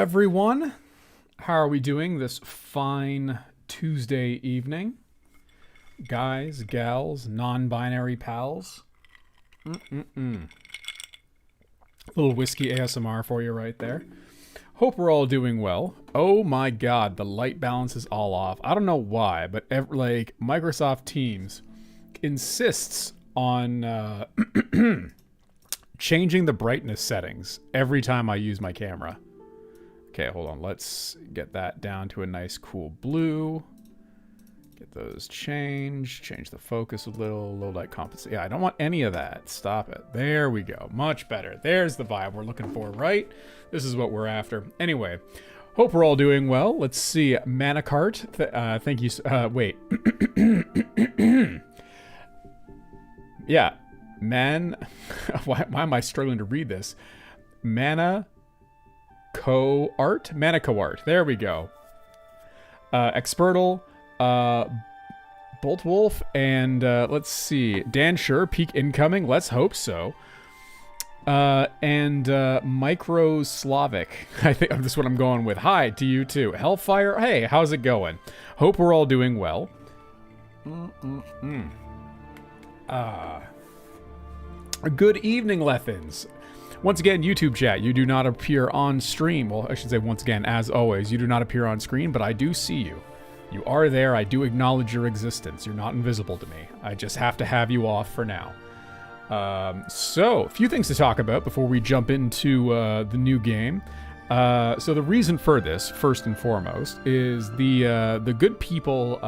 everyone. How are we doing this fine Tuesday evening? Guys, gals, non-binary pals. Little whiskey ASMR for you right there. Hope we're all doing well. Oh my god, the light balance is all off. I don't know why, but Microsoft Teams insists on changing the brightness settings every time I use my camera. Okay, hold on. Let's get that down to a nice cool blue. Get those changed. Change the focus a little. Low light compensate. Yeah, I don't want any of that. Stop it. There we go. Much better. There's the vibe we're looking for, right? This is what we're after. Anyway, hope we're all doing well. Let's see. Manacart. Thank you. Wait. Yeah. Why am I struggling to read this? Manaco art. There we go. Expertal, Boltwolf, and let's see. Dan Schur, peak incoming. Let's hope so. And Micro Slavic. I think this is what I'm going with. Hi to you too. Hellfire. Hey, how's it going? Hope we're all doing well. Good evening, Lethins. Once again, YouTube chat, you do not appear on stream. Well, I should say once again, as always, you do not appear on screen, but I do see you. You are there. I do acknowledge your existence. You're not invisible to me. I just have to have you off for now. So, a few things to talk about before we jump into the new game. So the reason for this, first and foremost, is the good people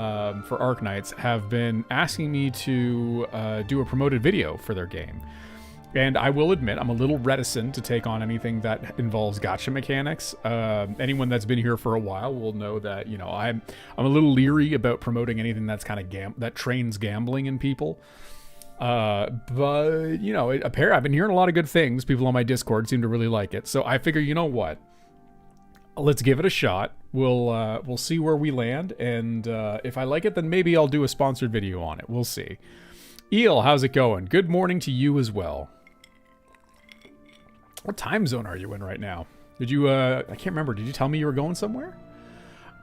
for Arknights have been asking me to do a promoted video for their game. And I will admit, I'm a little reticent to take on anything that involves gacha mechanics. Anyone that's been here for a while will know that, you know, I'm a little leery about promoting anything that's kind of that trains gambling in people. But you know, I've been hearing a lot of good things. People on my Discord seem to really like it. So I figure, you know what? Let's give it a shot. We'll see where we land, and if I like it, then maybe I'll do a sponsored video on it. We'll see. Eel, how's it going? Good morning to you as well. What time zone are you in right now? Did you, I can't remember. Did you tell me you were going somewhere?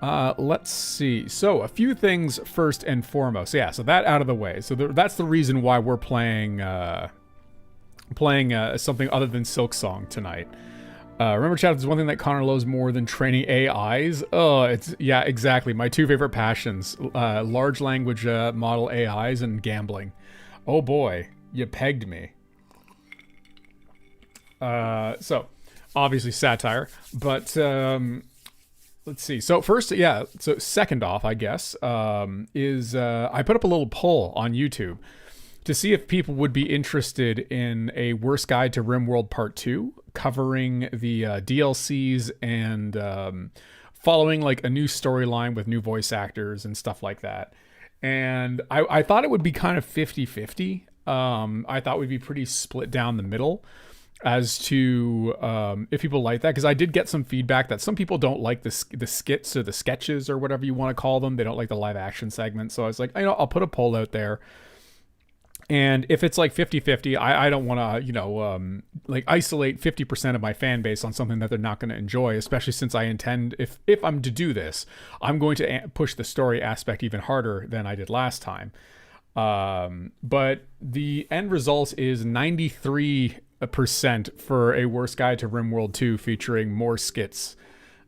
Let's see. So, a few things first and foremost. Yeah, so that out of the way. So that's the reason why we're playing something other than Silksong tonight. Remember, chat, there's one thing that Connor loves more than training AIs. Oh, yeah, exactly. My two favorite passions, large language model AIs and gambling. Oh boy, you pegged me. So, obviously satire, but let's see. So first, yeah, so second off, I guess, is I put up a little poll on YouTube to see if people would be interested in a Worst Guide to RimWorld Part 2, covering the DLCs and following like a new storyline with new voice actors and stuff like that. And I thought it would be kind of 50-50. I thought we'd be pretty split down the middle as to if people like that, because I did get some feedback that some people don't like the skits or the sketches or whatever you want to call them. They don't like the live action segment. So I was like, you know, I'll put a poll out there. And if it's like 50-50, I don't want to, you know, like isolate 50% of my fan base on something that they're not going to enjoy, especially since I intend, if I'm to do this, I'm going to push the story aspect even harder than I did last time. But the end result is 93% for a Worst Guide to RimWorld 2 featuring more skits,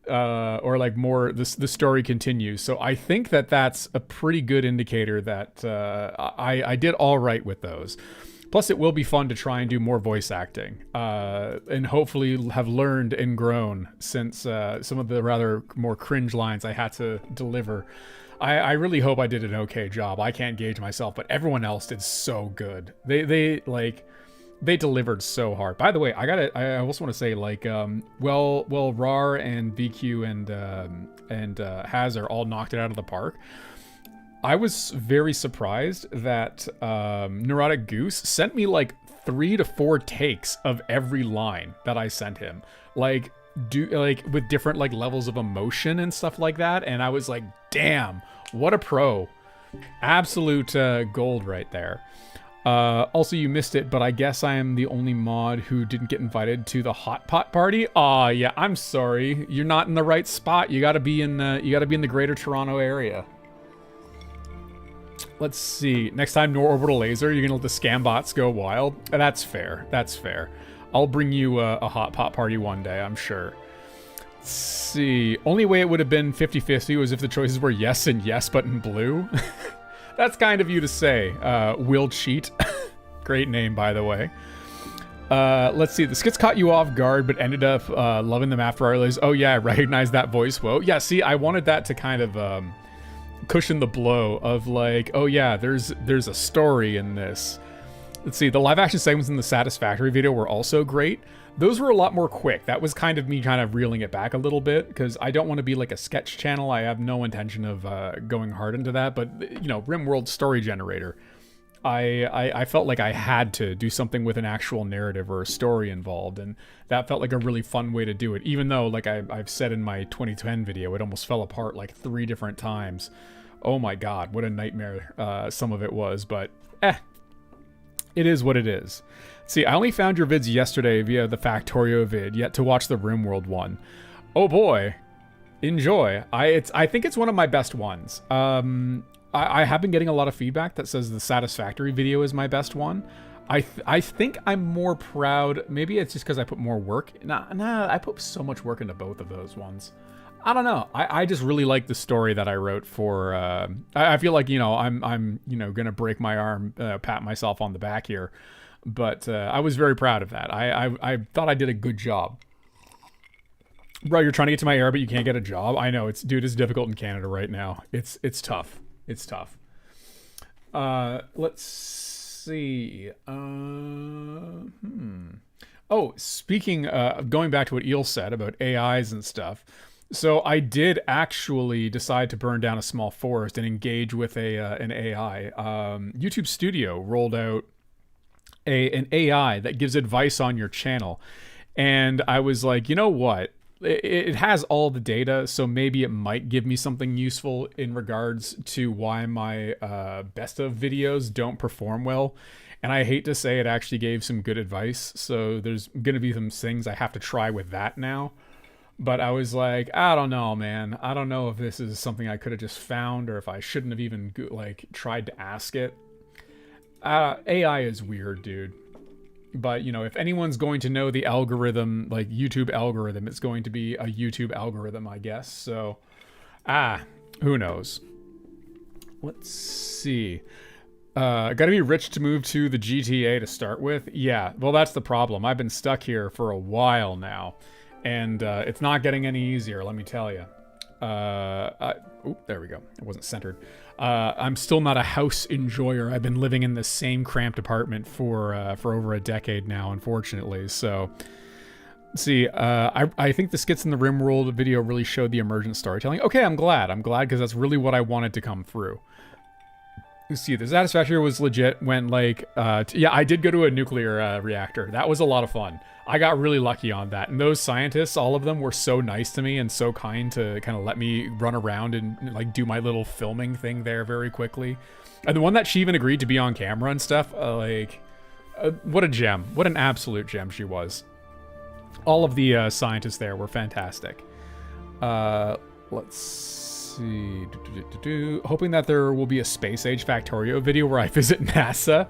or like more, the story continues. So I think that that's a pretty good indicator that I did all right with those. Plus, it will be fun to try and do more voice acting, and hopefully have learned and grown since some of the rather more cringe lines I had to deliver. I really hope I did an okay job. I can't gauge myself, but everyone else did so good. They delivered so hard. By the way, I also want to say, like, RAR and VQ and Hazard all knocked it out of the park. I was very surprised that Neurotic Goose sent me like 3 to 4 takes of every line that I sent him, like with different like levels of emotion and stuff like that. And I was like, damn, what a pro. Absolute gold right there. Also, you missed it, but I guess I am the only mod who didn't get invited to the hot pot party. Aw, yeah, I'm sorry. You're not in the right spot. You gotta be in the Greater Toronto area. Let's see. Next time, no orbital laser. You're gonna let the scam bots go wild. That's fair. That's fair. I'll bring you a hot pot party one day, I'm sure. Let's see. Only way it would have been 50-50 was if the choices were yes and yes, but in blue. That's kind of you to say. Will Cheat. Great name, by the way. Let's see. The skits caught you off guard, but ended up loving them after I realized, oh yeah, I recognize that voice. Whoa. Yeah, see, I wanted that to kind of cushion the blow of like, oh yeah, there's a story in this. Let's see. The live action segments in the Satisfactory video were also great. Those were a lot more quick. That was kind of me kind of reeling it back a little bit because I don't want to be like a sketch channel. I have no intention of going hard into that. But, you know, RimWorld story generator. I felt like I had to do something with an actual narrative or a story involved. And that felt like a really fun way to do it. Even though, like I've said in my 2010 video, it almost fell apart like 3 different times. Oh my God, what a nightmare some of it was. But, it is what it is. See, I only found your vids yesterday via the Factorio vid, yet to watch the RimWorld one. Oh boy. Enjoy. I think it's one of my best ones. I have been getting a lot of feedback that says the Satisfactory video is my best one. I think I'm more proud. Maybe it's just because I put more work. Nah, I put so much work into both of those ones. I don't know. I just really like the story that I wrote for. I feel like, you know, I'm you know, gonna break my arm, pat myself on the back here, but I was very proud of that. I thought I did a good job. Bro, you're trying to get to my area, but you can't get a job. I know it's difficult in Canada right now. It's tough. It's tough. Let's see. Oh, speaking going back to what Eel said about AIs and stuff. So I did actually decide to burn down a small forest and engage with an AI. YouTube Studio rolled out an AI that gives advice on your channel. And I was like, you know what? It has all the data, so maybe it might give me something useful in regards to why my best of videos don't perform well. And I hate to say it actually gave some good advice. So there's going to be some things I have to try with that now. But I was like, I don't know, man. I don't know if this is something I could have just found or if I shouldn't have even like tried to ask it. AI is weird, dude. But, you know, if anyone's going to know the algorithm, like YouTube algorithm, it's going to be a YouTube algorithm, I guess. So, who knows? Let's see. Gotta be rich to move to the GTA to start with. Yeah, well, that's the problem. I've been stuck here for a while now. And it's not getting any easier, let me tell you. There we go. It wasn't centered. I'm still not a house enjoyer. I've been living in the same cramped apartment for over a decade now, unfortunately. So, see, I think the skits in the RimWorld video really showed the emergent storytelling. Okay, I'm glad. I'm glad because that's really what I wanted to come through. You see, the Satisfactory was legit when, like, yeah, I did go to a nuclear reactor. That was a lot of fun. I got really lucky on that. And those scientists, all of them were so nice to me and so kind to kind of let me run around and, like, do my little filming thing there very quickly. And the one that she even agreed to be on camera and stuff, what a gem. What an absolute gem she was. All of the scientists there were fantastic. Let's see. Hoping that there will be a Space Age Factorio video where I visit NASA.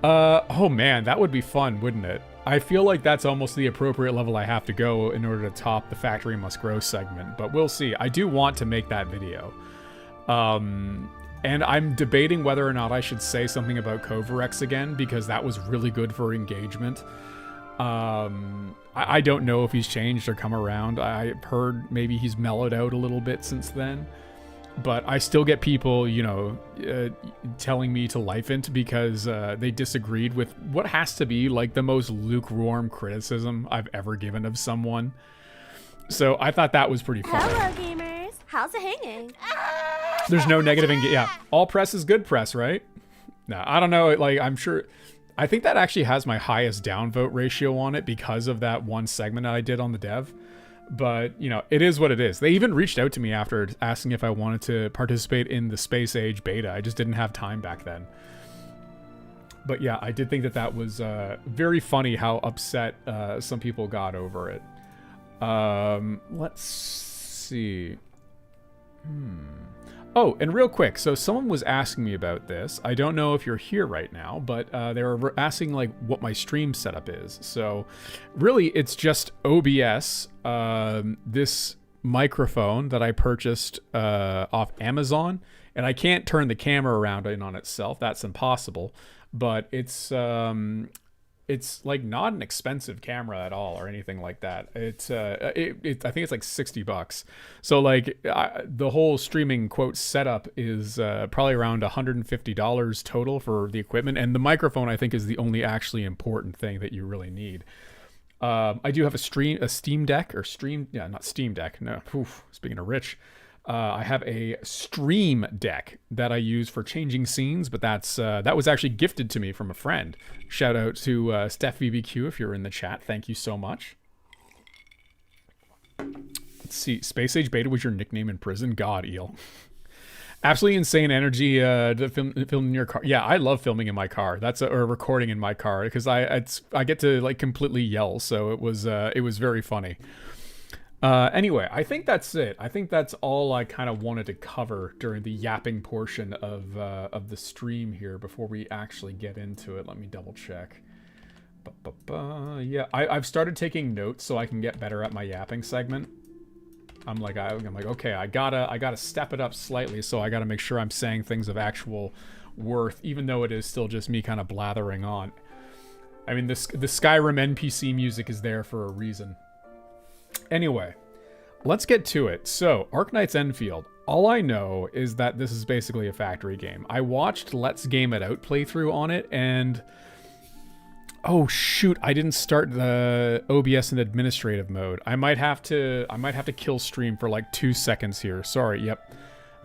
Oh man, that would be fun, wouldn't it? I feel like that's almost the appropriate level I have to go in order to top the Factory Must Grow segment, but we'll see. I do want to make that video. And I'm debating whether or not I should say something about Kovarex again, because that was really good for engagement. I don't know if he's changed or come around. I've heard maybe he's mellowed out a little bit since then. But I still get people, you know, telling me to life int because they disagreed with what has to be like the most lukewarm criticism I've ever given of someone. So I thought that was pretty funny. Hello, gamers. How's it hanging? There's no negative yeah, all press is good press, right? No, I don't know. Like, I'm sure. I think that actually has my highest downvote ratio on it because of that one segment that I did on the dev. But, you know, it is what it is. They even reached out to me after asking if I wanted to participate in the Space Age beta. I just didn't have time back then. But yeah, I did think that was very funny how upset some people got over it. Let's see. Oh, and real quick, so someone was asking me about this. I don't know if you're here right now, but they were asking like what my stream setup is. So really, it's just OBS, this microphone that I purchased off Amazon, and I can't turn the camera around in on itself. That's impossible. But it's like not an expensive camera at all or anything like that. I think it's like $60. So like the whole streaming quote setup is probably around $150 total for the equipment, and the microphone I think is the only actually important thing that you really need. I do have a Steam Deck or not Steam Deck. No, speaking of rich. I have a Stream Deck that I use for changing scenes, but that was actually gifted to me from a friend. Shout out to Steph VBQ if you're in the chat. Thank you so much. Let's see. Space Age Beta was your nickname in prison? God, Eel. Absolutely insane energy to film in your car. Yeah, I love filming in my car. Or recording in my car because I get to like completely yell. So it was very funny. Anyway, I think that's it. I think that's all I kind of wanted to cover during the yapping portion of the stream here before we actually get into it. Let me double check. Yeah, I've started taking notes so I can get better at my yapping segment. I'm like, okay, I gotta step it up slightly, so I gotta make sure I'm saying things of actual worth, even though it is still just me kind of blathering on. I mean, the Skyrim NPC music is there for a reason. Anyway, let's get to it. So, Arknights Endfield. All I know is that this is basically a factory game. I watched Let's Game It Out playthrough on it, and oh shoot, I didn't start the OBS in administrative mode. I might have to kill stream for like 2 seconds here. Sorry, yep.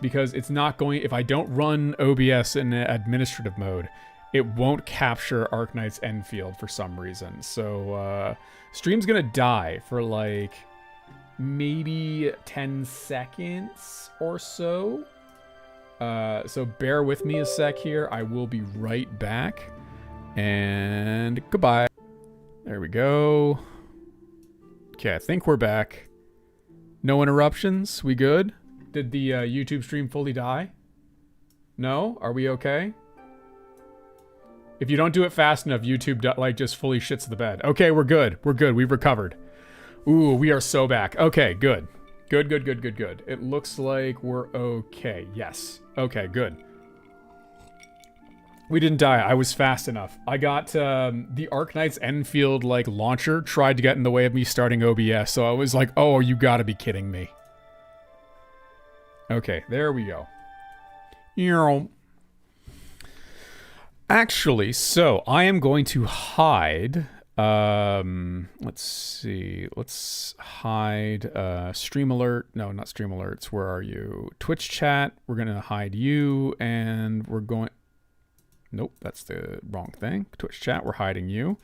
Because it's not going, if I don't run OBS in administrative mode, it won't capture Arknights Endfield for some reason. So, stream's gonna die for like maybe 10 seconds or so. So bear with me a sec here. I will be right back. And goodbye. There we go. Okay, I think we're back. No interruptions. We good? Did the YouTube stream fully die? No? Are we okay? If you don't do it fast enough, YouTube like just fully shits the bed. Okay, we're good. We're good. We've recovered. Ooh, we are so back. Okay, good. Good. It looks like we're okay. Yes. Okay, good. We didn't die. I was fast enough. I got the Arknights Endfield like launcher tried to get in the way of me starting OBS, so I was like, oh, you gotta be kidding me. Okay, there we go. Actually, so I am going to hide. Let's see. Let's hide stream alert. No, not stream alerts. Where are you? Twitch chat. We're gonna hide you, and we're going. Nope, that's the wrong thing. Twitch chat. We're hiding you,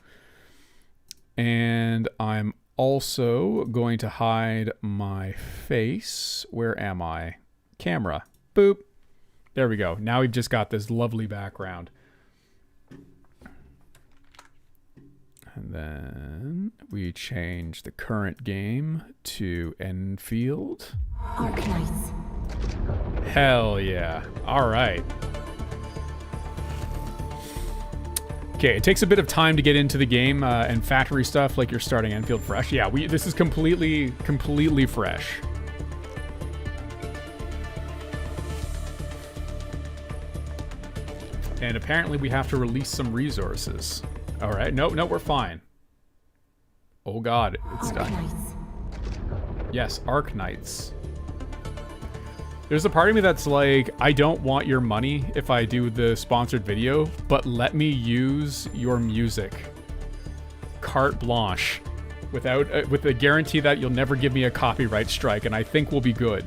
and I'm also going to hide my face. Where am I? Camera. Boop. There we go. Now we've just got this lovely background. And then we change the current game to Endfield. Arknights. Hell yeah. All right. Okay, it takes a bit of time to get into the game and factory stuff like you're starting Endfield fresh. Yeah, this is completely fresh. And apparently we have to release some resources. All right, no, we're fine. Oh God, it's done. Yes, Arknights. There's a part of me that's like, I don't want your money if I do the sponsored video, but let me use your music. Carte blanche. With the guarantee that you'll never give me a copyright strike, and I think we'll be good.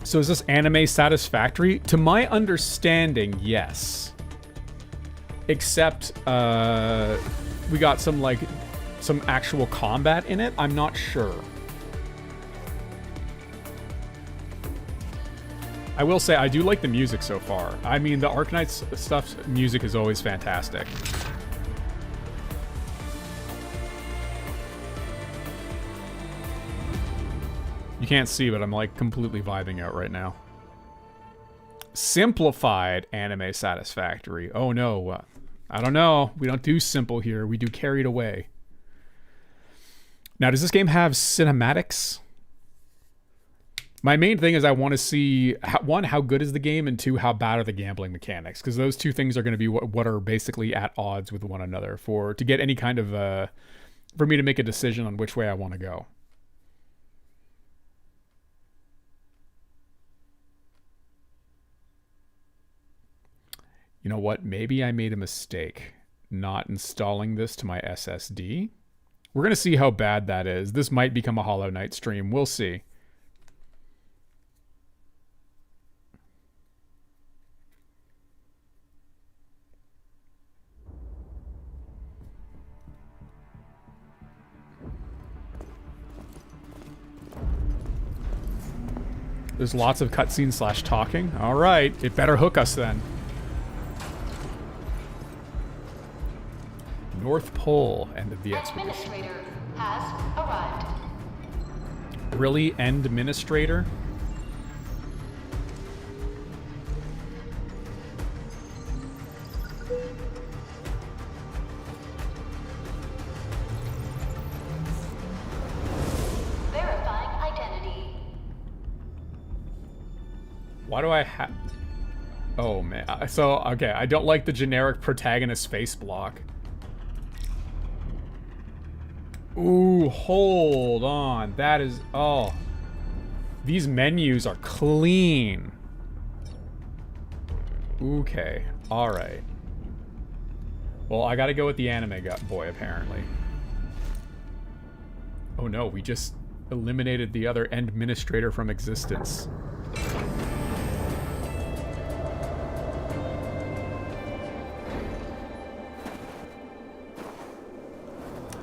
So is this anime satisfactory? To my understanding, yes. Except, we got some actual combat in it. I'm not sure. I will say I do like the music so far. I mean, the Arknights stuff's music is always fantastic. You can't see, but I'm like completely vibing out right now. Simplified anime satisfactory. Oh no. I don't know. We don't do simple here. We do carried away. Now, does this game have cinematics? My main thing is I want to see, one, how good is the game, and two, how bad are the gambling mechanics? Because those two things are going to be what are basically at odds with one another to get any kind of, for me to make a decision on which way I want to go. You know what? Maybe I made a mistake not installing this to my SSD. We're going to see how bad that is. This might become a Hollow Knight stream. We'll see. There's lots of cutscenes / talking. All right, it better hook us then. North Pole, end of the expedition. Administrator has arrived. Really, End Administrator? Verifying identity. Why do I have... Oh, man. So, okay, I don't like the generic protagonist face block. Ooh, hold on. That is... Oh. These menus are clean. Okay. Alright. Well, I gotta go with the anime boy, apparently. Oh no, we just eliminated the other administrator from existence.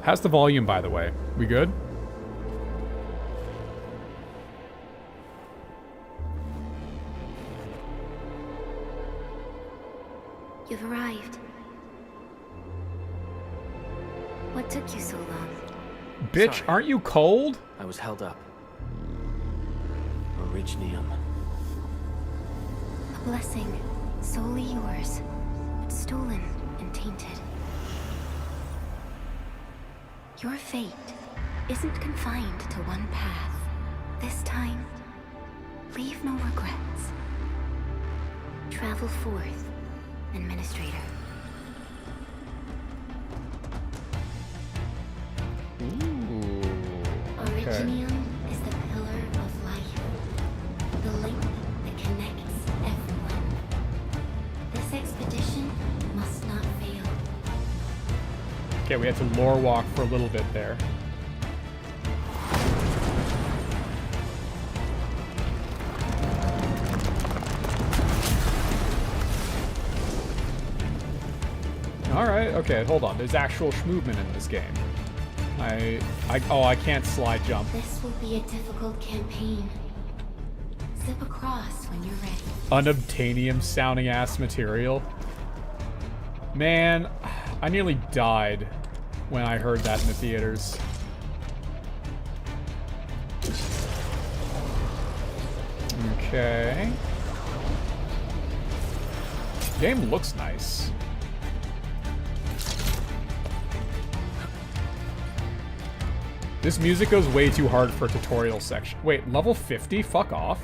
How's the volume, by the way? We good? You've arrived. What took you so long? Bitch, Sorry. aren't you cold? I was held up. Originium. A blessing, solely yours, but stolen and tainted. Your fate isn't confined to one path. This time, leave no regrets. Travel forth, Administrator. Ooh. Okay. Originium is the pillar of life, the link that connects everyone. This expedition must not fail. Okay, we had to lore walk for a little bit there. Alright, okay, hold on. There's actual movement in this game. Oh, I can't slide jump. This will be a difficult campaign. Zip across when you're ready. Unobtainium sounding ass material. Man, I nearly died when I heard that in the theaters. Okay. Game looks nice. This music goes way too hard for a tutorial section. Wait, level 50? Fuck off.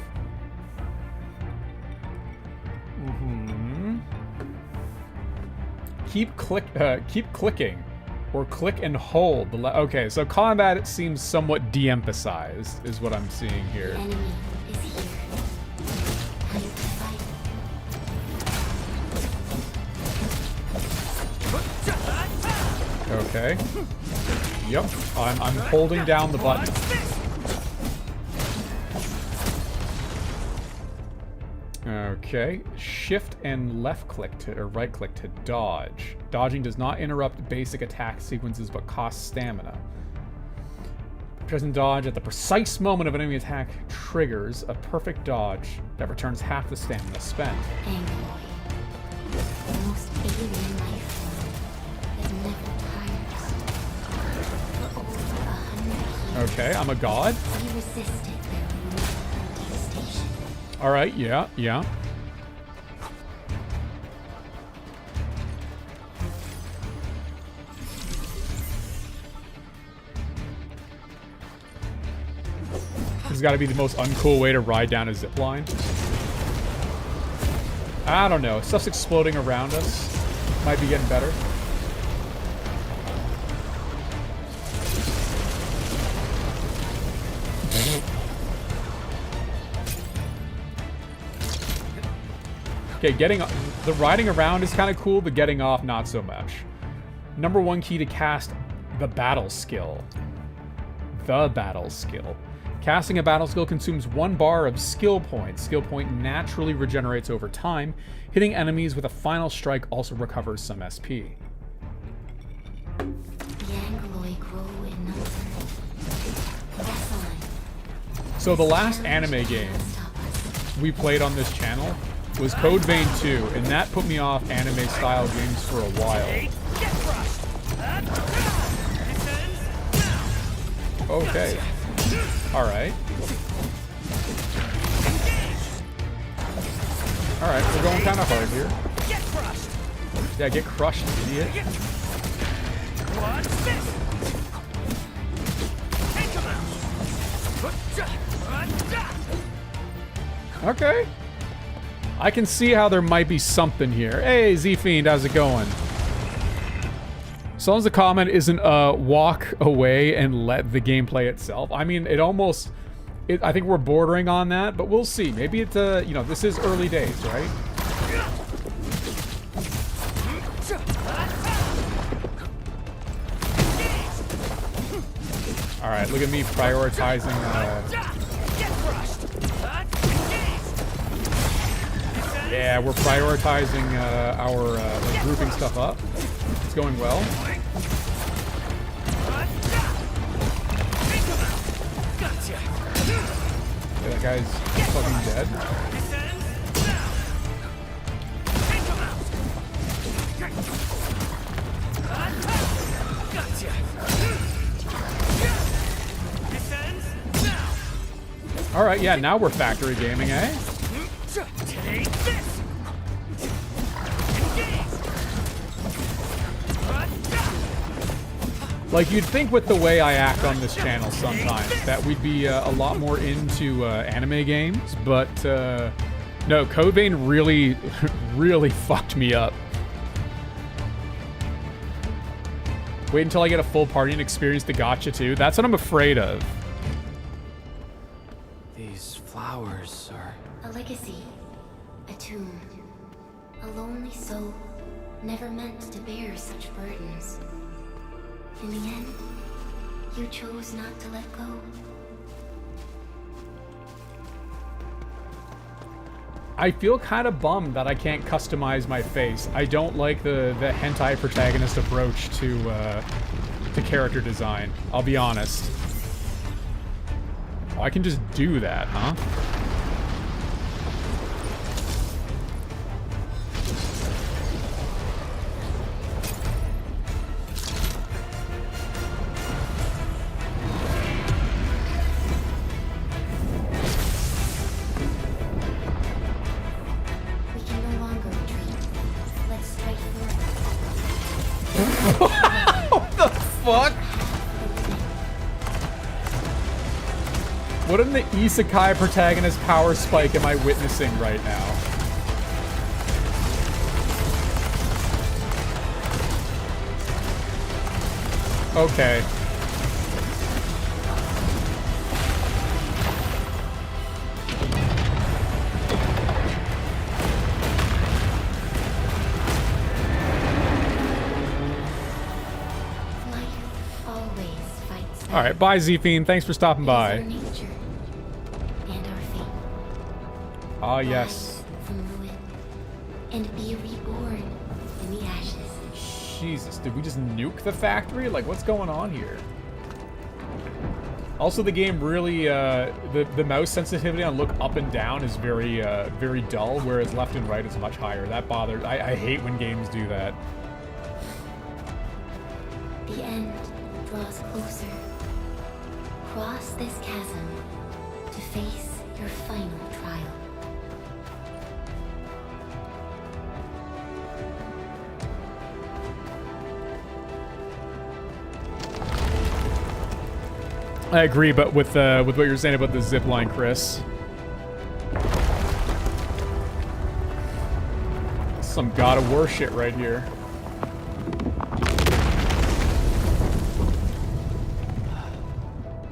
Keep clicking, or click and hold. Okay, so combat seems somewhat de-emphasized, is what I'm seeing here. The enemy is here. Time to fight. Okay. Yep, I'm holding down the button. Okay, shift and left click to, or right click to dodge. Dodging does not interrupt basic attack sequences but costs stamina. Present dodge at the precise moment of an enemy attack triggers a perfect dodge that returns half the stamina spent. Angry. The most alien life form that never tires. For over 100 years, Okay, I'm a god. we resisted their ruthless devastation. Alright, yeah, yeah. This has got to be the most uncool way to ride down a zip line. I don't know. Stuff's exploding around us. Might be getting better. Okay, the riding around is kind of cool, but getting off not so much. Number 1 key to cast the battle skill. The battle skill. Casting a battle skill consumes 1 bar of skill points. Skill point naturally regenerates over time. Hitting enemies with a final strike also recovers some SP. The Angloi grow in number. Wrestling. So the last anime game we played on this channel was Code Vein 2, and that put me off anime style games for a while. Okay. Alright. Alright, we're going kind of hard here. Yeah, get crushed, idiot. Okay. I can see how there might be something here. Hey, Z-Fiend, how's it going? As long as the comment isn't walk away and let the game play itself. I mean, I think we're bordering on that, but we'll see. Maybe it's, you know, this is early days, right? All right, look at me prioritizing. Yeah, we're prioritizing our like grouping stuff up. It's going well. Yeah, that guy's fucking dead. All right, yeah, now we're factory gaming, eh? Take this. Like, you'd think with the way I act on this channel sometimes that we'd be a lot more into anime games, but no, Code Vein really, really fucked me up. Wait until I get a full party and experience the gacha too. That's what I'm afraid of. These flowers are... A legacy. A tomb. A lonely soul, never meant to bear such burdens. In the end, you chose not to let go. I feel kind of bummed that I can't customize my face. I don't like the hentai protagonist approach to character design. I'll be honest. Oh, I can just do that, huh? We can no longer retreat. Let's strike forward. What the fuck? What in the isekai protagonist power spike am I witnessing right now? Okay. Life always fights back. All right, bye, Z-Fiend. Thanks for stopping It is our by. nature and our fate. Ah, yes. Rise from ruin and be reborn in the ashes. Jesus, did we just nuke the factory? Like, what's going on here? Also, the game really, the mouse sensitivity on look up and down is very, very dull, whereas left and right is much higher. That bothers. I hate when games do that. The end draws closer. Cross this chasm to face your final trial. I agree, but with what you're saying about the zip line, Chris, some God of War shit right here.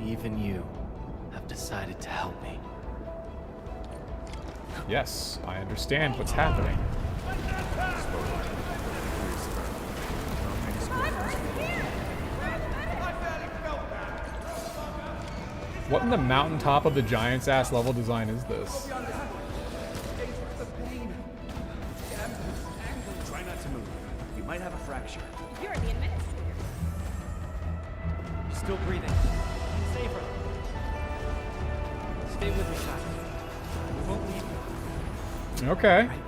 Even you have decided to help me. Yes, I understand what's happening. What in the mountaintop of the Giants ass level design is this? Try not to move. You might have a fracture. You're the administrator. You're still breathing. Safer. Stay with me, child. We won't leave you. Okay. Right here.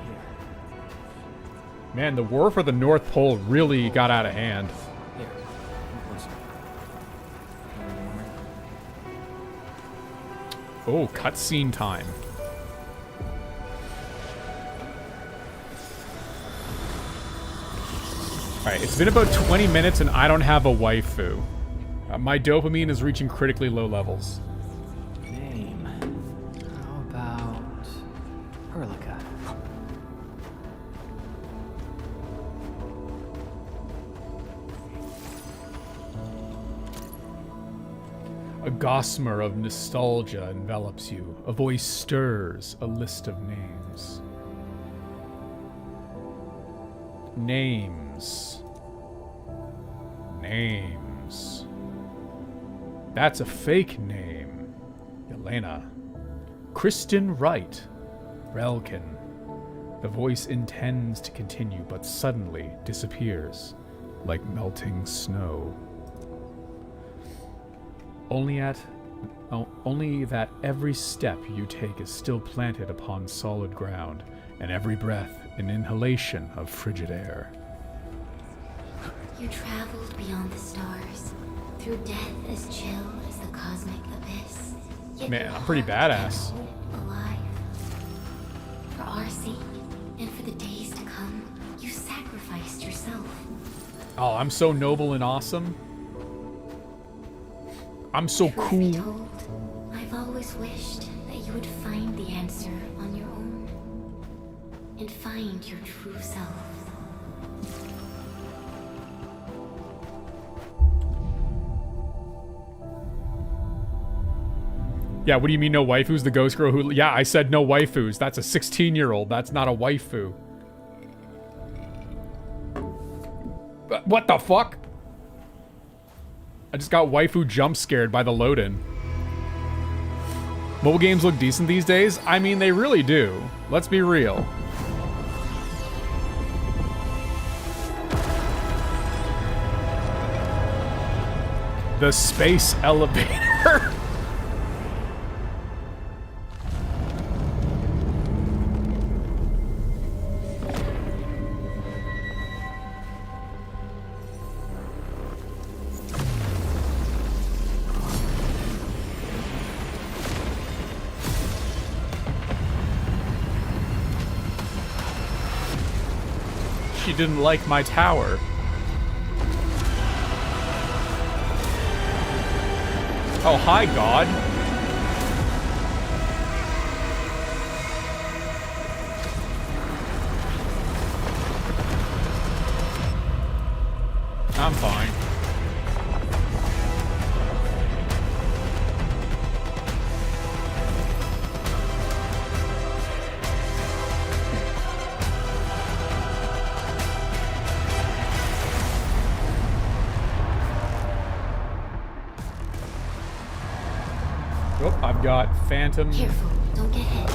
Man, the war for the North Pole really got out of hand. Here. Come closer. Oh, cutscene time. Alright, it's been about 20 minutes and I don't have a waifu. My dopamine is reaching critically low levels. Name. How about Perlica? A gossamer of nostalgia envelops you. A voice stirs a list of names. Names. Names. That's a fake name. Yelena. Kristen Wright. Relkin. The voice intends to continue, but suddenly disappears, like melting snow. Only that every step you take is still planted upon solid ground, and every breath an inhalation of frigid air. You traveled beyond the stars, through death as chill as the cosmic abyss. Yet Man, your I'm pretty heart badass. kept hope alive. For our sake, and for the days to come, you sacrificed yourself. Oh, I'm so noble and awesome. I'm so Truth be cool. told, I've always wished that you would find the answer on your own. And find your true self. Yeah, what do you mean no waifus? The ghost girl who... Yeah, I said no waifus. That's a 16-year-old. That's not a waifu. What the fuck? I just got waifu jump scared by the load-in. Mobile games look decent these days? I mean, they really do. Let's be real. The space elevator. She didn't like my tower. Oh, hi, God. I'm fine. Oh, I've got Phantom. Careful, don't get hit.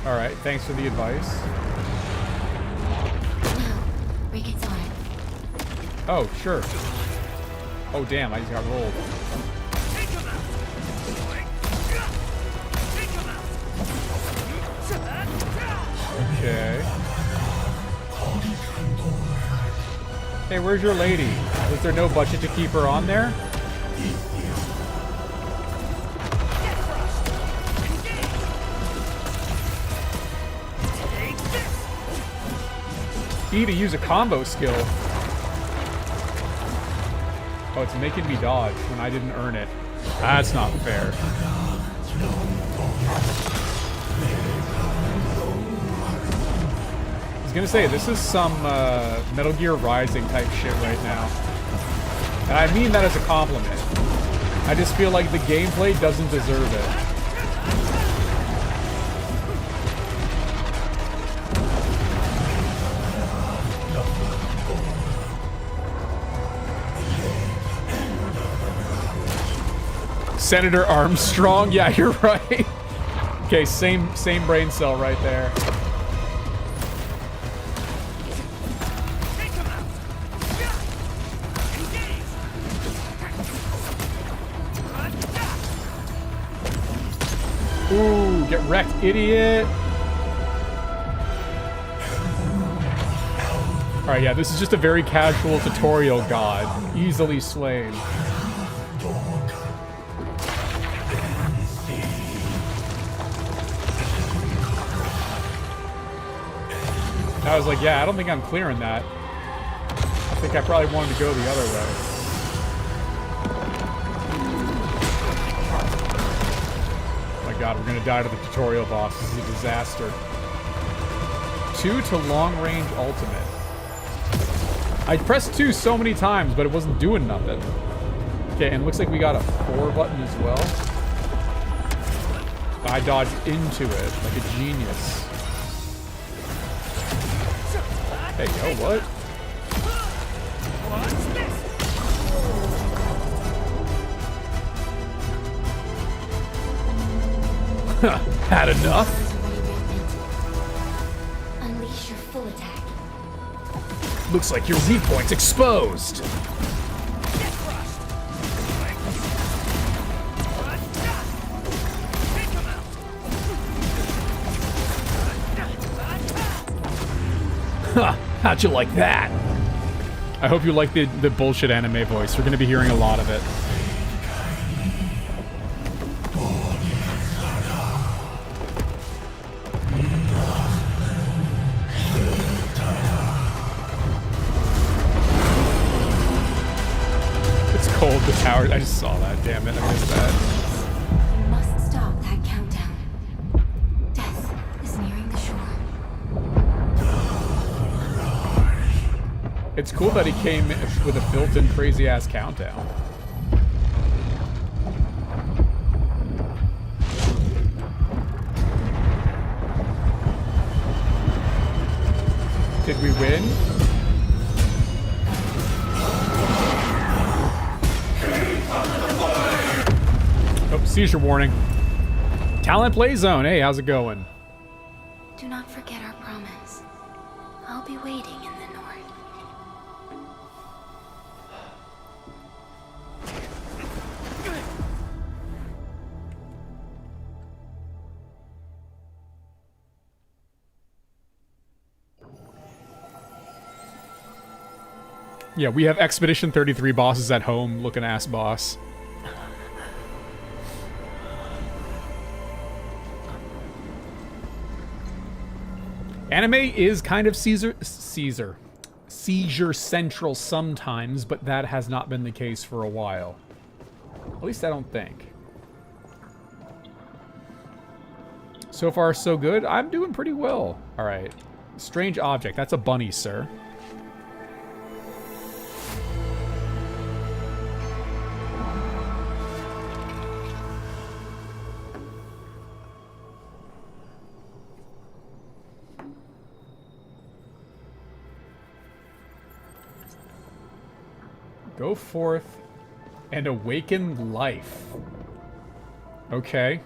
Alright, thanks for the advice. Now, break its arm. Oh, sure. Oh damn, I just got rolled. Okay. Hey, where's your lady? Was there no budget to keep her on there? E to use a combo skill. Oh, it's making me dodge when I didn't earn it. That's not fair. I was gonna say, this is some Metal Gear Rising type shit right now. And I mean that as a compliment. I just feel like the gameplay doesn't deserve it. Senator Armstrong, yeah, you're right. Okay, same brain cell right there. Ooh, get wrecked, idiot. Alright, yeah, this is just a very casual tutorial god. Easily slain. I was like, yeah, I don't think I'm clearing that. I think I probably wanted to go the other way. Oh my god, we're gonna die to the tutorial boss. This is a disaster. 2 to long range ultimate. I pressed 2 so many times, but it wasn't doing nothing. Okay, and it looks like we got a 4 button as well. I dodged into it like a genius. Hey, yo, what? Had enough? Unleash your full attack. Looks like your weak point's exposed. How'd you like that? I hope you like the bullshit anime voice. We're gonna be hearing a lot of it. It's cold, the tower. I just saw that. Damn it, I missed that. You must stop that countdown. Death is nearing the shore. It's cool that he came with a built-in crazy-ass countdown. Did we win? Oh, seizure warning. Talent play zone. Hey, how's it going? Do not forget our promise. I'll be waiting in the north. Yeah, we have Expedition 33 bosses at home, looking ass boss. Anime is kind of seizure central sometimes, but that has not been the case for a while. At least I don't think. So far, so good. I'm doing pretty well. All right. Strange object. That's a bunny, sir. Go forth and awaken life. Okay.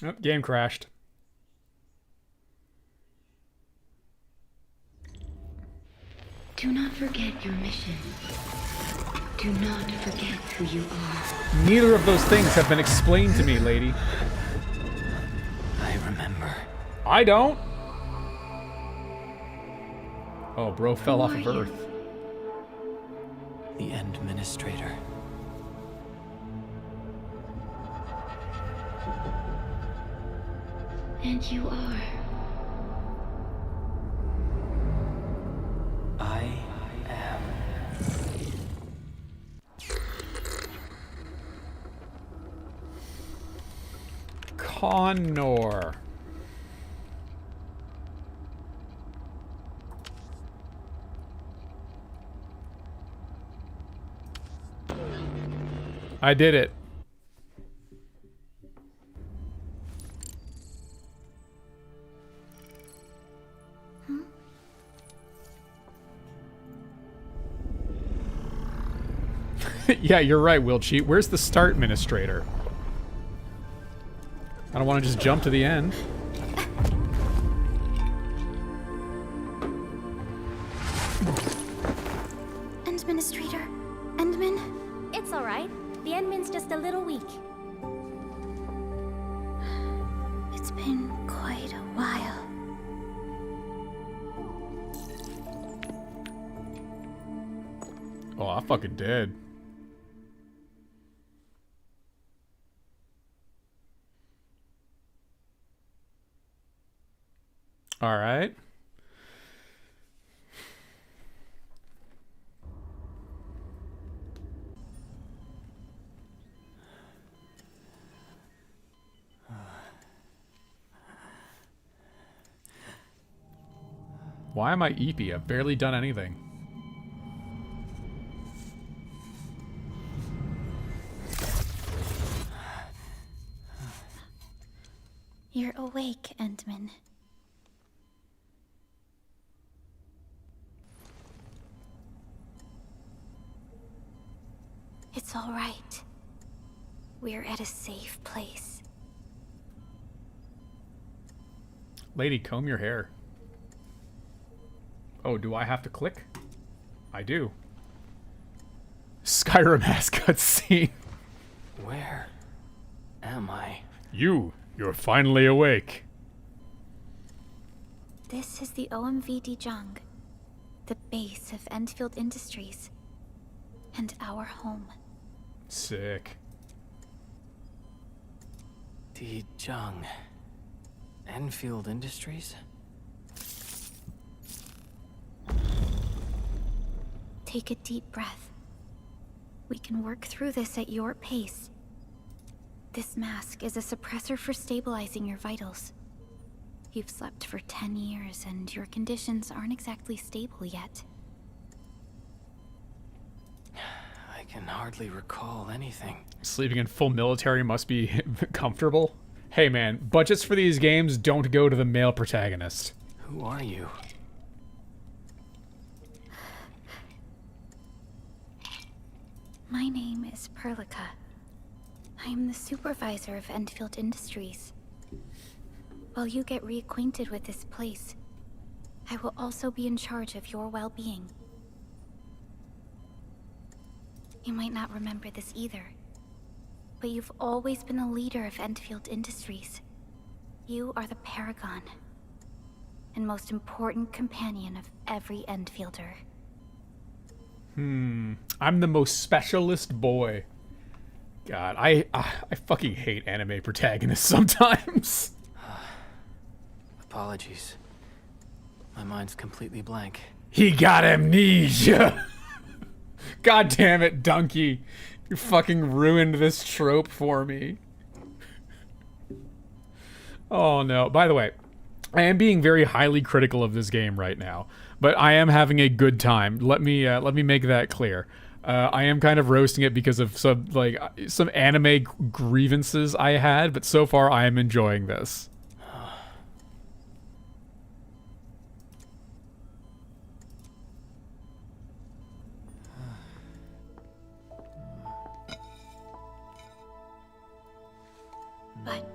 Oh, game crashed. Do not forget your mission. Do not forget who you are. Neither of those things have been explained to me, lady. I remember. I don't. Oh, bro fell off of Earth. The Administrator. And you are. I am. Connor. I did it. Yeah, you're right, Will Cheat. Where's the start administrator? I don't want to just jump to the end. Administrator, Endman. It's all right. The Endman's just a little weak. It's been quite a while. Oh, I fucking did. All right. Why am I eepy? I've barely done anything. You're awake, Endman. It's all right. We're at a safe place. Lady, comb your hair. Oh, do I have to click? I do. Skyrim has cutscene. Where am I? You're finally awake. This is the OMV Dijong, the base of Endfield Industries, and our home. Sick. Dijong. Enfield Industries? Take a deep breath. We can work through this at your pace. This mask is a suppressor for stabilizing your vitals. You've slept for 10 years and your conditions aren't exactly stable yet. I can hardly recall anything. Sleeping in full military must be comfortable. Hey man, budgets for these games don't go to the male protagonist. Who are you? My name is Perlica. I am the supervisor of Endfield Industries. While you get reacquainted with this place, I will also be in charge of your well-being. You might not remember this either, but you've always been the leader of Endfield Industries. You are the paragon and most important companion of every Endfielder. I'm the most specialist boy. God, I fucking hate anime protagonists sometimes. Apologies. My mind's completely blank. He got amnesia. God damn it, Donkey. You fucking ruined this trope for me. Oh no. By the way, I am being very highly critical of this game right now, but I am having a good time. Let me make that clear. I am kind of roasting it because of some anime grievances I had, but so far I am enjoying this. But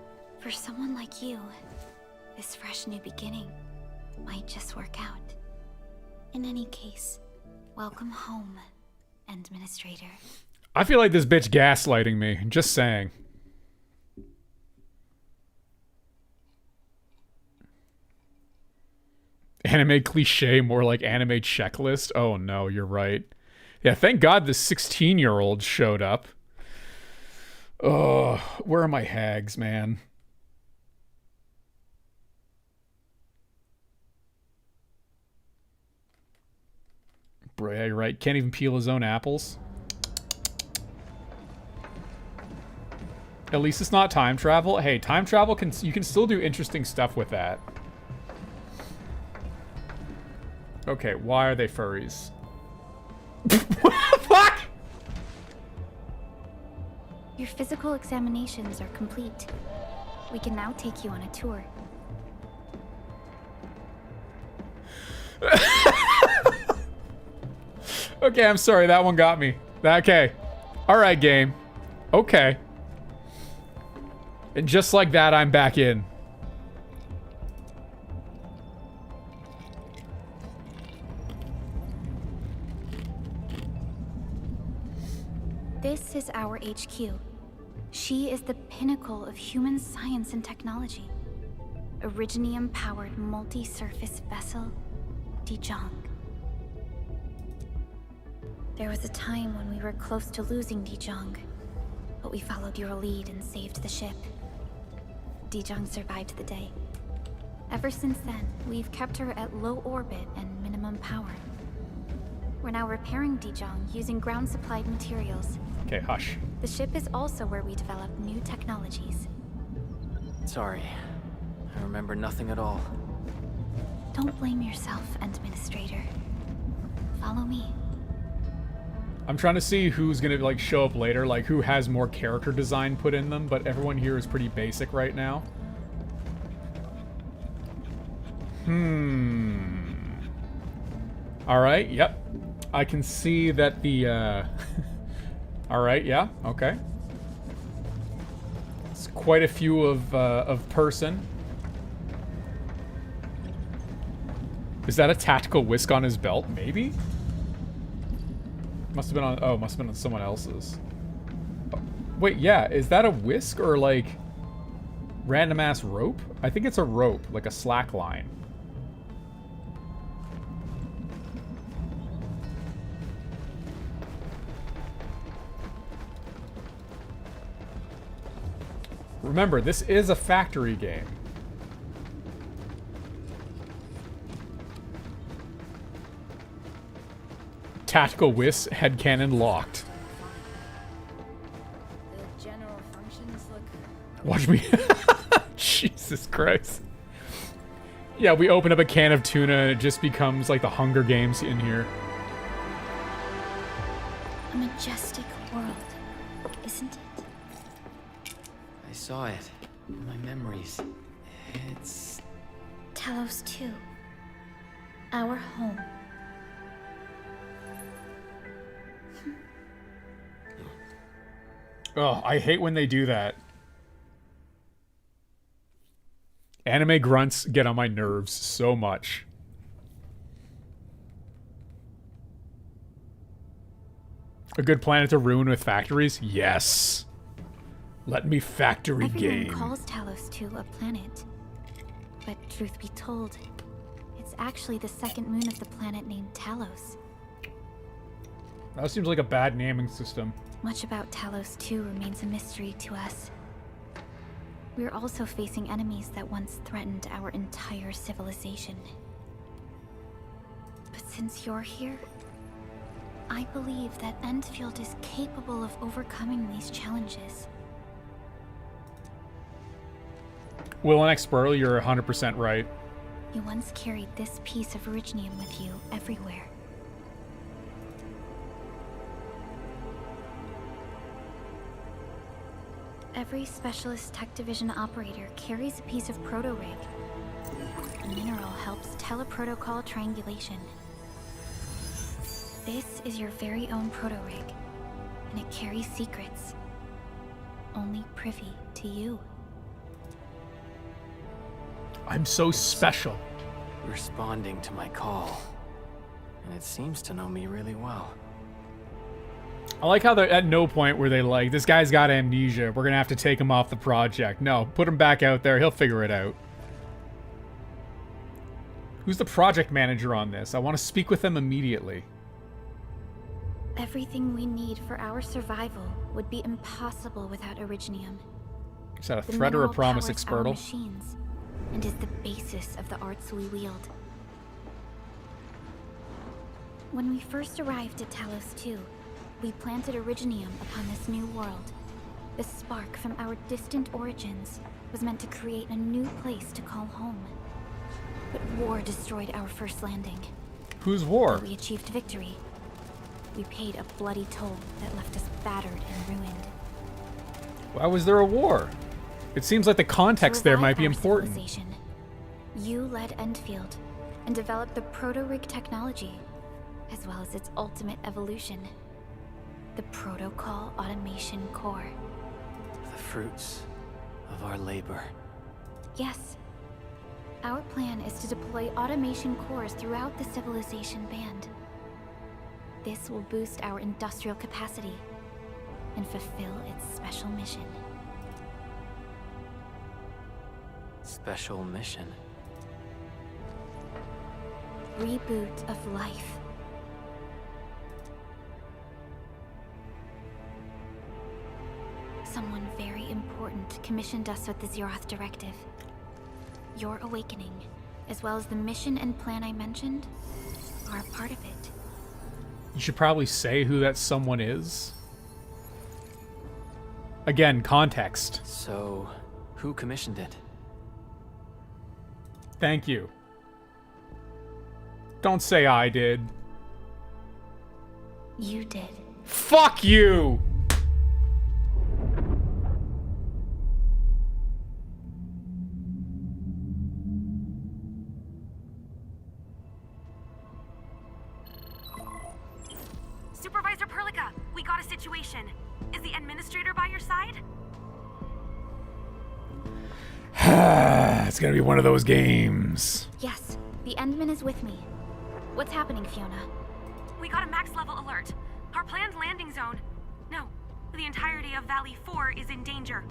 for someone like you, this fresh new beginning might just work out. In any case, welcome home, Administrator. I feel like this bitch gaslighting me. Just saying. Anime cliche, more like anime checklist. Oh no, you're right. Yeah, thank God the 16-year-old showed up. Oh, where are my hags, man? Bro, yeah, you're right. Can't even peel his own apples. At least it's not time travel. Hey, time travel you can still do interesting stuff with that. Okay, why are they furries? What the fuck? Your physical examinations are complete. We can now take you on a tour. Okay, I'm sorry. That one got me. Okay. All right, game. Okay. And just like that, I'm back in. This is our HQ. She is the pinnacle of human science and technology. Originium-powered multi-surface vessel, Dijong. There was a time when we were close to losing Dijong, but we followed your lead and saved the ship. Dijong survived the day. Ever since then, we've kept her at low orbit and minimum power. We're now repairing Dijong using ground-supplied materials. Okay, hush. The ship is also where we develop new technologies. Sorry. I remember nothing at all. Don't blame yourself, Administrator. Follow me. I'm trying to see who's gonna like show up later, like who has more character design put in them, but everyone here is pretty basic right now. Alright, yep. I can see that the Alright, yeah, okay. It's quite a few of person. Is that a tactical whisk on his belt? Maybe? Must have been on, oh, must have been on someone else's. Oh, wait, yeah, is that a whisk or like random ass rope? I think it's a rope, like a slack line. Remember, this is a factory game. Tactical whisk, headcanon locked. The general functions look... Watch me. Jesus Christ. Yeah, we open up a can of tuna and it just becomes like the Hunger Games in here. A majestic world, isn't it? I saw it. In my memories. It's... Talos 2. Our home. Oh, I hate when they do that. Anime grunts get on my nerves so much. A good planet to ruin with factories? Yes. Let me factory Everyone game. calls Talos 2 a planet. But truth be told, it's actually the second moon of the planet named Talos. That seems like a bad naming system. Much about Talos 2 remains a mystery to us. We're also facing enemies that once threatened our entire civilization. But since you're here, I believe that Endfield is capable of overcoming these challenges. Will and Expurl, you're 100% right. You once carried this piece of Originium with you everywhere. Every Specialist Tech Division operator carries a piece of proto-rig. The mineral helps teleprotocol triangulation. This is your very own proto-rig, and it carries secrets. Only privy to you. I'm so special. Responding to my call. And it seems to know me really well. I like how they're at no point where they like, this guy's got amnesia. We're going to have to take him off the project. No, put him back out there. He'll figure it out. Who's the project manager on this? I want to speak with them immediately. Everything we need for our survival would be impossible without Originium. Is that a The threat or a mineral promise, powers our Expertal? machines, and is the basis of the arts we wield. When we first arrived at Talos 2, we planted Originium upon this new world. The spark from our distant origins was meant to create a new place to call home. But war destroyed our first landing. Whose war? Though we achieved victory, we paid a bloody toll that left us battered and ruined. Why was there a war? It seems like the context there might be important. You led Endfield and developed the proto-rig technology, as well as its ultimate evolution, the Protocol Automation Core. The fruits of our labor. Yes. Our plan is to deploy automation cores throughout the civilization band. This will boost our industrial capacity and fulfill its special mission. Special mission? Reboot of life. Someone very important commissioned us with the Zeroth Directive. Your awakening, as well as the mission and plan I mentioned, are a part of it. You should probably say who that someone is. Again, context. So, who commissioned it? Thank you. Don't say I did. You did. Fuck you! Supervisor Perlica, we got a situation. Is the administrator by your side? It's gonna be one of those games. Yes, the Endman is with me. What's happening, Fiona? We got a max level alert. Our planned landing zone. No, the entirety of Valley 4 is in danger.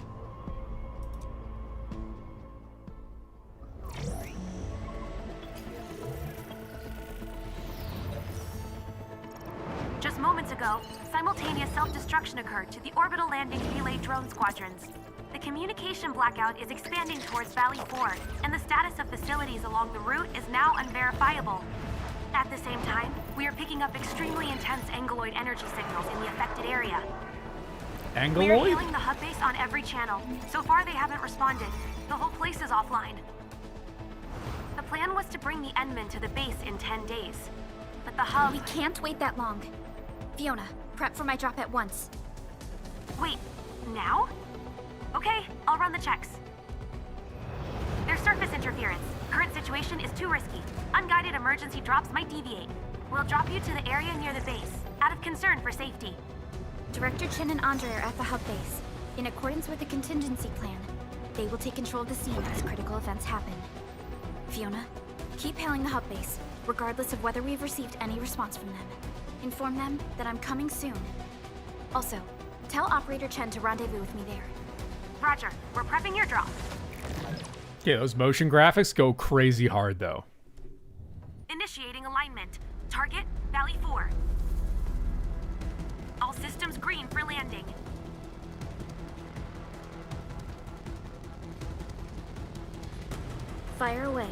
Just moments ago, simultaneous self-destruction occurred to the orbital landing relay drone squadrons. The communication blackout is expanding towards Valley 4, and the status of facilities along the route is now unverifiable. At the same time, we are picking up extremely intense Angeloid energy signals in the affected area. We are Angeloid? hailing the hub base on every channel. So far, they haven't responded. The whole place is offline. The plan was to bring the Endman to the base in 10 days. But the hub... We can't wait that long. Fiona, prep for my drop at once. Wait, now? Okay, I'll run the checks. There's surface interference. Current situation is too risky. Unguided emergency drops might deviate. We'll drop you to the area near the base, out of concern for safety. Director Chen and Andre are at the hub base. In accordance with the contingency plan, they will take control of the scene as critical events happen. Fiona, keep hailing the hub base, regardless of whether we've received any response from them. Inform them that I'm coming soon. Also, tell Operator Chen to rendezvous with me there. Roger, we're prepping your drop. Yeah, those motion graphics go crazy hard, though. Initiating alignment. Target, Valley 4. All systems green for landing. Fire away.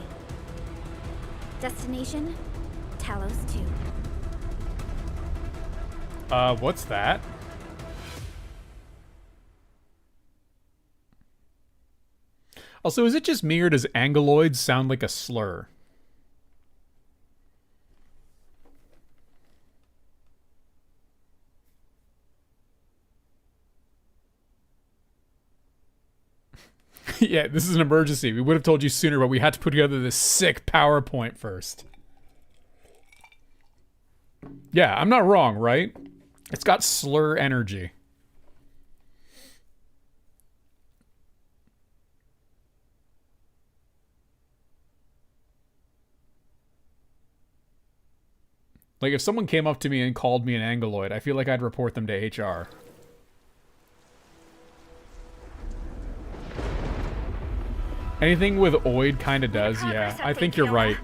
Destination, Talos 2. What's that? Also, is it just me or does Angeloid sound like a slur? Yeah, this is an emergency. We would have told you sooner, but we had to put together this sick PowerPoint first. Yeah, I'm not wrong, right? It's got slur energy. Like, if someone came up to me and called me an Angeloid, I feel like I'd report them to HR. Anything with oid kind of does, yeah. I think you're right.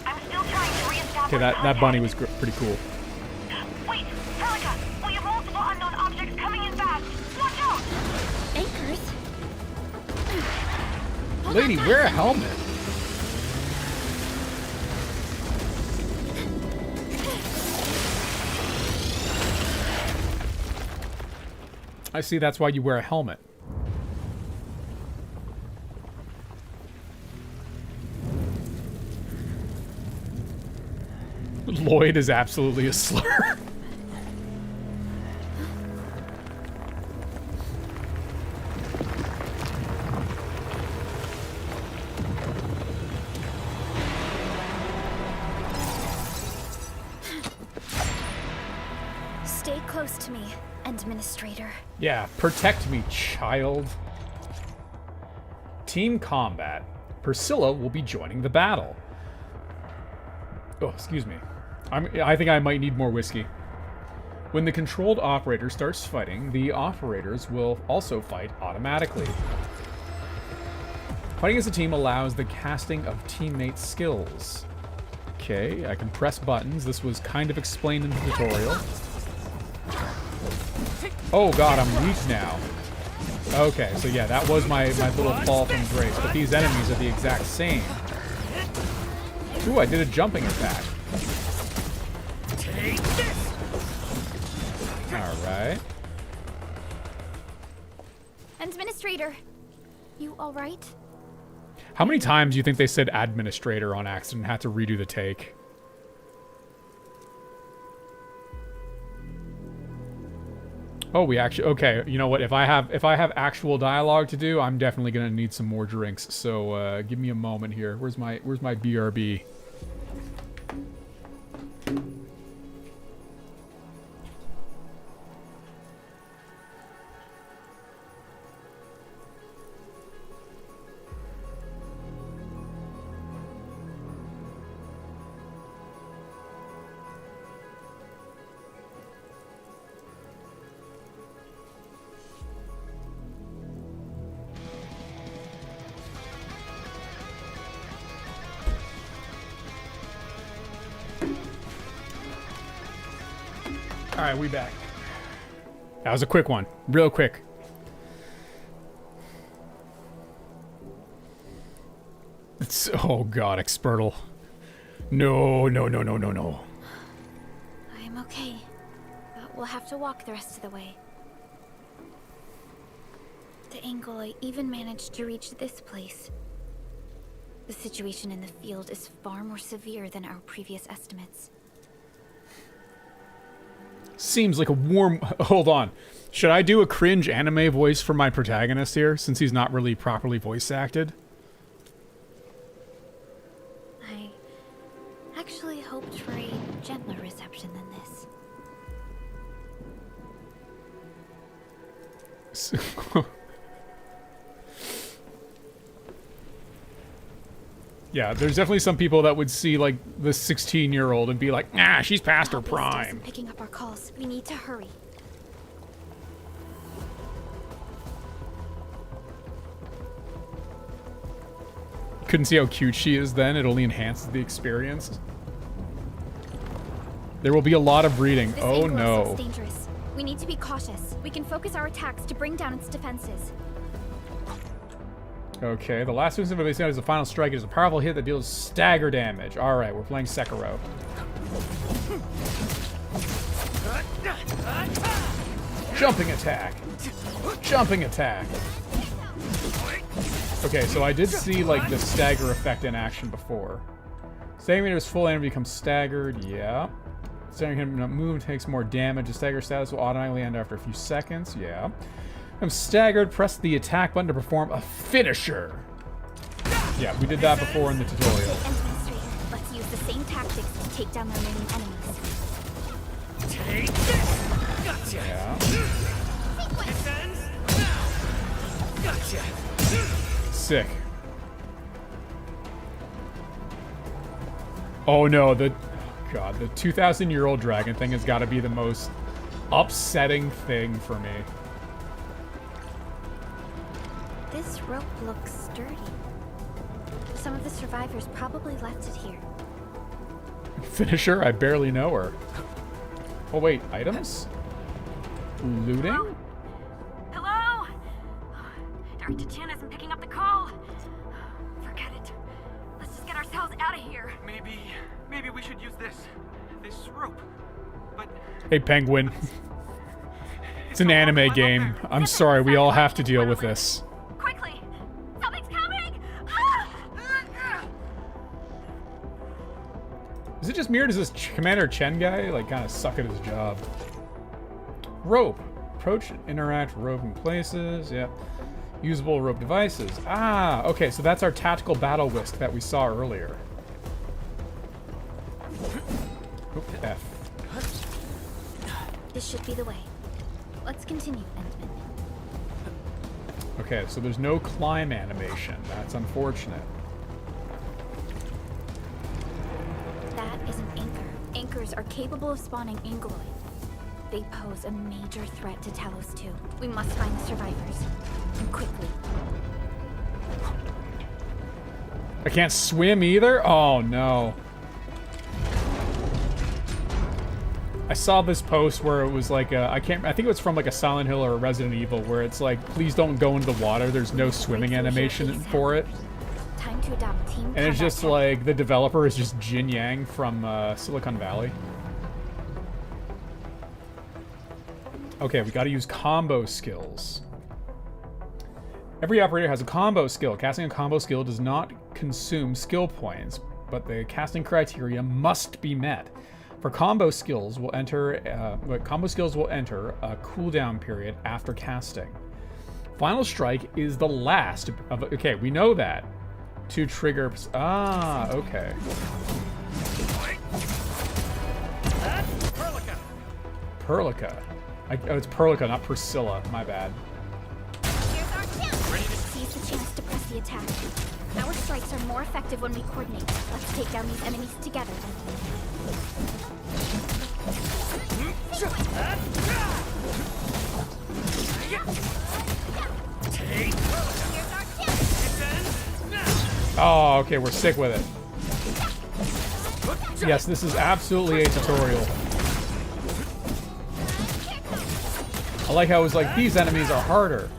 I'm still trying to reestablish Okay, that bunny was pretty cool. Wait, Helica, we have multiple unknown objects coming in fast. Watch out! Anchors? Lady, wear a helmet. I see, that's why you wear a helmet. Lloyd is absolutely a slur. Stay close to me, Administrator. Yeah, protect me, child. Team combat. Priscilla will be joining the battle. Oh, excuse me. I think I might need more whiskey. When the controlled operator starts fighting, the operators will also fight automatically. Fighting as a team allows the casting of teammate skills. Okay, I can press buttons. This was kind of explained in the tutorial. Oh god, I'm weak now. Okay, so yeah, that was my little fall from grace, but these enemies are the exact same. Ooh, I did a jumping attack. Alright. Administrator, you alright? How many times do you think they said administrator on accident and had to redo the take? Oh, we actually, okay, you know what, if I have actual dialogue to do, I'm definitely gonna need some more drinks, so give me a moment here. Where's my BRB? Alright, we back. That was a quick one. Real quick. It's, oh god, Expertal. No. I'm okay, but we'll have to walk the rest of the way. The Angeloid even managed to reach this place. The situation in the field is far more severe than our previous estimates. Seems like a warm... Hold on. Should I do a cringe anime voice for my protagonist here, since he's not really properly voice acted? I actually hoped for a gentler reception than this. Yeah, there's definitely some people that would see, like, the 16-year-old and be like, nah, she's past her This prime. isn't picking up our calls. We need to hurry. Couldn't see how cute she is then. It only enhances the experience. There will be a lot of reading. This Oh Angelos no. looks dangerous. We need to be cautious. We can focus our attacks to bring down its defenses. Okay, the last movement of the is the final strike. It is a powerful hit that deals stagger damage. Alright, we're playing Sekiro. Jumping attack. Jumping attack. Okay, so I did see, like, the stagger effect in action before. Staggering his full enemy becomes staggered. Yeah. Staggering him to move takes more damage. The stagger status will automatically end after a few seconds. Yeah. I'm staggered. Press the attack button to perform a finisher. Yeah, we did that before in the tutorial. Administrator, let's use the same tactics to take down the remaining enemies. Take this! Gotcha! Yeah. Defense! Gotcha! Sick. Oh no, the... God, the 2,000-year-old dragon thing has got to be the most upsetting thing for me. This rope looks sturdy. Some of the survivors probably left it here. Finisher? I barely know her. Oh wait, items? Looting? Hello? Dr. Chin isn't picking up the call. Forget it. Let's just get ourselves out of here. Maybe we should use this rope. But Hey, Penguin. It's an anime game. I'm sorry, we all have to deal with this. Quickly! Something's coming! Is it just me or does this Commander Chen guy like kind of suck at his job? Rope. Approach and interact with rope in places. Yep. Usable rope devices. Ah, okay, so that's our tactical battle whisk that we saw earlier. Oop, F. This should be the way. Let's continue, Endman. Okay, so there's no climb animation. That's unfortunate. That is an anchor. Anchors are capable of spawning Angloid. They pose a major threat to Talos 2. We must find the survivors. And quickly. I can't swim either? Oh no. I saw this post where it was like I think it was from like a Silent Hill or a Resident Evil where it's like, please don't go into the water. There's no swimming animation for it. Time to adopt team And it's combat just tactics. like the developer is just Jin Yang from Silicon Valley. Okay, we gotta use combo skills. Every operator has a combo skill. Casting a combo skill does not consume skill points, but the casting criteria must be met. For combo skills will enter a cooldown period after casting. Final strike is the last of. Okay, we know that. To trigger. Ah, okay. Perlica. Oh, it's Perlica, not Priscilla. My bad. Here's our chance. Seize the chance to press the attack. Our strikes are more effective when we coordinate. Let's take down these enemies together. Oh, okay, we're sick with it. Yes, this is absolutely a tutorial. I like how it was like, these enemies are harder.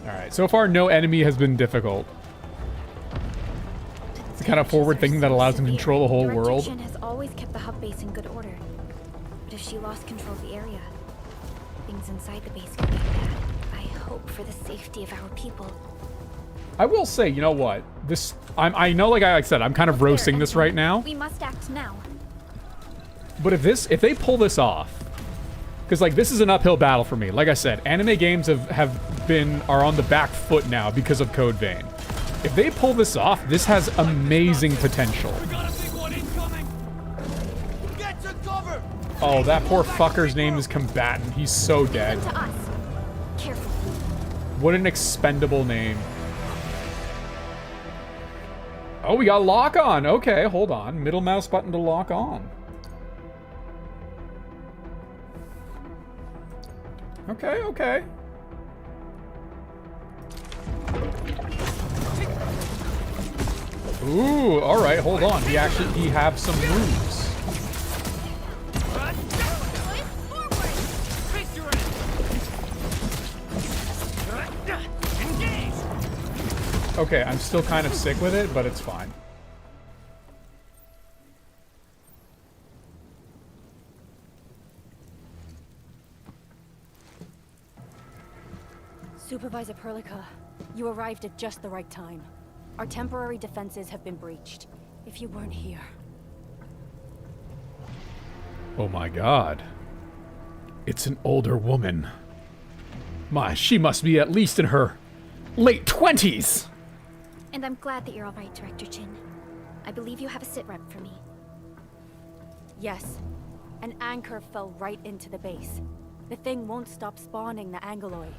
Alright, so far no enemy has been difficult. It's the kind of forward thinking that allows him to control the whole world. Director Chin has always kept the hub base in good order. But if she lost control of the area, things inside the base could get bad. I hope for the safety of our people. I will say, you know what? I know, like I said, I'm kind of roasting this right now. We must act now. But if they pull this off, because like this is an uphill battle for me. Like I said, anime games are on the back foot now because of Code Vein. If they pull this off, this has amazing potential. Oh, that poor fucker's name is Combatant. He's so dead. To us. Careful. What an expendable name. Oh, we got lock on. Okay, hold on. Middle mouse button to lock on. Okay, okay. Ooh, all right, hold on. He have some moves. Okay, I'm still kind of sick with it, but it's fine. Supervisor Perlica, you arrived at just the right time. Our temporary defenses have been breached. If you weren't here... Oh my god. It's an older woman. My, she must be at least in her late 20s! And I'm glad that you're all right, Director Chin. I believe you have a sit rep for me. Yes. An anchor fell right into the base. The thing won't stop spawning the Angloid.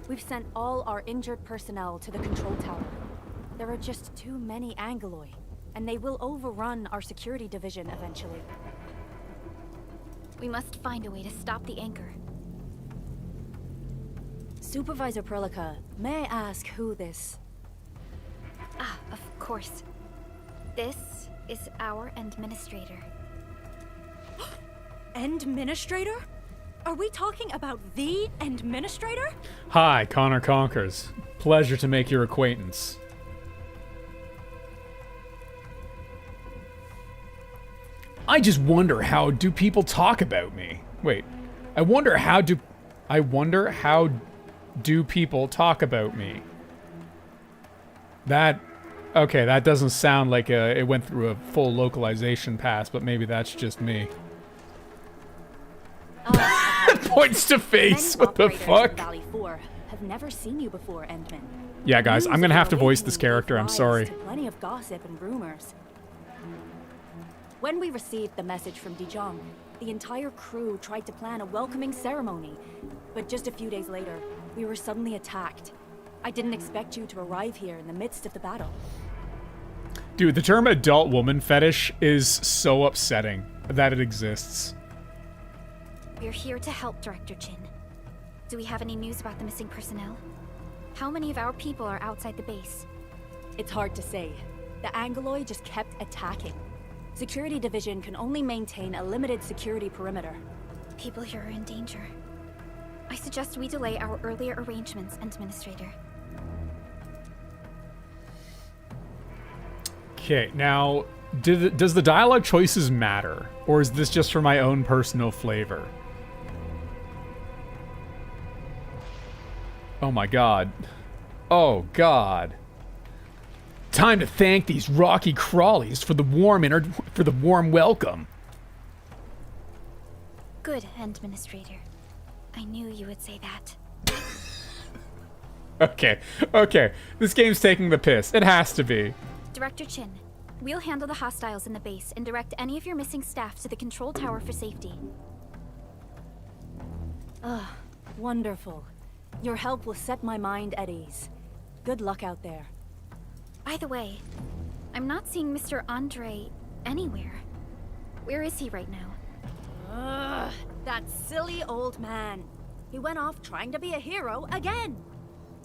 We've sent all our injured personnel to the control tower. There are just too many Angoloi, and they will overrun our security division eventually. We must find a way to stop the anchor. Supervisor Perlica, may I ask who this... Ah, of course. This is our administrator. Administrator? Are we talking about the administrator? Hi, Connor Conkers. Pleasure to make your acquaintance. I just wonder how do people talk about me? Wait, I wonder how do people talk about me? Okay, that doesn't sound like it went through a full localization pass, but maybe that's just me. Points to face. What the fuck? Valley 4 have never seen you before, Endman. Yeah, guys, I'm gonna have to voice this character. I'm sorry. Plenty of gossip and rumors. When we received the message from Dijong, the entire crew tried to plan a welcoming ceremony, but just a few days later, we were suddenly attacked. I didn't expect you to arrive here in the midst of the battle. Dude, the term adult woman fetish is so upsetting that it exists. We're here to help, Director Chin. Do we have any news about the missing personnel? How many of our people are outside the base? It's hard to say. The Angoloi just kept attacking. Security Division can only maintain a limited security perimeter. People here are in danger. I suggest we delay our earlier arrangements, Administrator. Okay, now, does the dialogue choices matter? Or is this just for my own personal flavor? Oh my god. Oh god. Time to thank these rocky crawlies for the warm welcome. Good, Administrator. I knew you would say that. Okay. This game's taking the piss. It has to be. Director Chin, we'll handle the hostiles in the base and direct any of your missing staff to the control tower for safety. Wonderful. Your help will set my mind at ease. Good luck out there. By the way, I'm not seeing Mr. Andre anywhere. Where is he right now? That silly old man. He went off trying to be a hero again.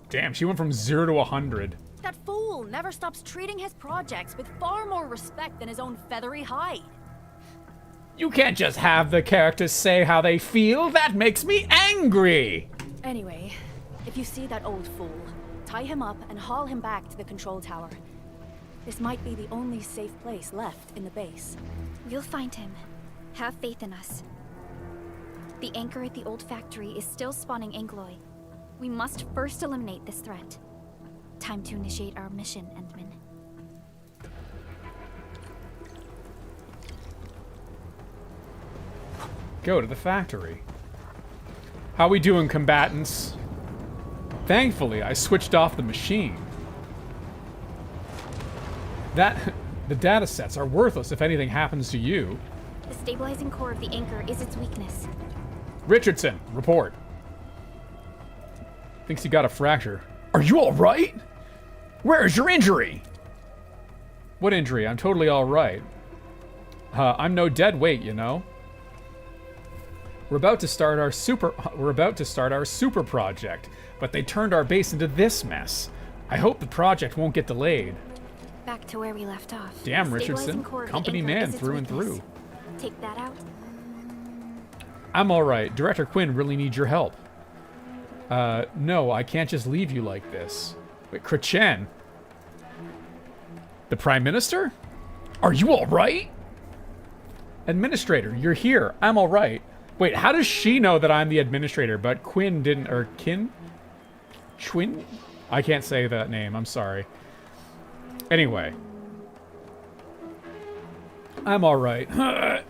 Damn, she went from 0 to 100. That fool never stops treating his projects with far more respect than his own feathery hide. You can't just have the characters say how they feel. That makes me angry. Anyway, if you see that old fool, tie him up and haul him back to the control tower. This might be the only safe place left in the base. We'll find him. Have faith in us. The anchor at the old factory is still spawning Angoloi. We must first eliminate this threat. Time to initiate our mission, Endman. Go to the factory. How we doing, combatants? Thankfully, I switched off the machine. The data sets are worthless if anything happens to you. The stabilizing core of the anchor is its weakness. Richardson, report. Thinks he got a fracture. Are you all right? Where is your injury? What injury? I'm totally all right. I'm no dead weight, you know. We're about to start our super project, but they turned our base into this mess. I hope the project won't get delayed. Back to where we left off. Damn, Richardson, company man through and through. Take that out. I'm all right. Director Quinn really needs your help. No, I can't just leave you like this. Wait, Krachen? The Prime Minister? Are you all right? Administrator, you're here. I'm all right. Wait, how does she know that I'm the administrator, but Quinn didn't, or Kin? Chwin? I can't say that name, I'm sorry. Anyway. I'm alright.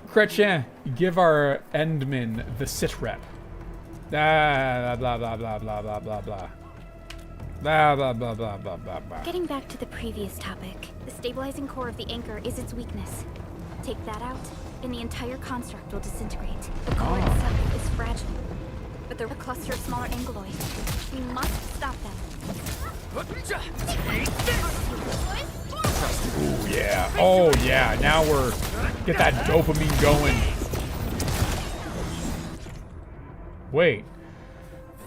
Chrétien, give our Endman the sit rep. Blah, blah, blah, blah, blah, blah, blah, blah. Blah, blah, blah, blah, blah, blah, blah. Getting back to the previous topic, the stabilizing core of the anchor is its weakness. Take that out, and the entire construct will disintegrate. The core itself is fragile. but they're a cluster of smaller angeloids. We must stop them. Ooh, yeah. Oh, yeah. Now we're... Get that dopamine going. Wait.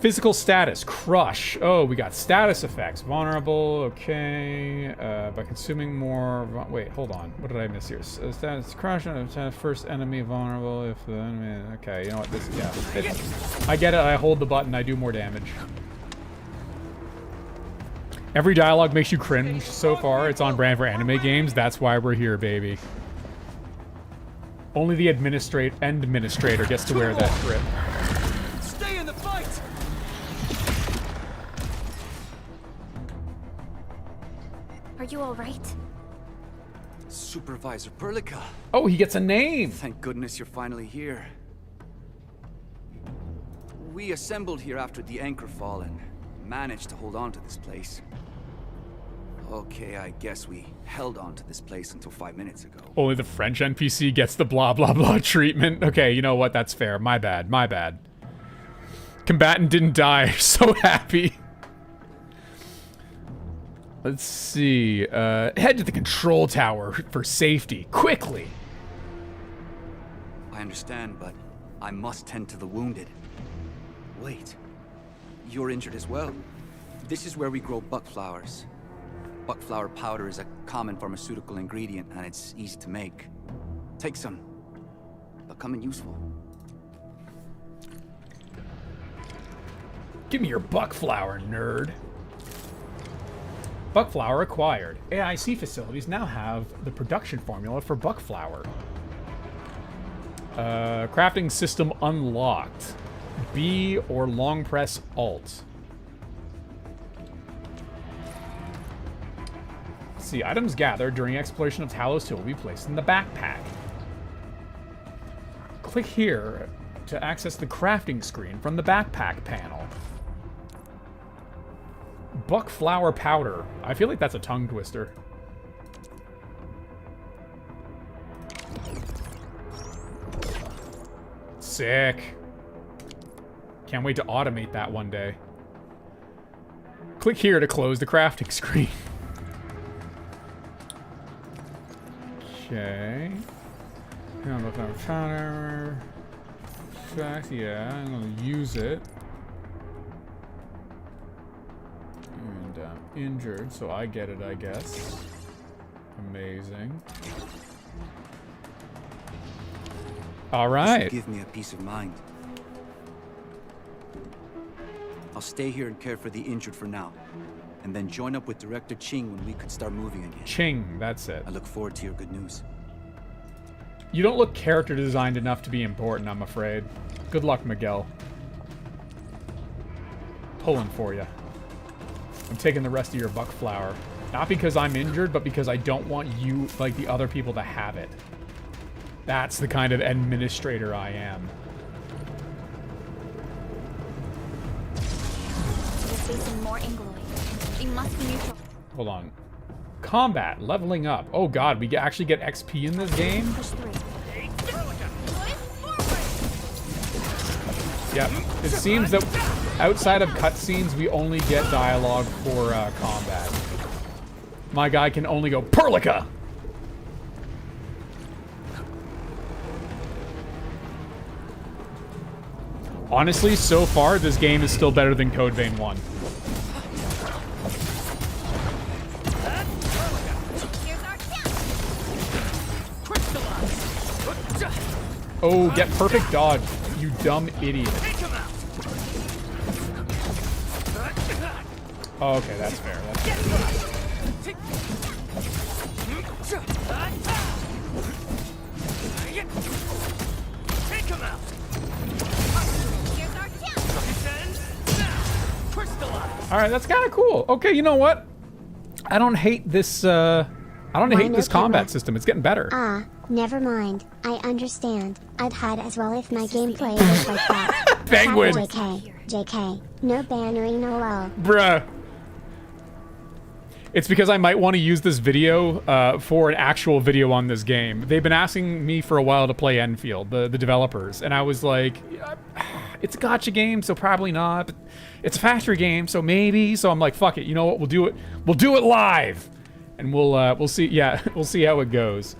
Physical status. Crush. Oh, we got status effects. Vulnerable. Okay. By consuming more... Wait, hold on. What did I miss here? Status crush. First enemy vulnerable. If the enemy... Okay, you know what? This... Yeah. I get it. I hold the button. I do more damage. Every dialogue makes you cringe so far. It's on brand for anime games. That's why we're here, baby. Only the administrator gets to wear that grip. Stay in the fight! Are you all right? Supervisor Perlica. Oh, he gets a name. Thank goodness you're finally here. We assembled here after the anchor fall and managed to hold on to this place. Okay, I guess we held on to this place until 5 minutes ago. Only the French NPC gets the blah blah blah treatment. Okay, you know what? That's fair. My bad. My bad. Combatant didn't die. So happy. Let's see. Head to the control tower for safety. Quickly. I understand, but I must tend to the wounded. Wait. You're injured as well. This is where we grow buck flowers. Buckflower powder is a common pharmaceutical ingredient, and it's easy to make. Take some. They'll come in useful. Give me your buckflower, nerd. Buckflower acquired. AIC facilities now have the production formula for buckflower. Crafting system unlocked. B or long press Alt. See, items gathered during exploration of Talos Hill will be placed in the backpack. Click here to access the crafting screen from the backpack panel. Buckflower powder. I feel like that's a tongue twister. Sick. Can't wait to automate that one day. Click here to close the crafting screen. Okay. I'm looking at powder. Fact, yeah, I'm gonna use it. And I'm injured, so I get it, I guess. Amazing. All right. Give me a peace of mind. I'll stay here and care for the injured for now, and then join up with Director Ching when we could start moving again. Ching, that's it. I look forward to your good news. You don't look character designed enough to be important, I'm afraid. Good luck, Miguel. Pulling for you. I'm taking the rest of your buckflower. Not because I'm injured, but because I don't want you, like the other people, to have it. That's the kind of administrator I am. We're facing more angeloids. They must be neutral. Hold on. Combat, leveling up. Oh god, we actually get XP in this game? Push through. Yep. It seems that outside of cutscenes, we only get dialogue for combat. My guy can only go, Perlica! Honestly, so far, this game is still better than Code Vein 1. Oh, get perfect dodge, you dumb idiot. Oh, okay, that's fair. That's fair. Take him out! Alright, that's kind of cool. Okay, you know what? I don't hate this, I don't hate this combat system. It's getting better. Ah, never mind. I understand. I'd hide as well if my gameplay was like that. Penguin! JK. No bannering, no lol. Bruh. It's because I might want to use this video for an actual video on this game. They've been asking me for a while to play Endfield, the developers, and I was like, it's a gacha game, so probably not. But it's a factory game, so maybe. So I'm like, fuck it. You know what? We'll do it. We'll do it live, and we'll see. Yeah, we'll see how it goes.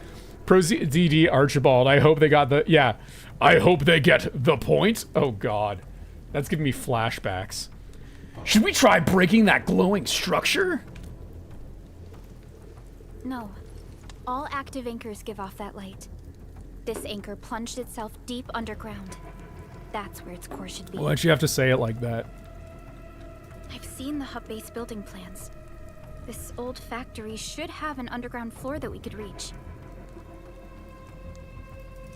Pro DD Archibald. I hope they got the. Yeah, I hope they get the point. Oh God, that's giving me flashbacks. Should we try breaking that glowing structure? No. All active anchors give off that light. This anchor plunged itself deep underground. That's where its core should be. Why'd you have to say it like that? I've seen the hub base building plans. This old factory should have an underground floor that we could reach.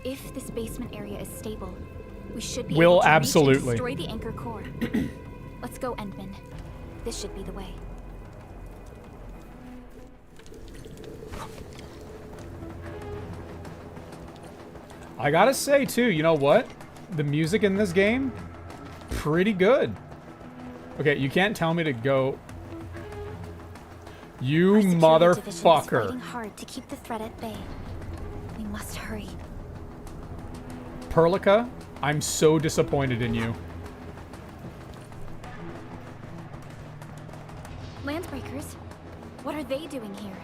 If this basement area is stable, we should be able to reach and destroy the anchor core. Let's go, Endman. This should be the way. I gotta say too, you know what? The music in this game, pretty good. Okay, you can't tell me to go. You motherfucker. Fighting hard to keep the threat at bay. We must hurry. Perlica, I'm so disappointed in you. Landbreakers, what are they doing here?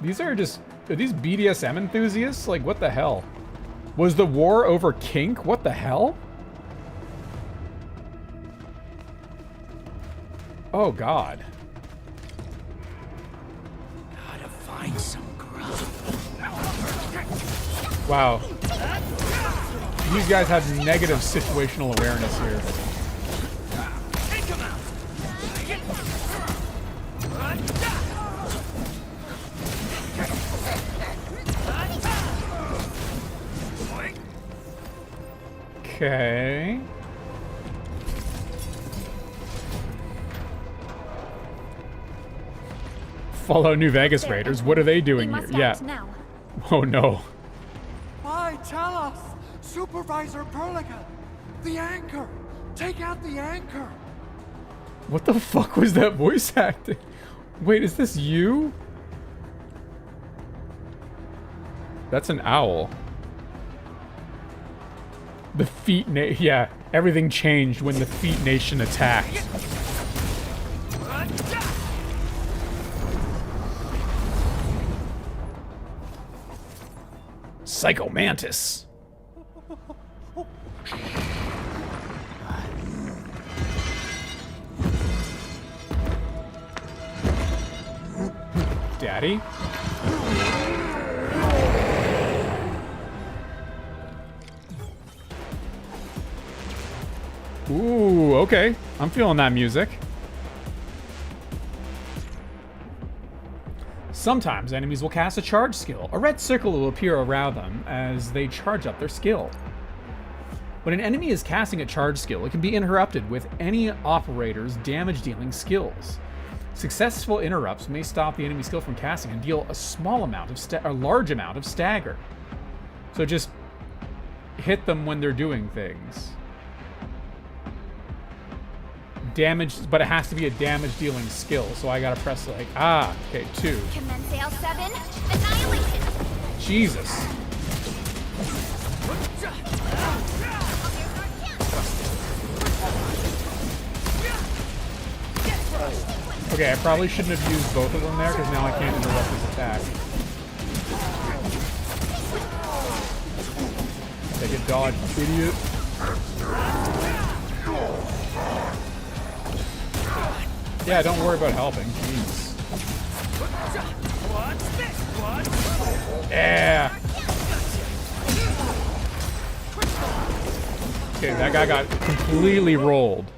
Are these BDSM enthusiasts? Like, what the hell? Was the war over kink? What the hell? Oh, God. Gotta find some grub. Wow. These guys have negative situational awareness here. Okay. Follow New Vegas Raiders. What are they doing here? Yeah. Now. Oh no. Why, tell us! Supervisor Perlica! The anchor! Take out the anchor! What the fuck was that voice acting? Wait, is this you? That's an owl. The Feet yeah, everything changed when the Feet Nation attacked. Psycho Mantis. Daddy? Ooh, okay. I'm feeling that music. Sometimes enemies will cast a charge skill. A red circle will appear around them as they charge up their skill. When an enemy is casting a charge skill, it can be interrupted with any operator's damage-dealing skills. Successful interrupts may stop the enemy skill from casting and deal a small amount of a large amount of stagger. So just hit them when they're doing things. Damage, but it has to be a damage-dealing skill, so I gotta press like, okay, 2. Commence L7, annihilation. Jesus. Okay, I probably shouldn't have used both of them there, because now I can't interrupt his attack. Take a dodge, idiot. Yeah, don't worry about helping. Jeez. Yeah. Okay, that guy got completely rolled.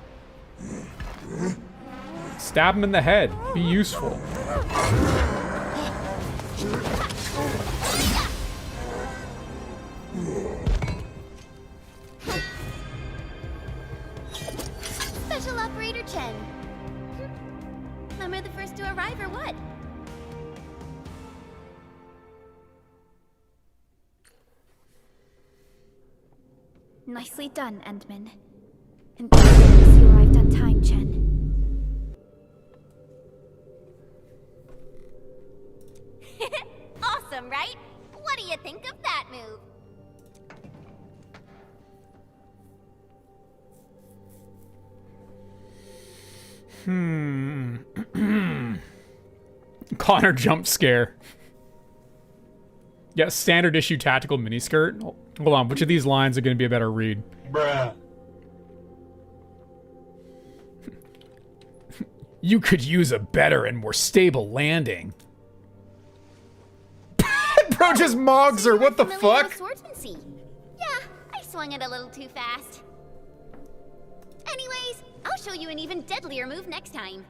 Stab him in the head. Be useful. Special Operator Chen. Am I the first to arrive or what? Nicely done, Endman. And thank goodness you arrived on time, Chen. Awesome, right? What do you think of that move? Connor jump scare. Yeah, standard issue tactical miniskirt. Hold on, which of these lines are going to be a better read? Bruh. You could use a better and more stable landing. Bro just mogs her, what the fuck? Swordsmancy. Yeah, I swung it a little too fast. Anyways, I'll show you an even deadlier move next time.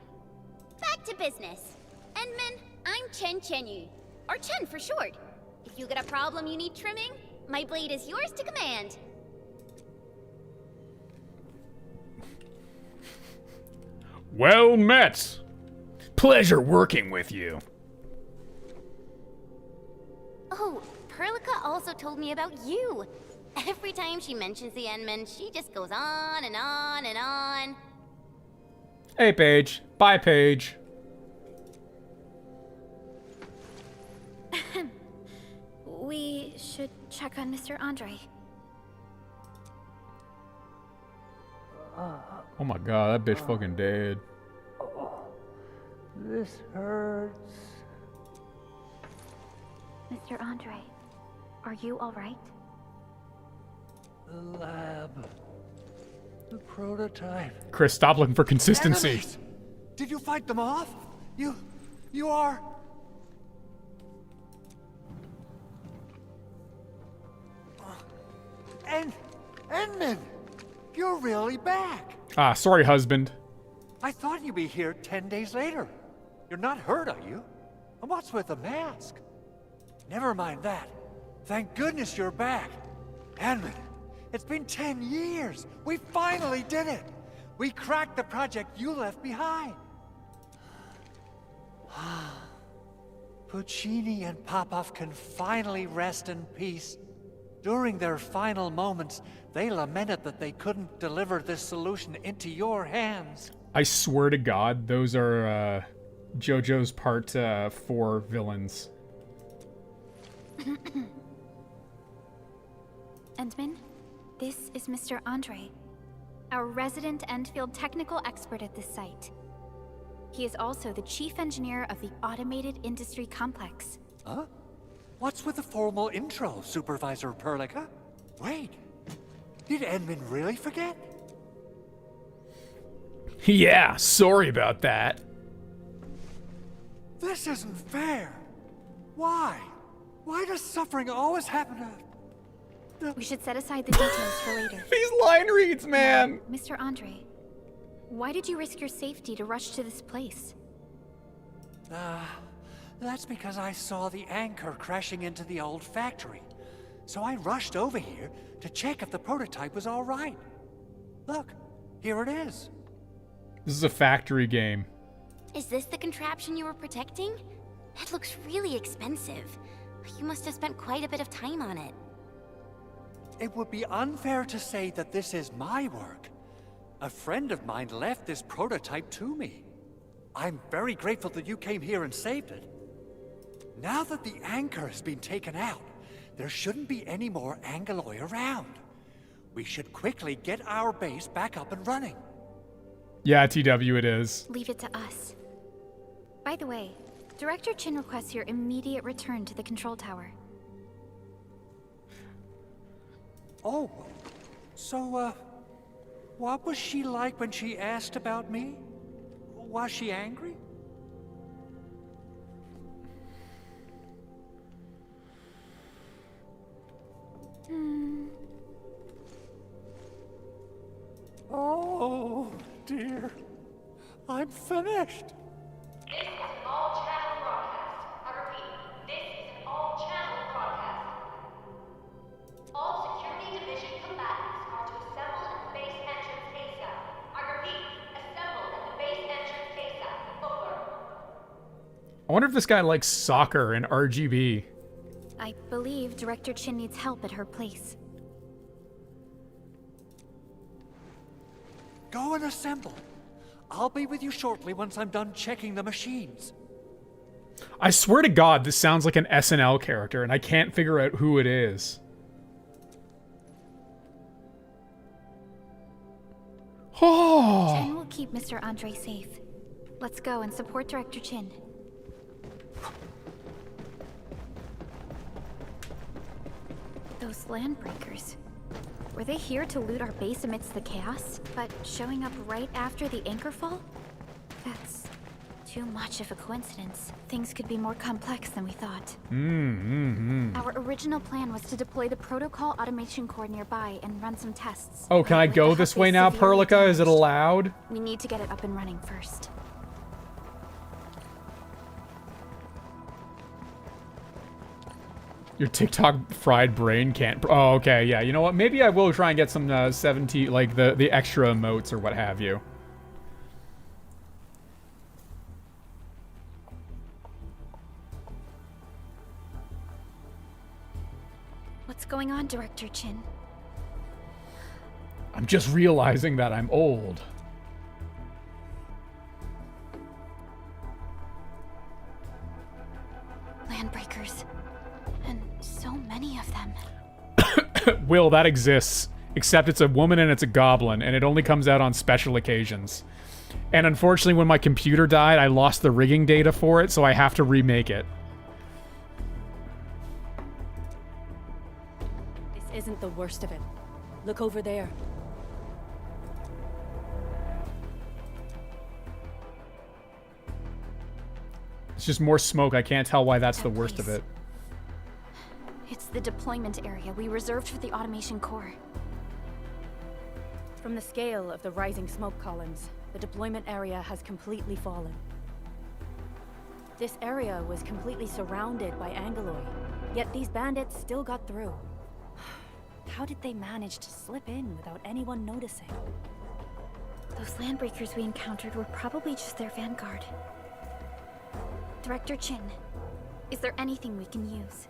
Back to business. Endman, I'm Chen Chenyu, or Chen for short. If you got a problem you need trimming, my blade is yours to command. Well met. Pleasure working with you. Oh, Perlica also told me about you. Every time she mentions the Endman, she just goes on and on and on. Hey, Paige. Bye, Paige. We should check on Mr. Andre. Oh my god, that bitch fucking dead. This hurts. Mr. Andre, are you alright? The lab. The prototype. Chris, stop looking for consistency. Enemies! Did you fight them off? You are... Endman! You're really back! Ah, sorry, husband. I thought you'd be here 10 days later. You're not hurt, are you? And what's with the mask? Never mind that. Thank goodness you're back. Endman, it's been 10 years. We finally did it. We cracked the project you left behind. Puccini and Popov can finally rest in peace. During their final moments, they lamented that they couldn't deliver this solution into your hands. I swear to God, those are JoJo's Part 4 villains. Endman, this is Mr. Andre, our resident Endfield technical expert at this site. He is also the chief engineer of the Automated Industry Complex. Huh? What's with the formal intro, Supervisor Perlica? Wait, did Endman really forget? Yeah, sorry about that. This isn't fair. Why? Why does suffering always happen to... We should set aside the details for later. These line reads, man! Mr. Andre, why did you risk your safety to rush to this place? That's because I saw the anchor crashing into the old factory. So I rushed over here to check if the prototype was all right. Look, here it is. This is a factory game. Is this the contraption you were protecting? It looks really expensive. You must have spent quite a bit of time on it. It would be unfair to say that this is my work. A friend of mine left this prototype to me. I'm very grateful that you came here and saved it. Now that the anchor has been taken out, there shouldn't be any more Angeloi around. We should quickly get our base back up and running. Yeah, TW it is. Leave it to us. By the way, Director Chin requests your immediate return to the control tower. Oh, so, what was she like when she asked about me? Was she angry? Oh, dear. I'm finished. This is an all-channel broadcast. I repeat, this is an all-channel broadcast. All security division combatants are to assemble at the base entrance ASAP. I repeat, assemble at the base entrance ASAP. Over. I wonder if this guy likes soccer and RGB. I believe Director Chin needs help at her place. Go and assemble. I'll be with you shortly once I'm done checking the machines. I swear to God, this sounds like an SNL character, and I can't figure out who it is. Oh! Chen will keep Mr. Andre safe. Let's go and support Director Chin. Those landbreakers. Were they here to loot our base amidst the chaos, but showing up right after the anchor fall? That's too much of a coincidence. Things could be more complex than we thought. Our original plan was to deploy the protocol automation core nearby and run some tests. Oh, can I go this way now, Perlica? Is it allowed? We need to get it up and running first. Your TikTok fried brain can't... Oh, okay, yeah. You know what? Maybe I will try and get some 70, like the extra emotes or what have you. What's going on, Director Chin? I'm just realizing that I'm old. Landbreakers. And so many of them. Will, that exists. Except it's a woman and it's a goblin, and it only comes out on special occasions. And unfortunately, when my computer died, I lost the rigging data for it, so I have to remake it. This isn't the worst of it. Look over there. It's just more smoke. I can't tell why that's the worst of it. It's the deployment area we reserved for the automation core. From the scale of the rising smoke columns, the deployment area has completely fallen. This area was completely surrounded by Angeloid, yet these bandits still got through. How did they manage to slip in without anyone noticing? Those landbreakers we encountered were probably just their vanguard. Director Chin, is there anything we can use?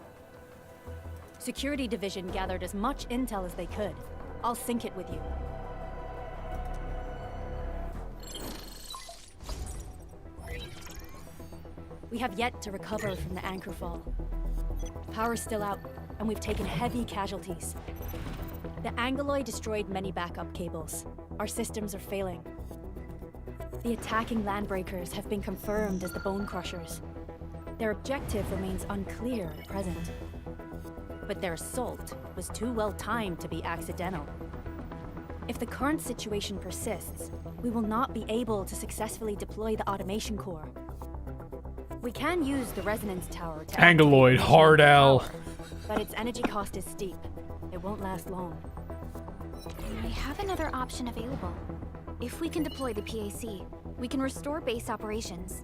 Security Division gathered as much intel as they could. I'll sync it with you. We have yet to recover from the anchor fall. Power's still out, and we've taken heavy casualties. The Angeloid destroyed many backup cables. Our systems are failing. The attacking landbreakers have been confirmed as the Bone Crushers. Their objective remains unclear at present. But their assault was too well timed to be accidental. If the current situation persists, we will not be able to successfully deploy the automation core. We can use the resonance tower to Angeloid, hard L. But its energy cost is steep. It won't last long. I have another option available. If we can deploy the PAC, we can restore base operations.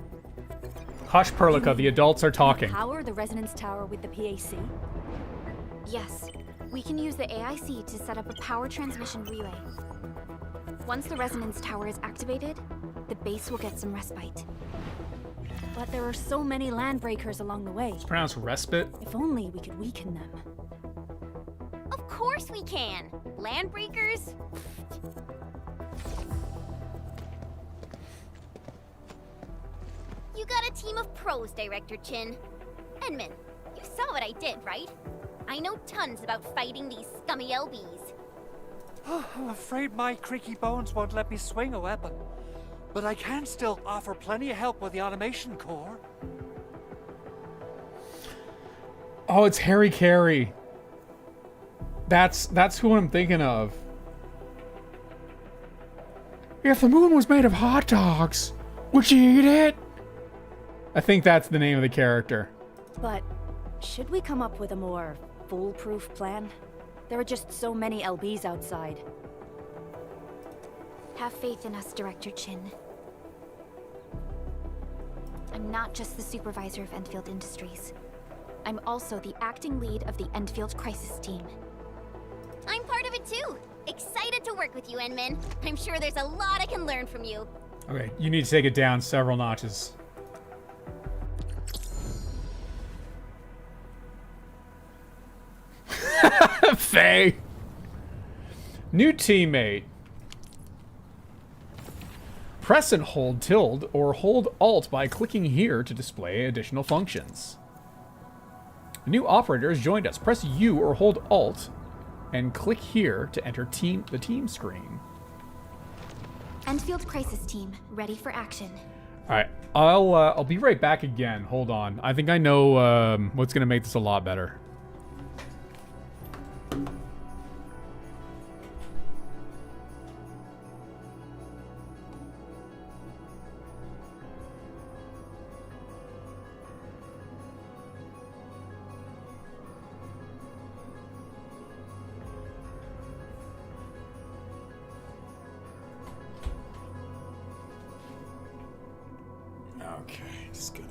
Hush, Perlica, the adults are talking. Power the resonance tower with the PAC? Yes, we can use the AIC to set up a power transmission relay. Once the resonance tower is activated, the base will get some respite. But there are so many landbreakers along the way. It's pronounced respite. If only we could weaken them. Of course we can! Landbreakers? You got a team of pros, Director Chin. Edmund, you saw what I did, right? I know tons about fighting these scummy LBs. I'm afraid my creaky bones won't let me swing a weapon. But I can still offer plenty of help with the automation core. Oh, it's Harry Carey. That's who I'm thinking of. If the moon was made of hot dogs, would you eat it? I think that's the name of the character. But should we come up with a more foolproof plan? There are just so many LBs outside. Have faith in us, Director Chin. I'm not just the supervisor of Endfield Industries. I'm also the acting lead of the Endfield Crisis Team. I'm part of it too. Excited to work with you, Enmin. I'm sure there's a lot I can learn from you. Okay, you need to take it down several notches. Faye. New teammate. Press and hold tilde or hold alt by clicking here to display additional functions. A new operator has joined us. Press U or hold alt and click here to enter the team screen. Endfield crisis team, ready for action. All right, I'll be right back again. Hold on. I think I know what's gonna make this a lot better. Okay, just gonna...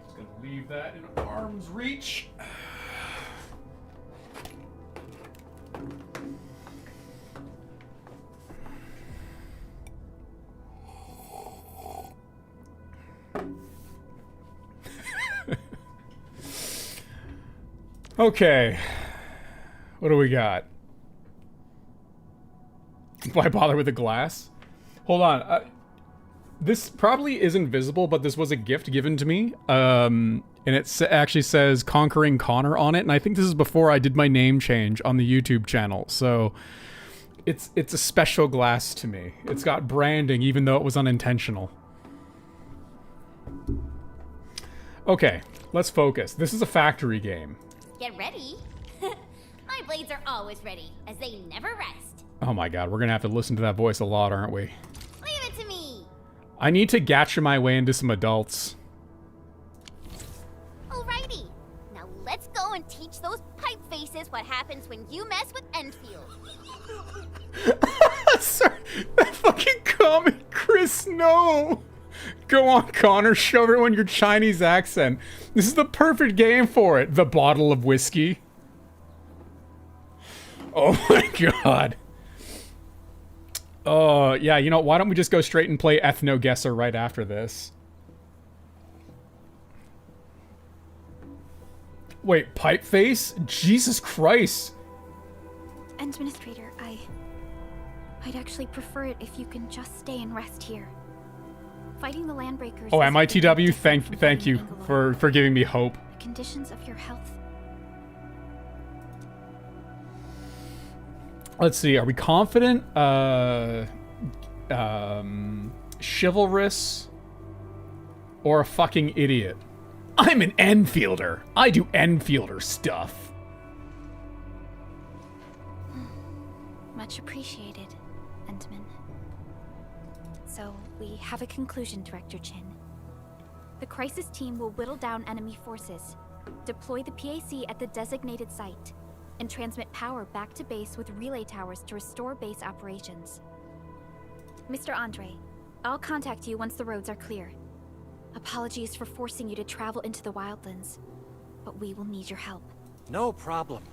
Just gonna leave that in arm's reach. Okay, what do we got? Why bother with the glass? Hold on. This probably isn't visible, but this was a gift given to me. And it actually says Conquering Connor on it. And I think this is before I did my name change on the YouTube channel. So it's a special glass to me. It's got branding, even though it was unintentional. Okay, let's focus. This is a factory game. Get ready. My blades are always ready, as they never rest. Oh my god, we're gonna have to listen to that voice a lot, aren't we? Leave it to me. I need to gacha my way into some adults. Alrighty. Now let's go and teach those pipe faces what happens when you mess with Endfield. Sorry, that fucking comment, Chris, no! Go on, Connor, show everyone your Chinese accent. This is the perfect game for it. The bottle of whiskey. Oh my god. Oh, yeah, you know, why don't we just go straight and play Ethno Guesser right after this? Wait, pipe face? Jesus Christ. Administrator, I'd actually prefer it if you can just stay and rest here. Fighting the Landbreakers. Oh, MITW, thank you for giving me hope. The conditions of your health. Let's see, are we confident? Chivalrous or a fucking idiot? I'm an Enfielder. I do Enfielder stuff. Much appreciated, Endman. So, we have a conclusion, Director Chin. The crisis team will whittle down enemy forces, deploy the PAC at the designated site, and transmit power back to base with relay towers to restore base operations. Mr. Andre, I'll contact you once the roads are clear. Apologies for forcing you to travel into the wildlands, but we will need your help. No problem.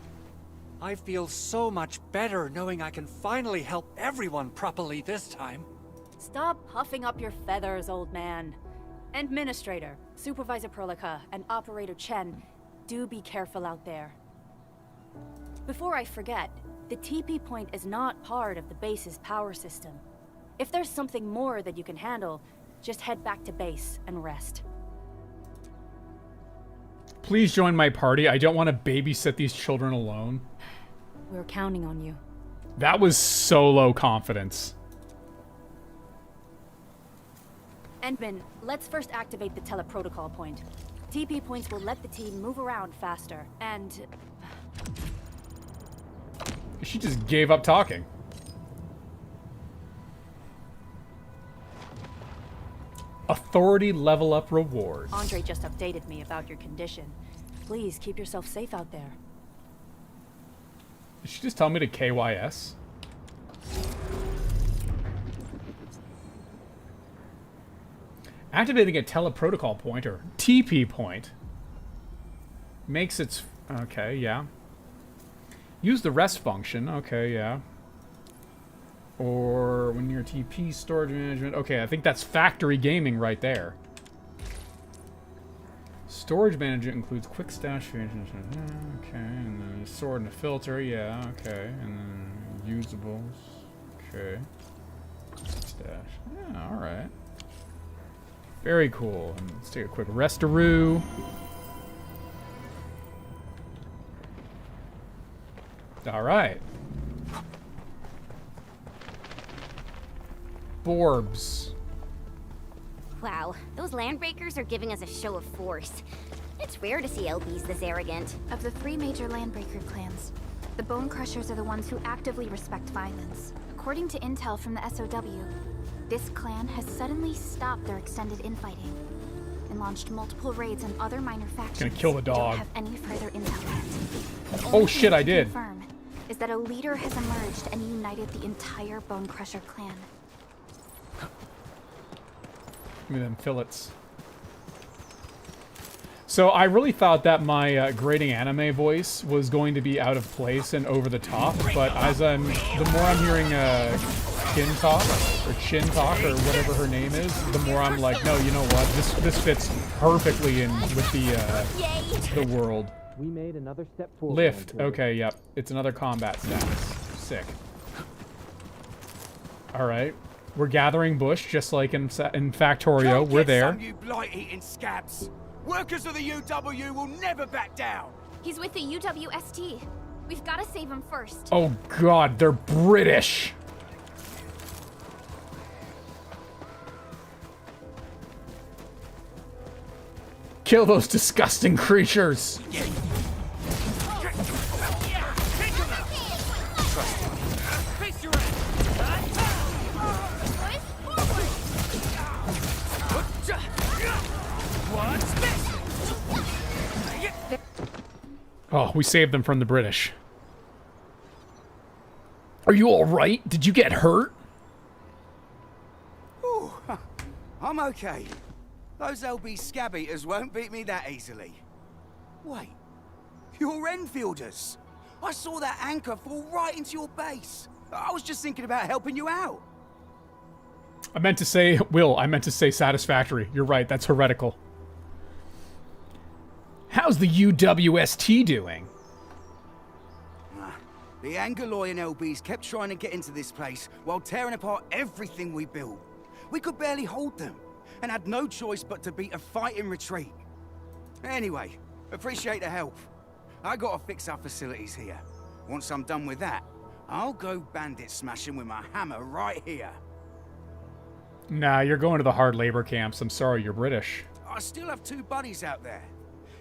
I feel so much better knowing I can finally help everyone properly this time. Stop puffing up your feathers, old man. Administrator, Supervisor Perlica, and Operator Chen, do be careful out there. Before I forget, the TP point is not part of the base's power system. If there's something more that you can handle, just head back to base and rest. Please join my party. I don't want to babysit these children alone. We're counting on you. That was so low confidence. Endman, let's first activate the teleprotocol point. TP points will let the team move around faster, and... She just gave up talking. Authority level up rewards. Andre just updated me about your condition. Please keep yourself safe out there. Did she just tell me to KYS? Activating a teleprotocol point, or TP point, makes its... Okay, yeah. Use the rest function. Okay, yeah. Or when near TP, storage management. Okay, I think that's factory gaming right there. Storage management includes quick stash. Okay, and then sort and a filter. Yeah, okay. And then usables. Okay. Stash. Yeah, alright. Very cool. And let's take a quick restaroo. Alright. Borbs. Wow, those landbreakers are giving us a show of force. It's rare to see LBs this arrogant. Of the 3 major landbreaker clans, the Bone Crushers are the ones who actively respect violence. According to intel from the SOW, this clan has suddenly stopped their extended infighting and launched multiple raids on other minor factions. Gonna kill the dog. Don't have any further intel yet. The Oh only shit, thing I we can did. confirm is that a leader has emerged and united the entire Bone Crusher clan. Give me them fillets. So I really thought that my grading anime voice was going to be out of place and over the top, but the more I'm hearing Kin talk or Chin talk or whatever her name is, the more I'm like, no, you know what? This fits perfectly in with the world. We made another step forward. Lift. Okay, yep. It's another combat status. Sick. All right. We're gathering bush, just like in Factorio. We're there. Some, you blight-eating scabs. Workers of the UW will never back down. He's with the UWST. We've got to save him first. Oh God, they're British. Kill those disgusting creatures. Oh, we saved them from the British. Are you all right? Did you get hurt? Ooh, I'm okay. Those LB scab eaters won't beat me that easily. Wait, you're Enfielders. I saw that anchor fall right into your base. I was just thinking about helping you out. I meant to say, Will, I meant to say satisfactory. You're right, that's heretical. How's the UWST doing? The Angaloyan LBs kept trying to get into this place while tearing apart everything we built. We could barely hold them, and had no choice but to beat a fighting retreat. Anyway, appreciate the help. I gotta fix our facilities here. Once I'm done with that, I'll go bandit smashing with my hammer right here. Nah, you're going to the hard labor camps. I'm sorry, you're British. I still have 2 buddies out there.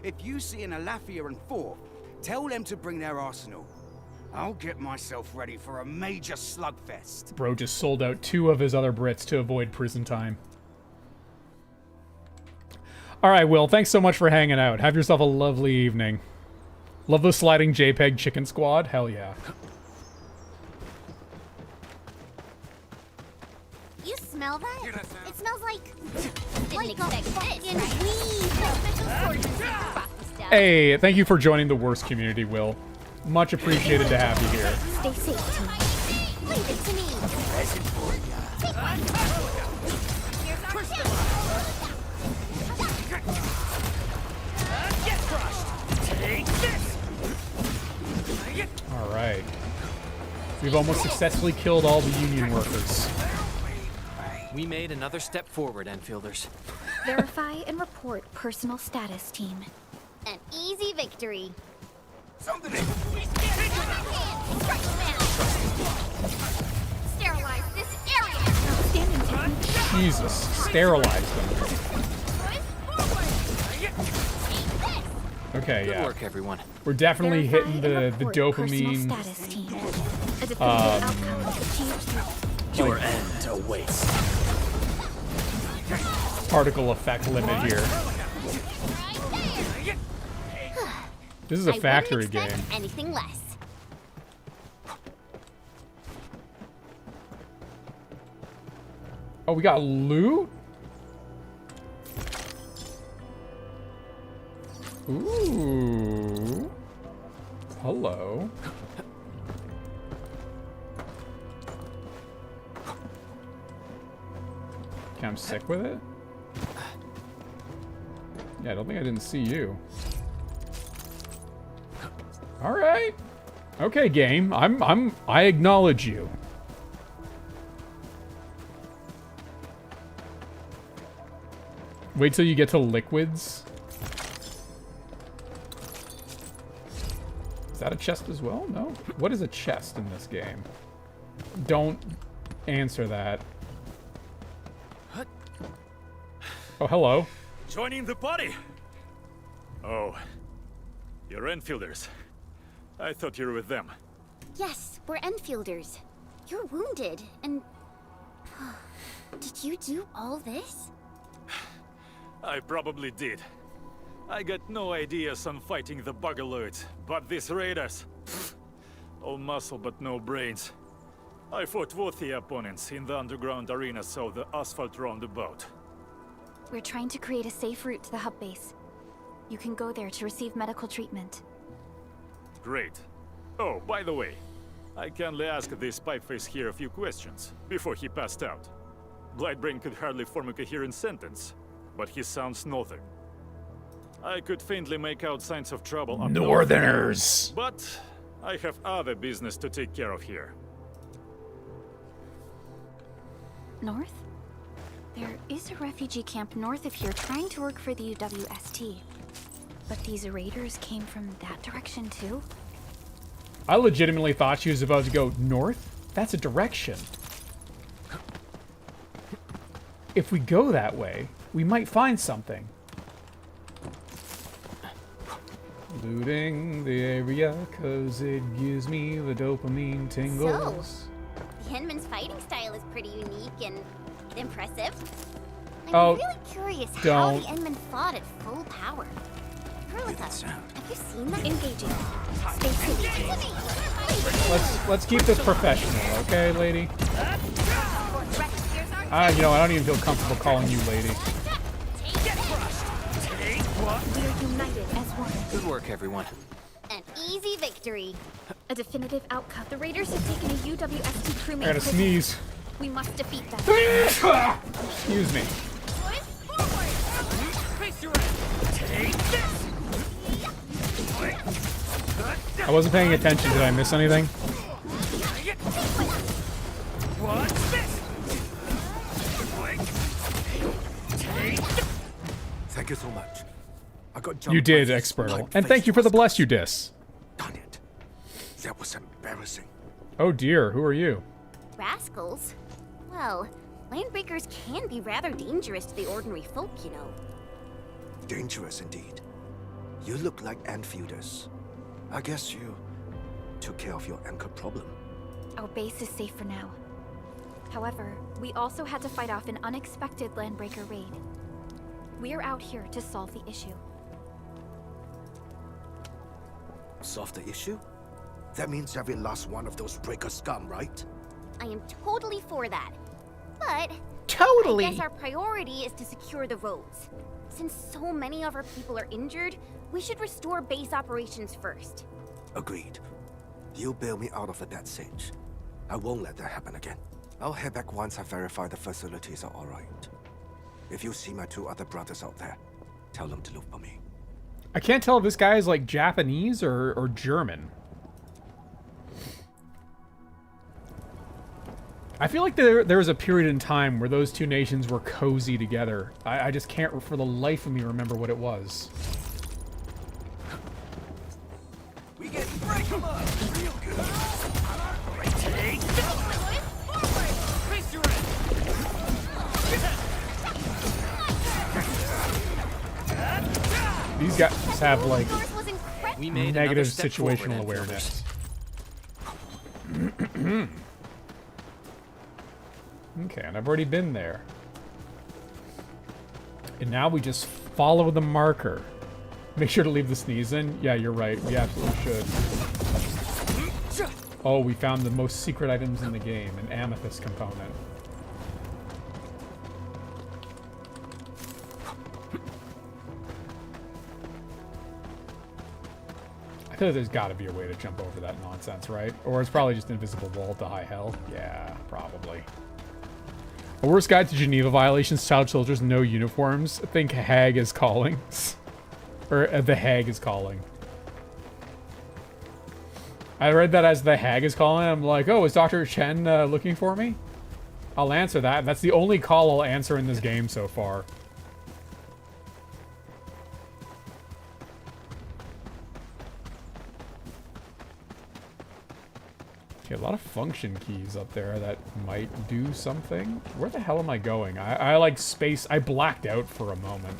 If you see an Alafia and 4, tell them to bring their arsenal. I'll get myself ready for a major slugfest. Bro just sold out 2 of his other Brits to avoid prison time. Alright, Will, thanks so much for hanging out. Have yourself a lovely evening. Love the sliding JPEG chicken squad? Hell yeah. You smell that? It smells like... Like a fucking weed. Hey, thank you for joining the worst community, Will. Much appreciated to have you here. Stay safe, team. Leave it to me. Take one. Here's our Get crushed. Take this. Alright. We've almost successfully killed all the Union workers. We made another step forward, Enfielders. Verify and report personal status, team. An easy victory. Something. Sterilize this area. Outstanding, team. Jesus, sterilize them. Okay, Good yeah. work, everyone. We're definitely Verify hitting and the report personal dopamine status, team. A definitive outcome is achieved through Your end awaits. particle effect limit here. This is a factory game. Anything less. Oh, we got loot? Ooh. Hello. Okay, I'm sick with it. Yeah, I don't think I didn't see you. All right. Okay, game. I acknowledge you. Wait till you get to liquids. Is that a chest as well? No. What is a chest in this game? Don't answer that. Oh, hello. Joining the party. Oh, you're Enfielders. I thought you were with them. Yes, we're Enfielders. You're wounded, and... Did you do all this? I probably did. I got no ideas on fighting the Bugaloids, but these raiders... all muscle but no brains. I fought worthy opponents in the underground arena, so the asphalt roundabout. We're trying to create a safe route to the hub base. You can go there to receive medical treatment. Great. Oh, by the way, I kindly asked this pipeface here a few questions before he passed out. Blightbrain could hardly form a coherent sentence, but he sounds northern. I could faintly make out signs of trouble up Northerners! north, but I have other business to take care of here. North? There is a refugee camp north of here trying to work for the UWST. But these raiders came from that direction too? I legitimately thought she was about to go north. That's a direction. If we go that way, we might find something. Looting the area, cause it gives me the dopamine tingles. The Henman's fighting style is pretty unique and impressive. I'm Oh, really curious how don't. the Enman fought at full power. Hurlitha, have you seen that? Engaging. Let's keep this professional, okay, lady? You know, I don't even feel comfortable calling you lady. We're united as one. Good work, everyone. An easy victory. A definitive outcome. The raiders have taken a UWST crewmate. I gotta prisoner. sneeze. We must defeat them. Excuse me. I wasn't paying attention. Did I miss anything? Thank you so much. I got You did, Expertal. And thank you for the bless you dis. Done it. That was embarrassing. Oh dear, who are you? Rascals? Well, landbreakers can be rather dangerous to the ordinary folk, you know. Dangerous indeed. You look like Enfielders. I guess you took care of your anchor problem. Our base is safe for now. However, we also had to fight off an unexpected landbreaker raid. We're out here to solve the issue. Solve the issue? That means every last one of those breaker scum, right? I am totally for that. But Totally. I guess our priority is to secure the roads. Since so many of our people are injured, we should restore base operations first. Agreed. You bail me out of the death stage. I won't let that happen again. I'll head back once I verify the facilities are alright. If you see my two other brothers out there, tell them to look for me. I can't tell if this guy is like Japanese or German. I feel like there was a period in time where those two nations were cozy together. I just can't for the life of me remember what it was. We get break them up real good. These guys have like We made negative another step forward, situational Enfielders. awareness. Okay, and I've already been there. And now we just follow the marker. Make sure to leave the sneeze in. Yeah, you're right. We absolutely should. Oh, we found the most secret items in the game, an amethyst component. I feel like there's got to be a way to jump over that nonsense, right? Or it's probably just an invisible wall to high hell. Yeah, probably. A worst guide to Geneva violations, child soldiers, no uniforms. I think Hag is calling. Or the Hag is calling. I read that as the Hag is calling. I'm like, oh, is Dr. Chen looking for me? I'll answer that. That's the only call I'll answer in this game so far. Okay, a lot of function keys up there that might do something. Where the hell am I going? I like space. I blacked out for a moment.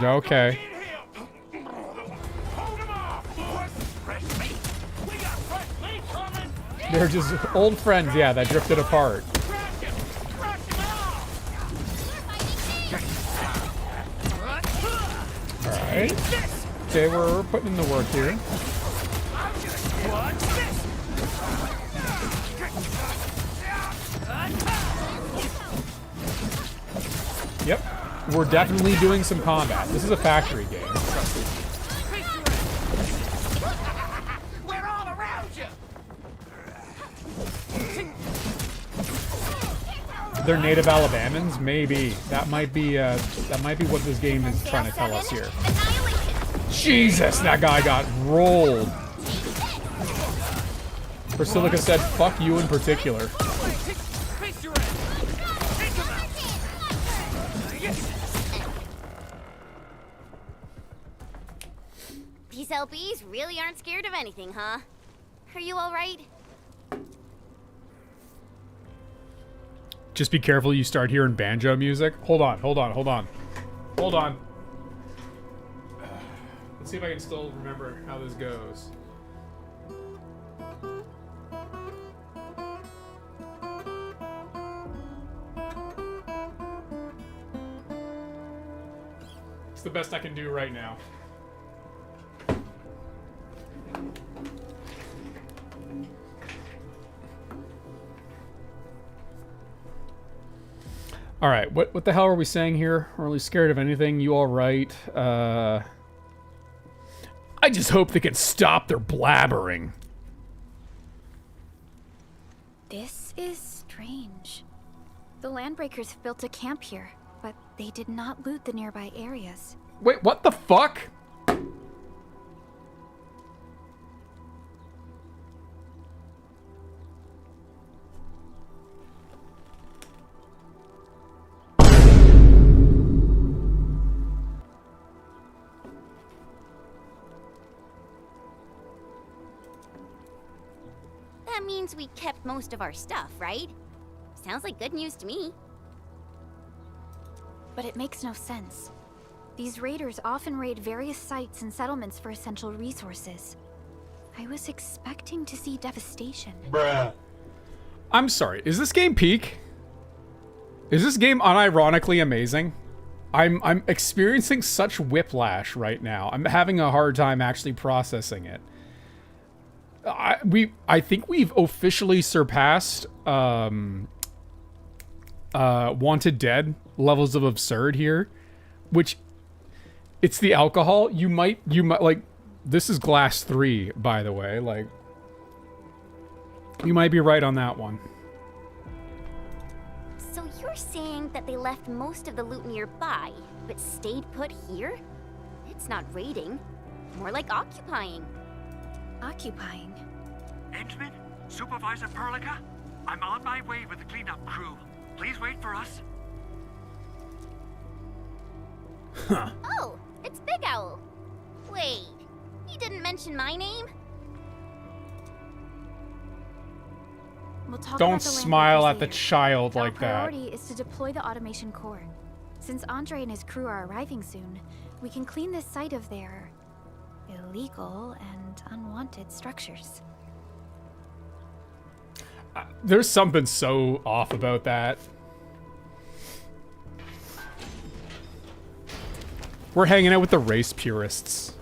Okay. They're just old friends, yeah, that drifted apart. Alright. Okay, we're putting in the work here. Yep. We're definitely doing some combat. This is a factory game. We're all around you. They're native Alabamans? Maybe. That might be what this game is trying to tell us here. Jesus, that guy got rolled. Basilica said, fuck you in particular. These LBs really aren't scared of anything, huh? Are you alright? Just be careful you start hearing banjo music. Hold on. Let's see if I can still remember how this goes. It's the best I can do right now. All right, what the hell are we saying here? Are we scared of anything? You all right? I just hope they can stop their blabbering. This is strange. The Landbreakers built a camp here, but they did not loot the nearby areas. Wait, what the fuck? That means we kept most of our stuff, right? Sounds like good news to me. But it makes no sense. These raiders often raid various sites and settlements for essential resources. I was expecting to see devastation. Bruh. I'm sorry, is this game peak? Is this game unironically amazing? I'm experiencing such whiplash right now. I'm having a hard time actually processing it. I think we've officially surpassed Wanted Dead levels of absurd here, which it's the alcohol. You might like, this is Glass 3, by the way, like you might be right on that one. So you're saying that they left most of the loot nearby, but stayed put here? It's not raiding, more like occupying. Occupying? Endman, Supervisor Perlica, I'm on my way with the cleanup crew. Please wait for us. Huh. Oh, it's Big Owl. Wait, he didn't mention my name? We'll talk Don't about the smile at the Landbreakers child later. like that. Our priority is to deploy the automation core. Since Andre and his crew are arriving soon, we can clean this site of their illegal and unwanted structures. There's something so off about that. We're hanging out with the race purists.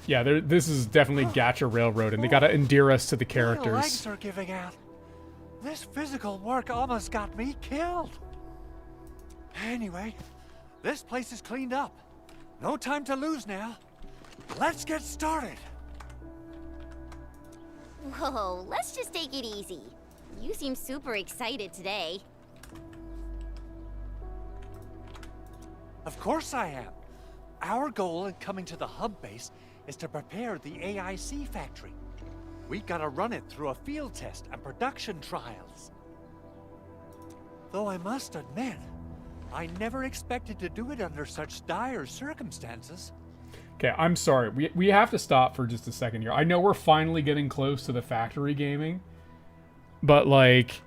Yeah, this is definitely Gacha Railroad, and they gotta endear us to the My characters. legs are giving out. This physical work almost got me killed. Anyway, this place is cleaned up. No time to lose now. Let's get started. Whoa, let's just take it easy. You seem super excited today. Of course I am. Our goal in coming to the hub base is to prepare the AIC factory. We gotta run it through a field test and production trials. Though I must admit, I never expected to do it under such dire circumstances. Okay, I'm sorry. We have to stop for just a second here. I know we're finally getting close to the factory gaming, but like,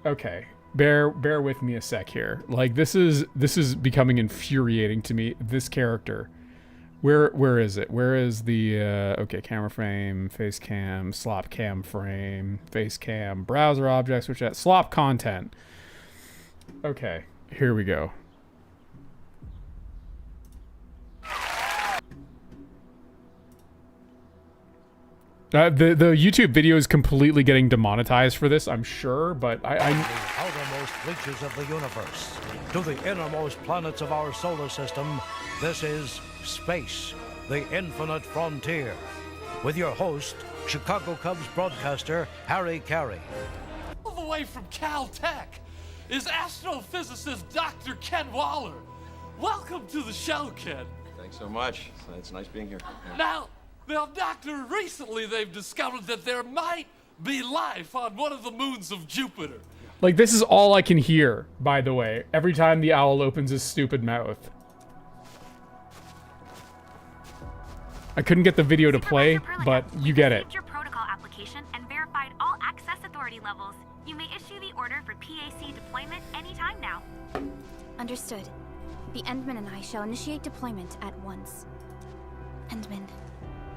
okay, bear with me a sec here. Like, this is becoming infuriating to me. This character, where is it? Where is the okay, camera frame, face cam, slop cam frame, face cam, browser objects, which at slop content. Okay, here we go. The YouTube video is completely getting demonetized for this, I'm sure, but The outermost reaches of the universe, to the innermost planets of our solar system, this is Space, the Infinite Frontier. With your host, Chicago Cubs broadcaster, Harry Carey. All the way from Caltech is astrophysicist Dr. Ken Waller. Welcome to the show, Ken. Thanks so much. It's nice being here. Now, Doctor, recently they've discovered that there might be life on one of the moons of Jupiter. like, this is all I can hear, by the way, every time the owl opens his stupid mouth. I couldn't get the video to play, but you get it. Your protocol application and verified all access authority levels. You may issue the order for PAC deployment anytime now. Understood. The Endman and I shall initiate deployment at once. Endman,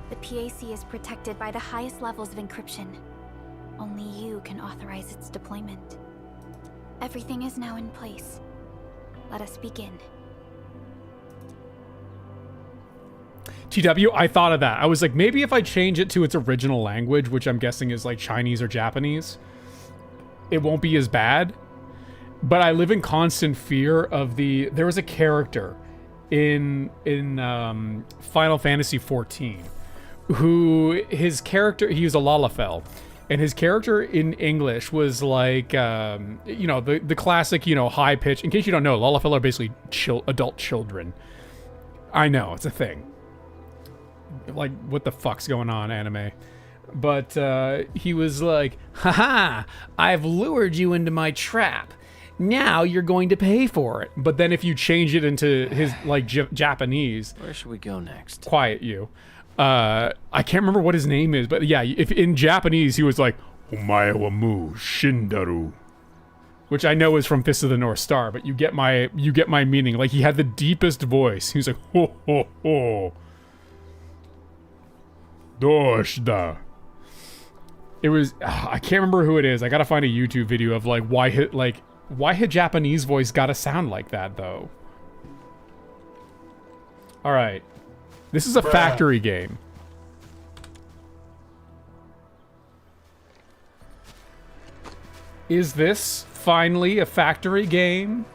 the PAC is protected by the highest levels of encryption. Only you can authorize its deployment. Everything is now in place. Let us begin. TW, I thought of that. I was like, maybe if I change it to its original language, which I'm guessing is like Chinese or Japanese, it won't be as bad. But I live in constant fear of there was a character in Final Fantasy XIV who he was a Lalafell, and his character in English was like the classic high pitch. In case you don't know, Lalafell are basically adult children. I know, it's a thing. Like, what the fuck's going on, anime? But he was like, haha, I've lured you into my trap. Now you're going to pay for it. But then if you change it into his like Japanese, where should we go next? Quiet you. I can't remember what his name is, but yeah, if in Japanese he was like Omae wa mu shindaru, which I know is from Fist of the North Star, but you get my meaning. Like, he had the deepest voice. He was like, ho ho ho. Doshida. It was I can't remember who it is. I gotta find a YouTube video of like why his Japanese voice gotta sound like that though. All right, this is a factory game. Is this finally a factory game?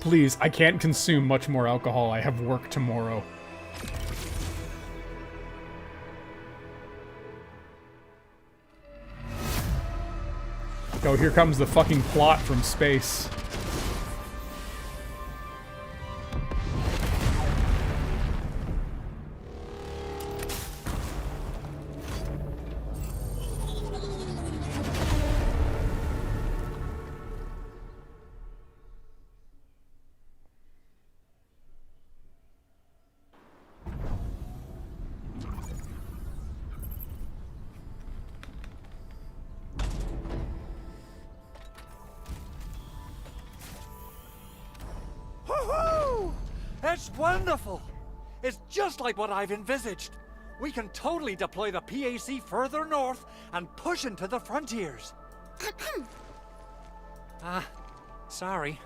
Please, I can't consume much more alcohol. I have work tomorrow. Oh, here comes the fucking plot from space. That's wonderful! It's just like what I've envisaged. We can totally deploy the PAC further north and push into the frontiers. Sorry.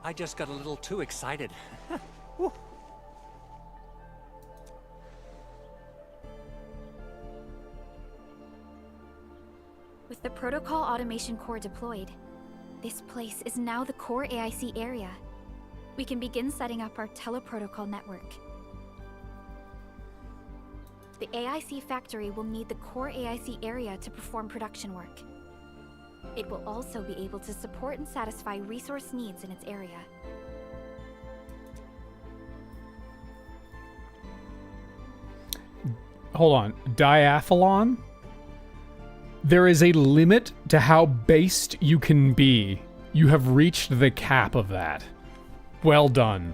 I just got a little too excited. With the Protocol Automation Core deployed, this place is now the core AIC area. We can begin setting up our teleprotocol network. The AIC factory will need the core AIC area to perform production work. It will also be able to support and satisfy resource needs in its area. Hold on. Diathlon? There is a limit to how based you can be. You have reached the cap of that. Well done.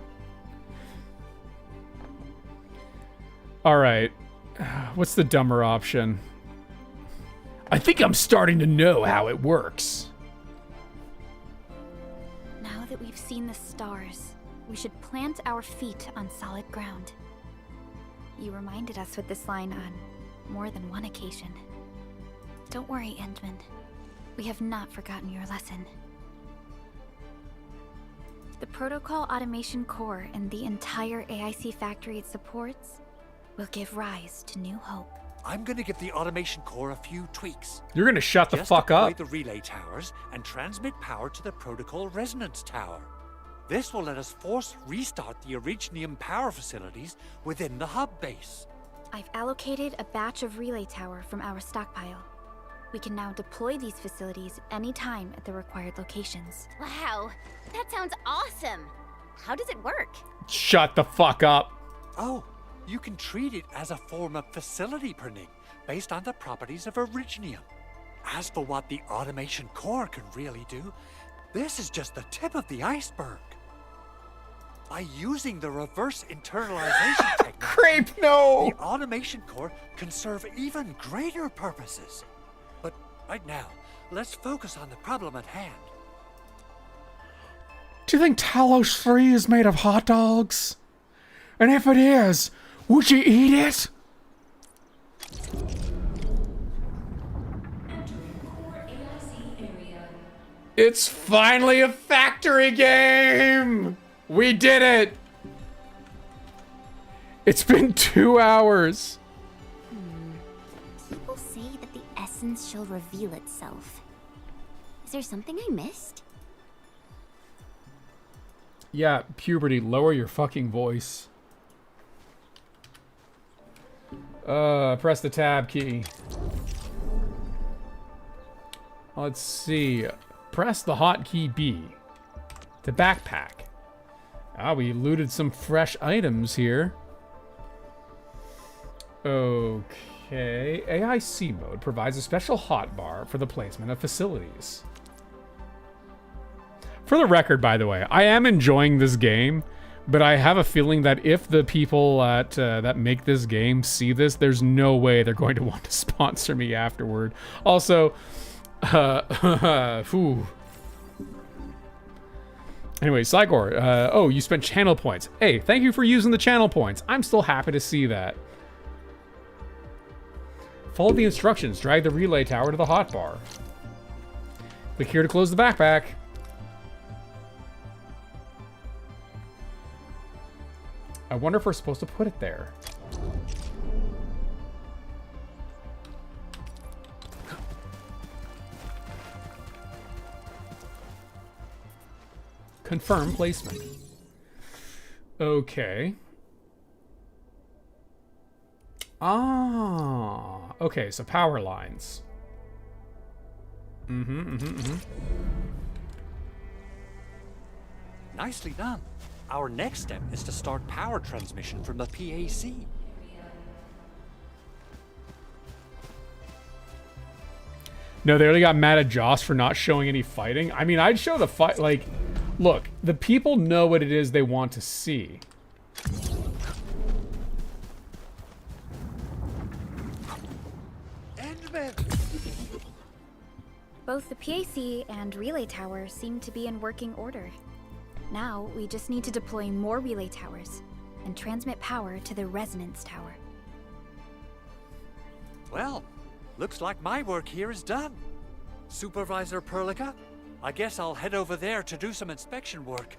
Alright. What's the dumber option? I think I'm starting to know how it works. Now that we've seen the stars, we should plant our feet on solid ground. You reminded us with this line on more than one occasion. Don't worry, Endman. We have not forgotten your lesson. The Protocol Automation Core and the entire AIC factory it supports will give rise to new hope. I'm gonna give the Automation Core a few tweaks. You're gonna shut the fuck up. Just deploy the relay towers and transmit power to the Protocol Resonance Tower. This will let us force restart the Originium power facilities within the hub base. I've allocated a batch of relay tower from our stockpile. We can now deploy these facilities anytime at the required locations. Wow, that sounds awesome. How does it work? Shut the fuck up. Oh, you can treat it as a form of facility pruning based on the properties of Originium. As for what the Automation Core can really do, this is just the tip of the iceberg. By using the reverse internalization technique, Creep, no! The Automation Core can serve even greater purposes. But right now, let's focus on the problem at hand. Do you think Talos 3 is made of hot dogs? And if it is, would you eat it? It's finally a factory game! We did it! It's been 2 hours. People say that the essence shall reveal itself. Is there something I missed? Yeah, puberty, lower your fucking voice. Press the tab key. Let's see. Press the hotkey B to backpack. Ah, we looted some fresh items here. Okay. AIC mode provides a special hotbar for the placement of facilities. For the record, by the way, I am enjoying this game, but I have a feeling that if the people at, that make this game see this, there's no way they're going to want to sponsor me afterward. Also, phew. Anyway, Cygor, oh, you spent channel points. Hey, thank you for using the channel points. I'm still happy to see that. Follow the instructions. Drag the relay tower to the hotbar. Click here to close the backpack. I wonder if we're supposed to put it there. Confirm placement. Okay. Ah, okay, so power lines. Nicely done. Our next step is to start power transmission from the PAC. No, they really got mad at Joss for not showing any fighting. I mean, I'd show the fight. Like, look, the people know what it is they want to see. Both the PAC and relay tower seem to be in working order. Now, we just need to deploy more relay towers and transmit power to the resonance tower. Well, looks like my work here is done. Supervisor Perlica, I guess I'll head over there to do some inspection work.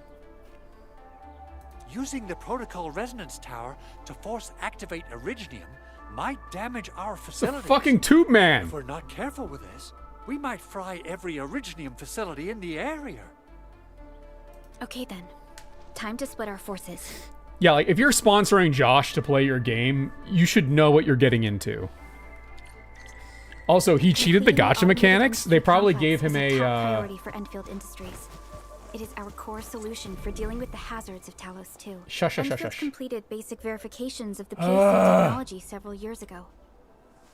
Using the protocol resonance tower to force activate Originium might damage our It's a facilities. fucking tube man. If we're not careful with this, we might fry every Originium facility in the area. Okay then. Time to split our forces. Yeah, like if you're sponsoring Josh to play your game, you should know what you're getting into. Also, he cheated the gacha mechanics. They probably gave him a priority for Endfield Industries. It is our core solution for dealing with the hazards of Talos 2. Shush, shush, shush, Endfield shush. completed basic verifications of the PSC technology several years ago.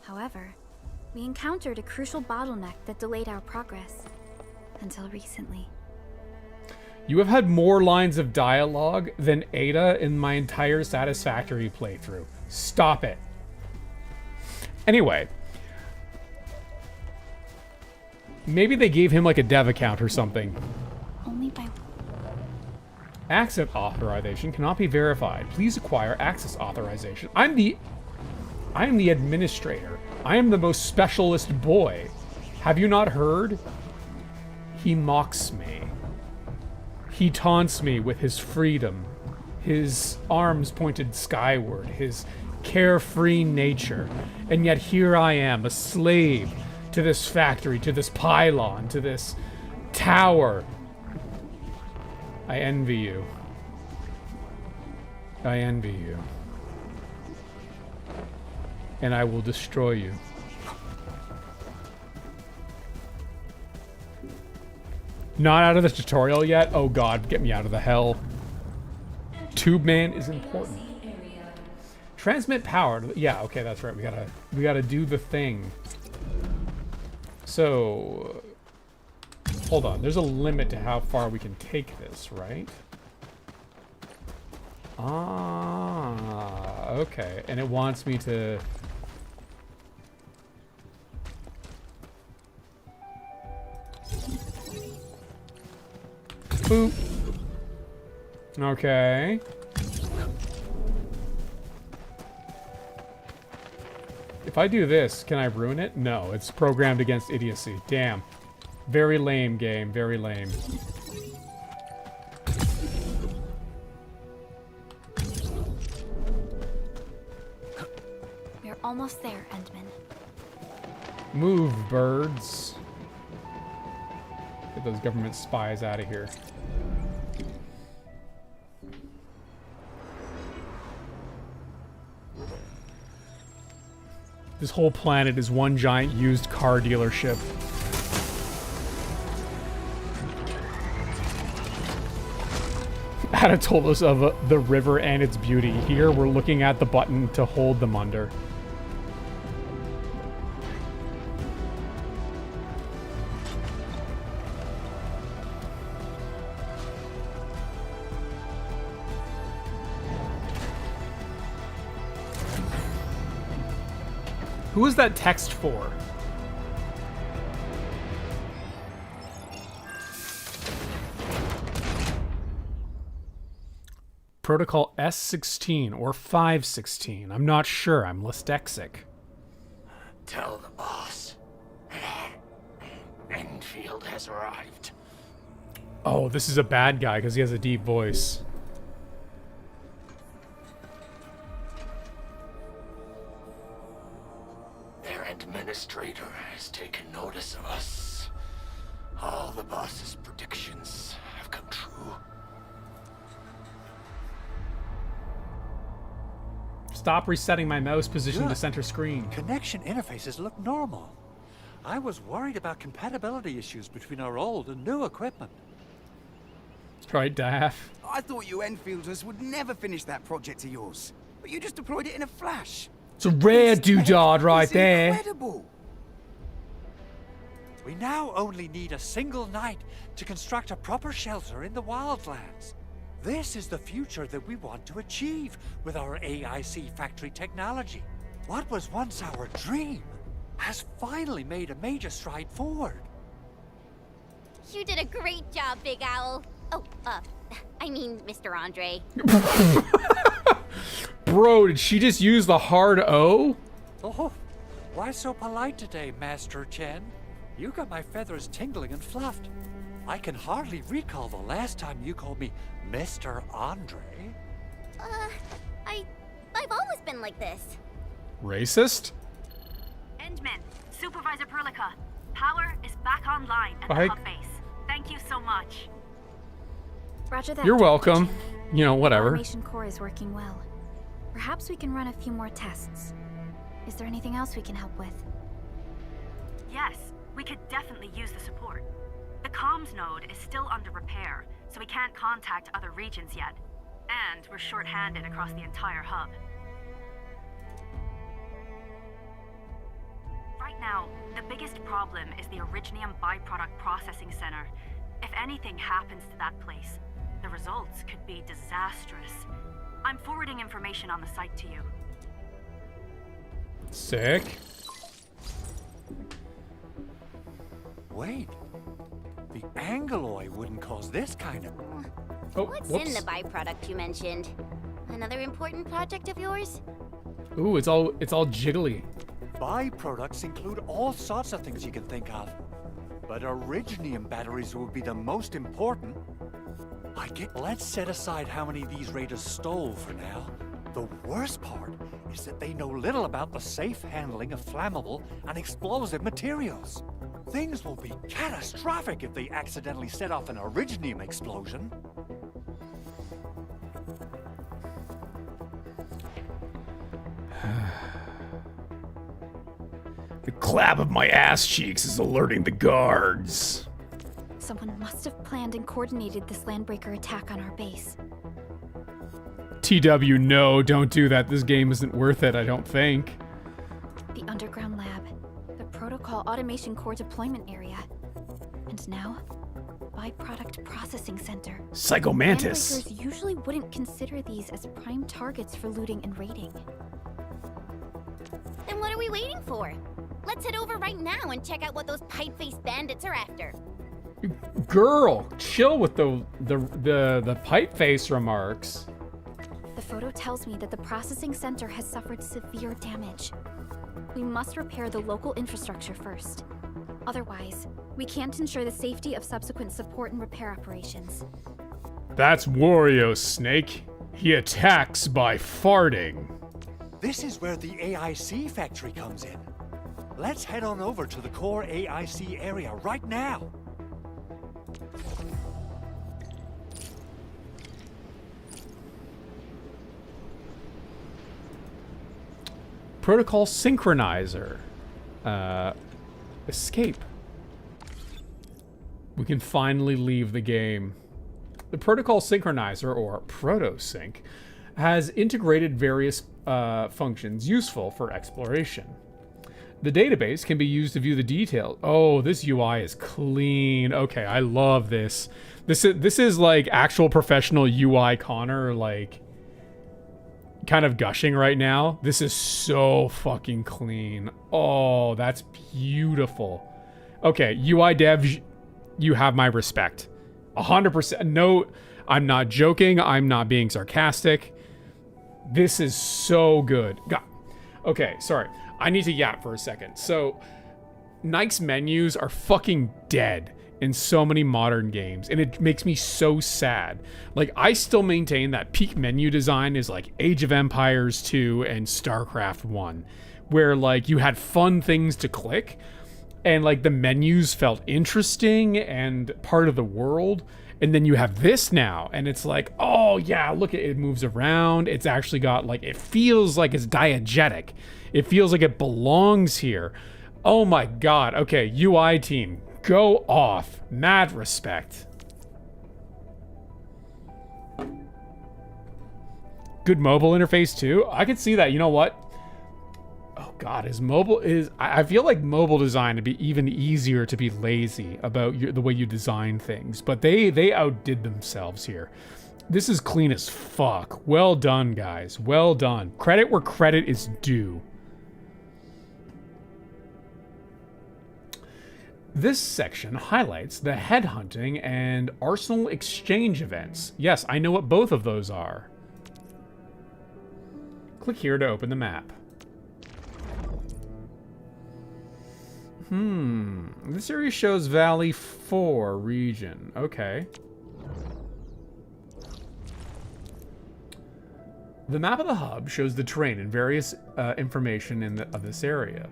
However, we encountered a crucial bottleneck that delayed our progress until recently. You have had more lines of dialogue than Ada in my entire Satisfactory playthrough. Stop it. Anyway. Maybe they gave him like a dev account or something. Only by... Access authorization cannot be verified. Please acquire access authorization. I am the administrator. I am the most specialist boy. Have you not heard? He mocks me. He taunts me with his freedom, his arms pointed skyward, his carefree nature. And yet here I am, a slave to this factory, to this pylon, to this tower. I envy you. I envy you. And I will destroy you. Not out of the tutorial yet? Oh god, get me out of the hell. Tube man is important. Transmit power. Yeah, okay, that's right. We gotta do the thing. So hold on. There's a limit to how far we can take this, right? Ah, okay. And it wants me to... Boop. Okay. If I do this, can I ruin it? No, it's programmed against idiocy. Damn. Very lame game, very lame. We're almost there, Endman. Move, birds. Get those government spies out of here. This whole planet is one giant used car dealership. Ada told us of the river and its beauty. Here we're looking at the button to hold them under. Who is that text for? Protocol S16 or 516. I'm not sure. I'm dyslexic. Tell the boss. Endfield has arrived. Oh, this is a bad guy because he has a deep voice. Their administrator has taken notice of us. All the boss's predictions have come true. Stop resetting my mouse position to Good. center screen. Connection interfaces look normal. I was worried about compatibility issues between our old and new equipment. Right, Daff? I thought you Enfielders would never finish that project of yours, but you just deployed it in a flash. It's a rare doodad right It's there. incredible. We now only need a single night to construct a proper shelter in the wildlands. This is the future that we want to achieve with our AIC factory technology. What was once our dream has finally made a major stride forward. You did a great job, Big Owl. Oh, I mean, Mr. Andre. Bro, did she just use the hard O? Oh, why so polite today, Master Chen? You got my feathers tingling and fluffed. I can hardly recall the last time you called me Mr. Andre. I've always been like this. Racist? Endman, Supervisor Perlica, power is back online at the hub base. Thank you so much. Roger that. You're welcome. You know, whatever. The automation core is working well. Perhaps we can run a few more tests. Is there anything else we can help with? Yes, we could definitely use the support. The comms node is still under repair, so we can't contact other regions yet. And we're short-handed across the entire hub. Right now, the biggest problem is the Originium byproduct processing center. If anything happens to that place, the results could be disastrous. I'm forwarding information on the site to you. Sick. Wait. The Angeloy wouldn't cause this kind of... What's in the byproduct you mentioned? Another important project of yours? Ooh, it's all jiggly. Byproducts include all sorts of things you can think of. But Originium batteries would be the most important. Let's set aside how many these raiders stole for now. The worst part is that they know little about the safe handling of flammable and explosive materials. Things will be catastrophic if they accidentally set off an Originium explosion. The clap of my ass cheeks is alerting the guards. Someone must have planned and coordinated this landbreaker attack on our base. TW, no, don't do that. This game isn't worth it, I don't think. The underground lab, the protocol automation core deployment area, and now, byproduct processing center. Psychomantis. Landbreakers usually wouldn't consider these as prime targets for looting and raiding. Then what are we waiting for? Let's head over right now and check out what those pipe-faced bandits are after. Girl, chill with the pipe face remarks. The photo tells me that the processing center has suffered severe damage. We must repair the local infrastructure first. Otherwise, we can't ensure the safety of subsequent support and repair operations. That's Wario, Snake. He attacks by farting. This is where the AIC factory comes in. Let's head on over to the core AIC area right now. Protocol synchronizer. Escape. We can finally leave the game. The protocol synchronizer, or protosync, has integrated various functions useful for exploration. The database can be used to view the details. Oh, this UI is clean. Okay, I love this. This is like actual professional UI Connor, like kind of gushing right now. This is so fucking clean. Oh, that's beautiful. Okay, UI devs, you have my respect. 100%. No, I'm not joking. I'm not being sarcastic. This is so good. God. Okay, sorry. I need to yap for a second. So, Nike's menus are fucking dead in so many modern games, and it makes me so sad. Like, I still maintain that peak menu design is like Age of Empires 2 and StarCraft 1, where like you had fun things to click, and like the menus felt interesting and part of the world. And then you have this now, and it's like, oh yeah, look at it, it moves around. It's actually got like, it feels like it's diegetic. It feels like it belongs here. Oh my God. Okay, UI team, go off. Mad respect. Good mobile interface too. I could see that. You know what? Oh God, I feel like mobile design would be even easier to be lazy about the way you design things, but they outdid themselves here. This is clean as fuck. Well done, guys. Well done. Credit where credit is due. This section highlights the headhunting and arsenal exchange events. Yes, I know what both of those are. Click here to open the map. This area shows Valley 4 region. Okay. The map of the hub shows the terrain and various information of this area.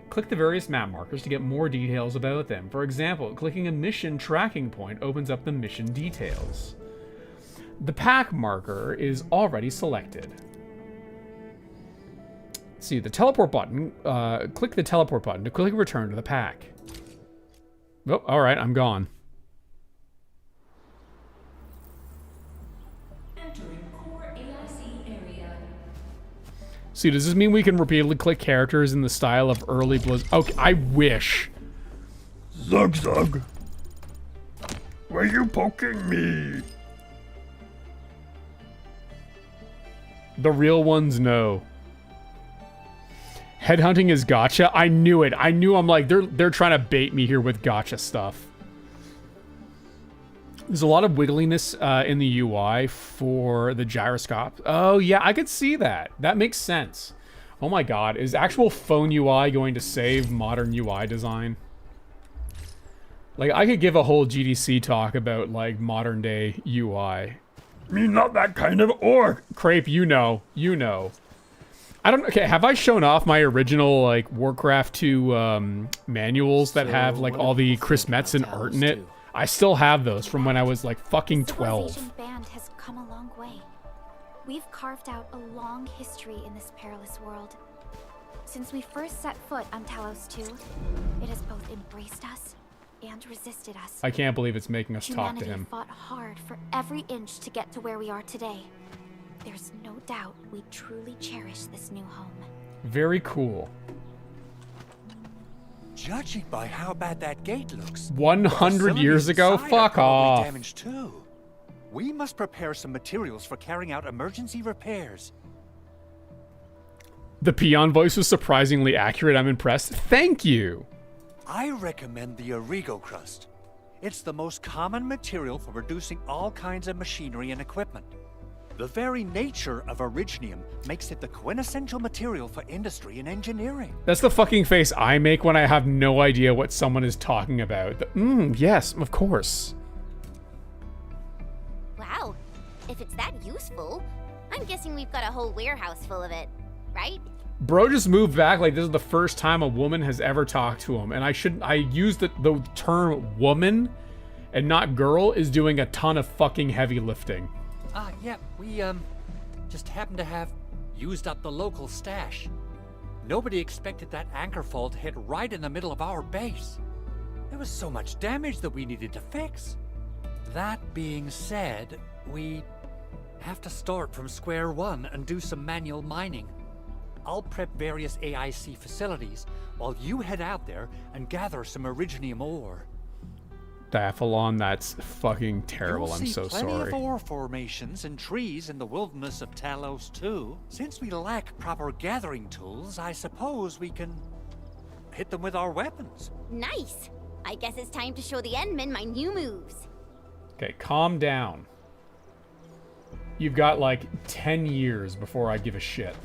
Click the various map markers to get more details about them. For example, clicking a mission tracking point opens up the mission details. The pack marker is already selected. Let's see, the teleport button. Click the teleport button to quickly return to the pack. Oh, all right, I'm gone. See, does this mean we can repeatedly click characters in the style of early Blizzard? Okay, I wish. Zug Zug. Why are you poking me? The real ones know. Headhunting is gotcha. I knew it. I knew. I'm like, they're trying to bait me here with gotcha stuff. There's a lot of wiggliness in the UI for the gyroscope. Oh, yeah, I could see that. That makes sense. Oh my god, is actual phone UI going to save modern UI design? Like, I could give a whole GDC talk about, like, modern day UI. Me not that kind of orc. Crepe, you know. You know. I don't... Okay, have I shown off my original, like, Warcraft 2 manuals that have, like, all the Chris Metzen art in it? I still have those from when I was like fucking 12. Civilization Band has come a long way. We've carved out a long history in this perilous world. Since we first set foot on Talos 2, it has both embraced us and resisted us. I can't believe it's making us talk to him. Humanity fought hard for every inch to get to where we are today. There's no doubt we truly cherish this new home. Very cool. Judging by how bad that gate looks, 100 years ago? Fuck off. Damaged too. We must prepare some materials for carrying out emergency repairs. The peon voice was surprisingly accurate. I'm impressed. Thank you. I recommend the Origo crust. It's the most common material for producing all kinds of machinery and equipment. The very nature of originium makes it the quintessential material for industry and engineering. That's the fucking face I make when I have no idea what someone is talking about. Yes, of course. Wow, if it's that useful, I'm guessing we've got a whole warehouse full of it, right? Bro just moved back like this is the first time a woman has ever talked to him. And I use the term woman and not girl is doing a ton of fucking heavy lifting. Yeah, we, just happened to have used up the local stash. Nobody expected that anchor fault to hit right in the middle of our base. There was so much damage that we needed to fix. That being said, we have to start from square one and do some manual mining. I'll prep various AIC facilities while you head out there and gather some originium ore. Diaphalon, that's fucking terrible. I'm so sorry. Plenty of ore formations and trees in the wilderness of Talos too. Since we lack proper gathering tools, I suppose we can hit them with our weapons. Nice. I guess it's time to show the Endmen my new moves. Okay, calm down. You've got like 10 years before I give a shit.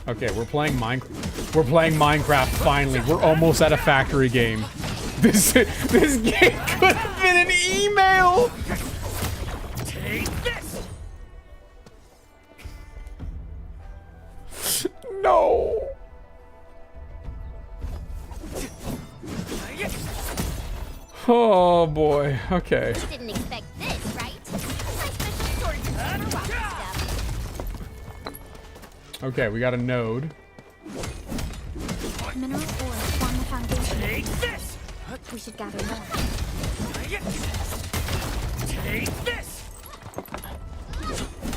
Okay, we're playing Minecraft finally. We're almost at a factory game. This game could have been an email. Take this. No. Oh boy. Okay. You didn't expect this, right? My special sword for rocky stuff. Okay, we got a node. Mineral ore form the foundation. Take this. We should gather more. Take this.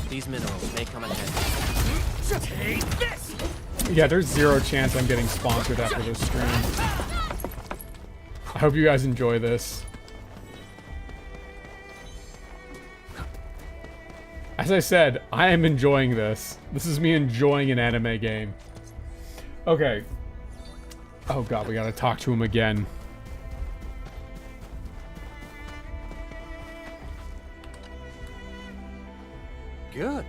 These minerals may come in handy. Take this. Yeah, there's zero chance I'm getting sponsored after this stream. I hope you guys enjoy this. As I said, I am enjoying this. This is me enjoying an anime game. Okay. Oh god, we gotta talk to him again. Good.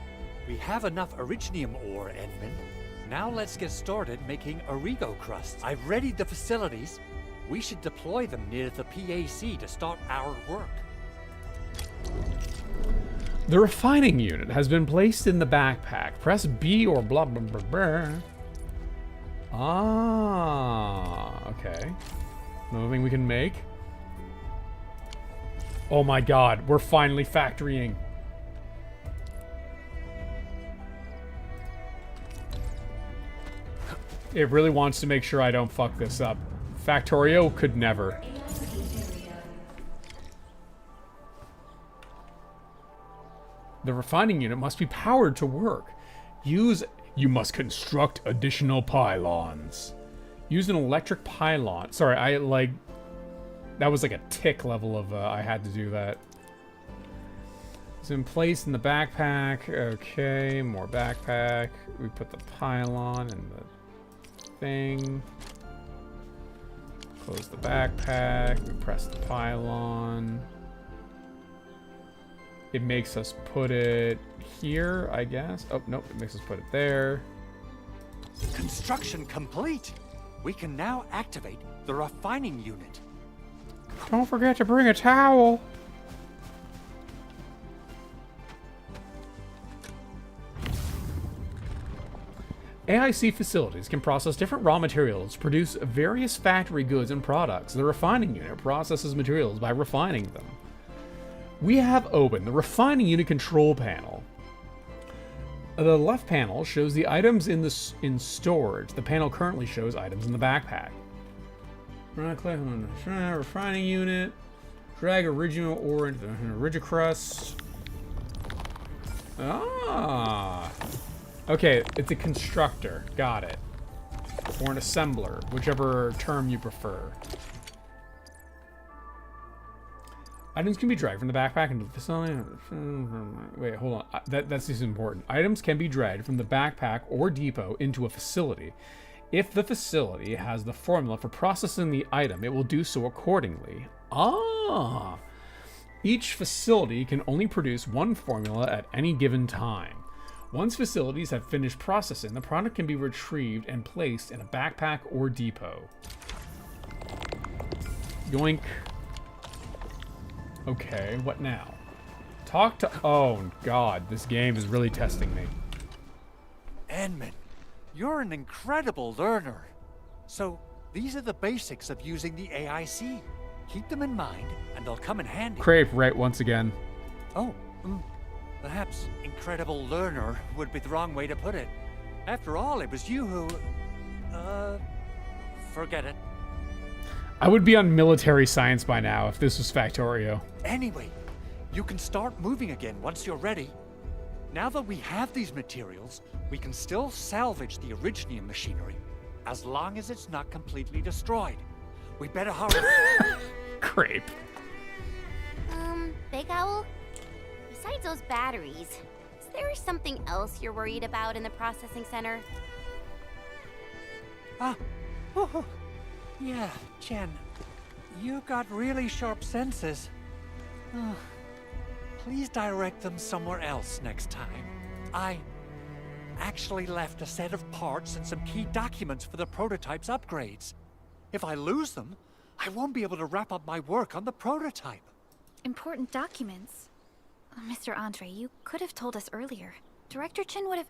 We have enough originium ore, Endman. Now let's get started making Origo crusts. I've readied the facilities. We should deploy them near the PAC to start our work. The refining unit has been placed in the backpack. Press B or blah blah blah blah. Ah, okay. Another thing we can make. Oh my god, we're finally factorying. It really wants to make sure I don't fuck this up. Factorio could never. The refining unit must be powered to work. You must construct additional pylons. Use an electric pylon. Sorry, that was like a tick level of, I had to do that. It's in place in the backpack. Okay, more backpack. We put the pylon in the thing. Close the backpack. We press the pylon. It makes us put it here, I guess. Oh, nope, it makes us put it there. Construction complete. We can now activate the refining unit. Don't forget to bring a towel. AIC facilities can process different raw materials to produce various factory goods and products. The refining unit processes materials by refining them. We have opened the refining unit control panel. The left panel shows the items in storage. The panel currently shows items in the backpack. Right click on the refining unit. Drag original ore into the Rigicrust. Ah. Okay, it's a constructor. Got it. Or an assembler, whichever term you prefer. Items can be dragged from the backpack into the facility. Wait, hold on. That's just important. Items can be dragged from the backpack or depot into a facility. If the facility has the formula for processing the item, it will do so accordingly. Ah! Each facility can only produce one formula at any given time. Once facilities have finished processing, the product can be retrieved and placed in a backpack or depot. Yoink. Okay, what now? Talk to... Oh, God. This game is really testing me. Edmund, you're an incredible learner. So, these are the basics of using the AIC. Keep them in mind, and they'll come in handy. Crepe, right, once again. Oh, perhaps incredible learner would be the wrong way to put it. After all, it was you who... forget it. I would be on military science by now if this was Factorio. Anyway, you can start moving again once you're ready. Now that we have these materials, we can still salvage the Originium machinery, as long as it's not completely destroyed. We better hurry. Crepe. Big Owl? Besides those batteries, is there something else you're worried about in the processing center? Yeah, Jen. You got really sharp senses. Please direct them somewhere else next time. I actually left a set of parts and some key documents for the prototype's upgrades. If I lose them, I won't be able to wrap up my work on the prototype. Important documents? Mr. Andre, you could have told us earlier. Director Chin would have...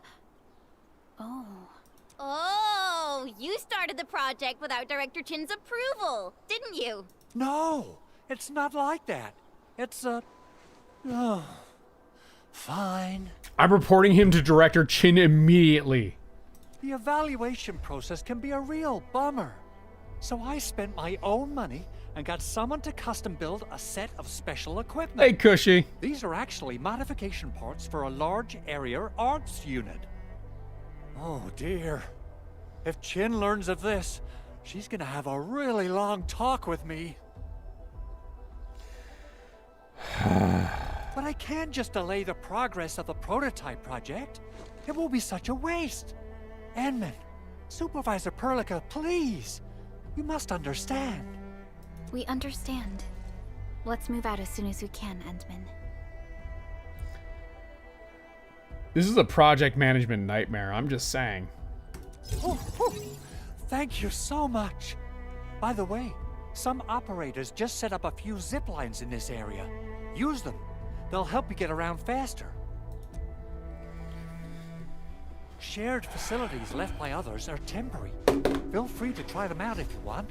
Oh, you started the project without Director Chin's approval, didn't you? No, it's not like that. It's fine. I'm reporting him to Director Chin immediately. The evaluation process can be a real bummer. So I spent my own money and got someone to custom build a set of special equipment. Hey, Cushy. These are actually modification parts for a large area arms unit. Oh dear. If Chin learns of this, she's gonna have a really long talk with me. But I can't just delay the progress of the prototype project. It will be such a waste. Edmund, Supervisor Perlica, please. You must understand. We understand. Let's move out as soon as we can, Endman. This is a project management nightmare, I'm just saying. Thank you so much. By the way, some operators just set up a few zip lines in this area. Use them. They'll help you get around faster. Shared facilities left by others are temporary. Feel free to try them out if you want.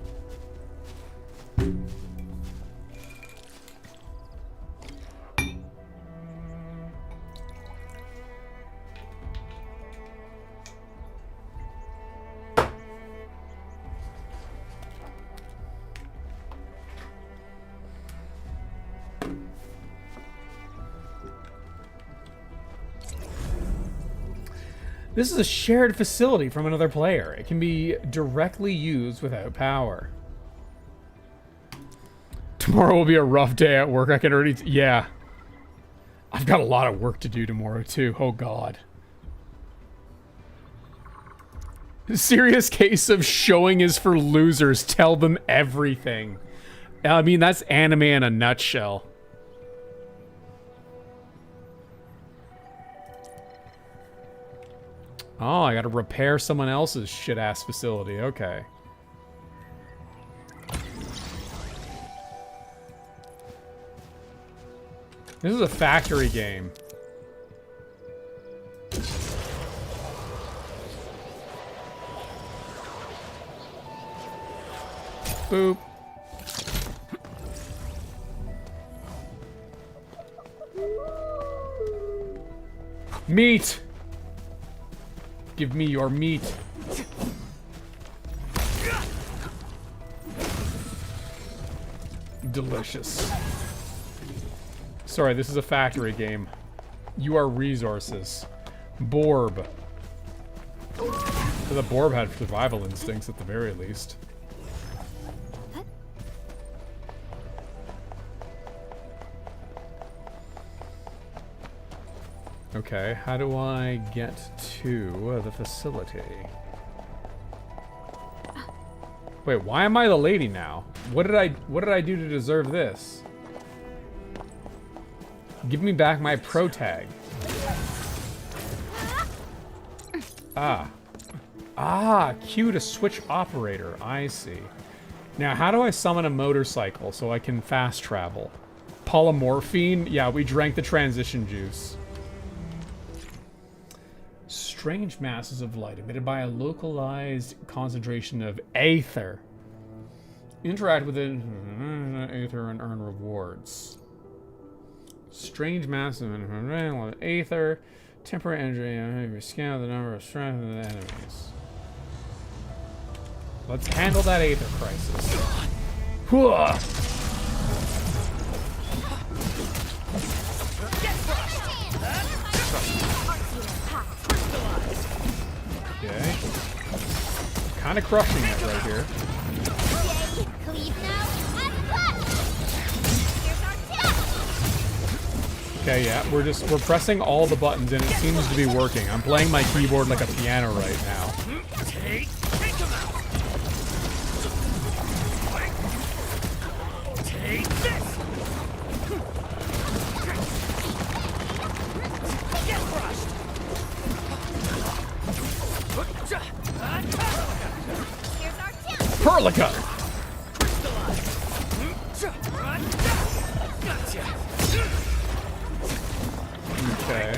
This is a shared facility from another player. It can be directly used without power. Tomorrow will be a rough day at work. I can already... yeah. I've got a lot of work to do tomorrow, too. Oh, God. Serious case of showing is for losers. Tell them everything. I mean, that's anime in a nutshell. Oh, I gotta repair someone else's shit-ass facility. Okay. This is a factory game. Boop. Meat! Give me your meat. Delicious. Sorry, this is a factory game. You are resources. Borb. The Borb had survival instincts at the very least. Okay, how do I get to the facility? Wait, why am I the lady now? What did I do to deserve this? Give me back my pro tag. Q to switch operator. I see. Now, how do I summon a motorcycle so I can fast travel? Polymorphine? Yeah, we drank the transition juice. Strange masses of light emitted by a localized concentration of aether. Interact with it, aether, and earn rewards. Strange masses of aether. Temporary energy. Scan the number of strength of the enemies. Let's handle that aether crisis. Okay. Kind of crushing it right here. Okay, yeah, we're pressing all the buttons and it seems to be working. I'm playing my keyboard like a piano right now. Take this. Get crushed. Perlica! Okay.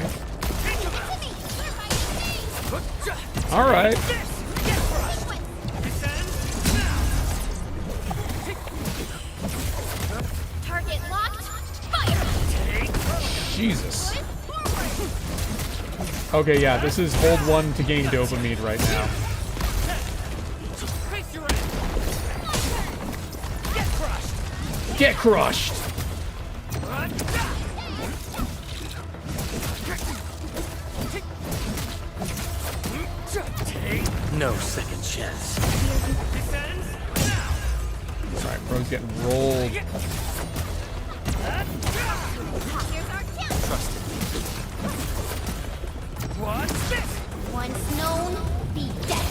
Alright. Target locked. Fire. Jesus. Okay, yeah, this is hold one to gain dopamine right now. Get crushed! No second chance. Alright, bro's getting rolled. What's this? Once known, be dead.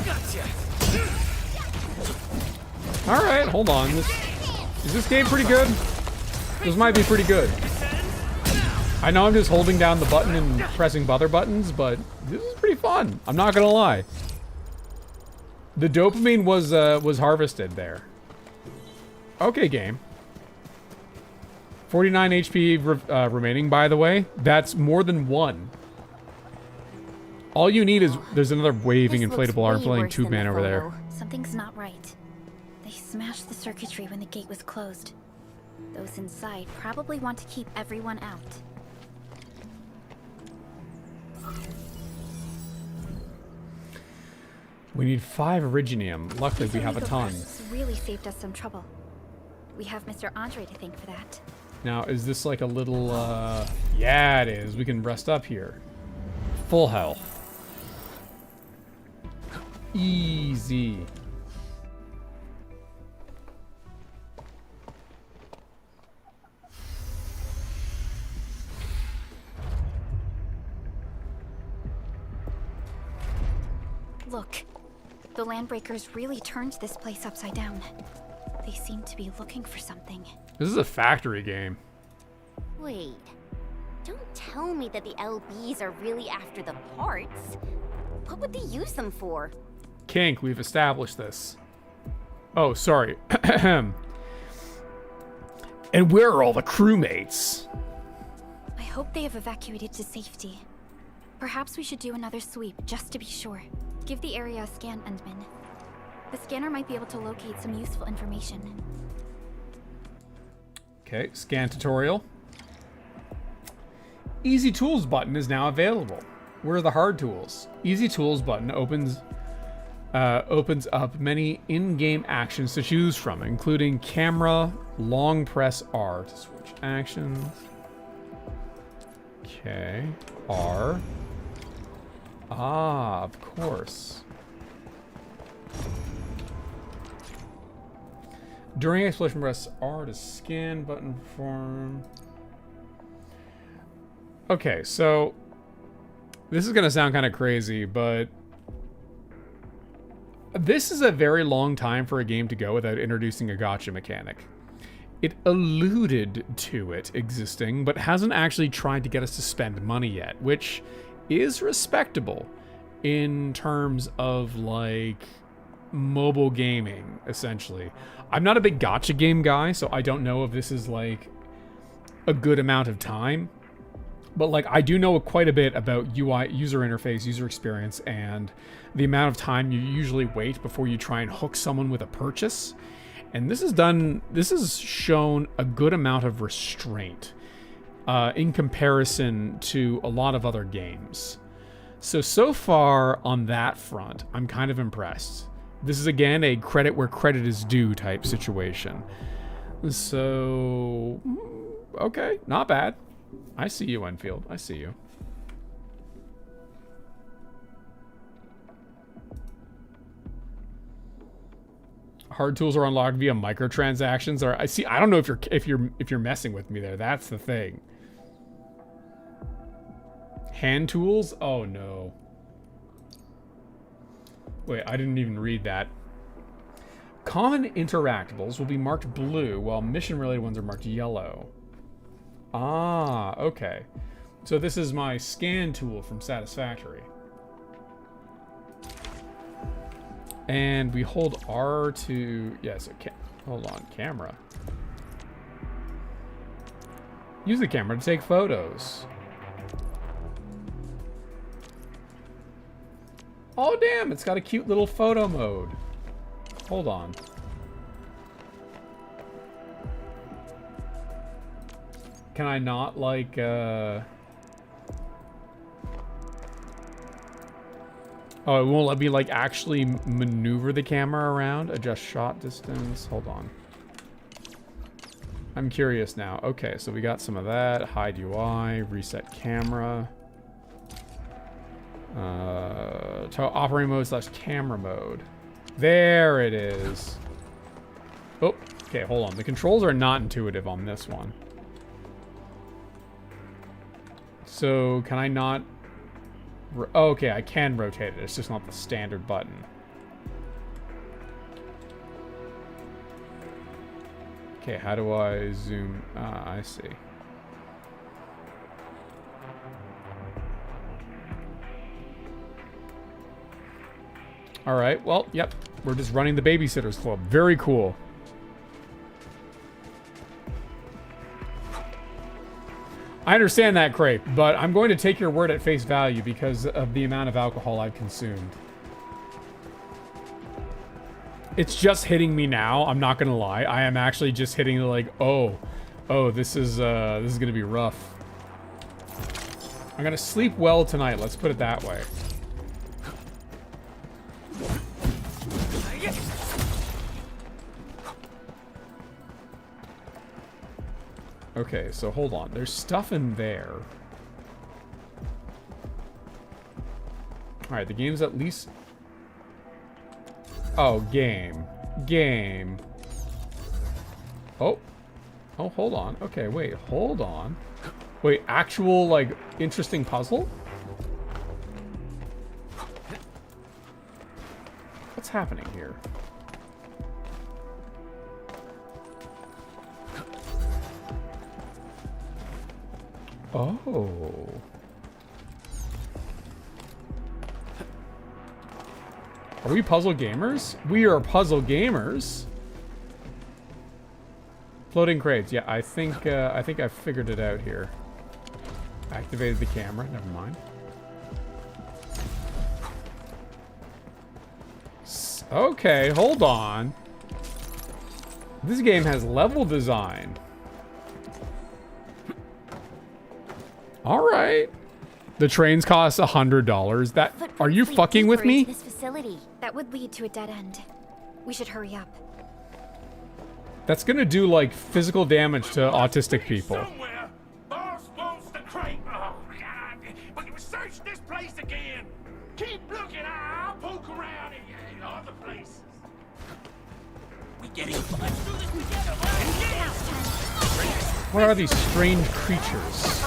Gotcha. Alright, hold on. Is this game pretty good? This might be pretty good. I know I'm just holding down the button and pressing other buttons, but this is pretty fun. I'm not gonna lie. The dopamine was harvested there. Okay, game. 49 HP remaining, by the way. That's more than one. All you need is... There's another waving inflatable arm flailing tube man over there. Something's not right. They smashed the circuitry when the gate was closed. Those inside probably want to keep everyone out. We need 5 Originium. Luckily, we have a ton. This really saved us some trouble. We have Mr. Andre to thank for that. Now, is this like a little, Yeah, it is. We can rest up here. Full health. Easy. Look. The Landbreakers really turned this place upside down. They seem to be looking for something. This is a factory game. Wait. Don't tell me that the LBs are really after the parts. What would they use them for? Kink, we've established this. Oh, sorry. And where are all the crewmates? I hope they have evacuated to safety. Perhaps we should do another sweep, just to be sure. Give the area a scan, Endman. The scanner might be able to locate some useful information. Okay, scan tutorial. Easy Tools button is now available. Where are the hard tools? Easy Tools button opens up many in-game actions to choose from, including camera, long press R to switch actions. Okay, R. Ah, of course. During exploration, press R to scan button form. Okay, so this is going to sound kind of crazy, but this is a very long time for a game to go without introducing a gacha mechanic. It alluded to it existing, but hasn't actually tried to get us to spend money yet, which is respectable in terms of like mobile gaming, essentially. I'm not a big gacha game guy, so I don't know if this is like a good amount of time. But like I do know quite a bit about UI, user interface, user experience, and the amount of time you usually wait before you try and hook someone with a purchase. And this has shown a good amount of restraint in comparison to a lot of other games. So far on that front, I'm kind of impressed. This is again a credit where credit is due type situation. So, okay, not bad. I see you, Enfield. I see you. Hard tools are unlocked via microtransactions. Or I see. I don't know if you're messing with me there. That's the thing. Hand tools? Oh no. Wait, I didn't even read that. Common interactables will be marked blue, while mission-related ones are marked yellow. Ah, okay. So this is my scan tool from Satisfactory. And we hold R to... Yes, hold on, camera. Use the camera to take photos. Oh, damn, it's got a cute little photo mode. Hold on. Can I not, like, Oh, it won't let me, like, actually maneuver the camera around? Adjust shot distance. Hold on. I'm curious now. Okay, so we got some of that. Hide UI. Reset camera. Operating mode / camera mode. There it is. Oh, okay, hold on. The controls are not intuitive on this one. So, can I not... Oh, okay, I can rotate it. It's just not the standard button. Okay, how do I zoom? Ah, I see. All right, well, yep. We're just running the Babysitters Club. Very cool. I understand that, Crepe, but I'm going to take your word at face value because of the amount of alcohol I've consumed. It's just hitting me now. I'm not gonna lie. I am actually just hitting like, oh, this is gonna be rough. I'm gonna sleep well tonight. Let's put it that way. Okay, so hold on. There's stuff in there. All right, the game's at least. Oh, game. Oh, hold on. Okay, wait, hold on. Wait, actual, like, interesting puzzle? What's happening here? Oh. Are we puzzle gamers? We are puzzle gamers. Floating crates. Yeah, I think I figured it out here. Activated the camera. Never mind. Okay, hold on. This game has level design. All right. The trains cost $100. That are you fucking with me? This facility that would lead to a dead end. We should hurry up. That's gonna do like physical damage to autistic people. Somewhere, boss wants the crate. Oh God! But you search this place again. Keep looking. I'll poke around in other places. We getting. Let's do this together. What are these strange creatures?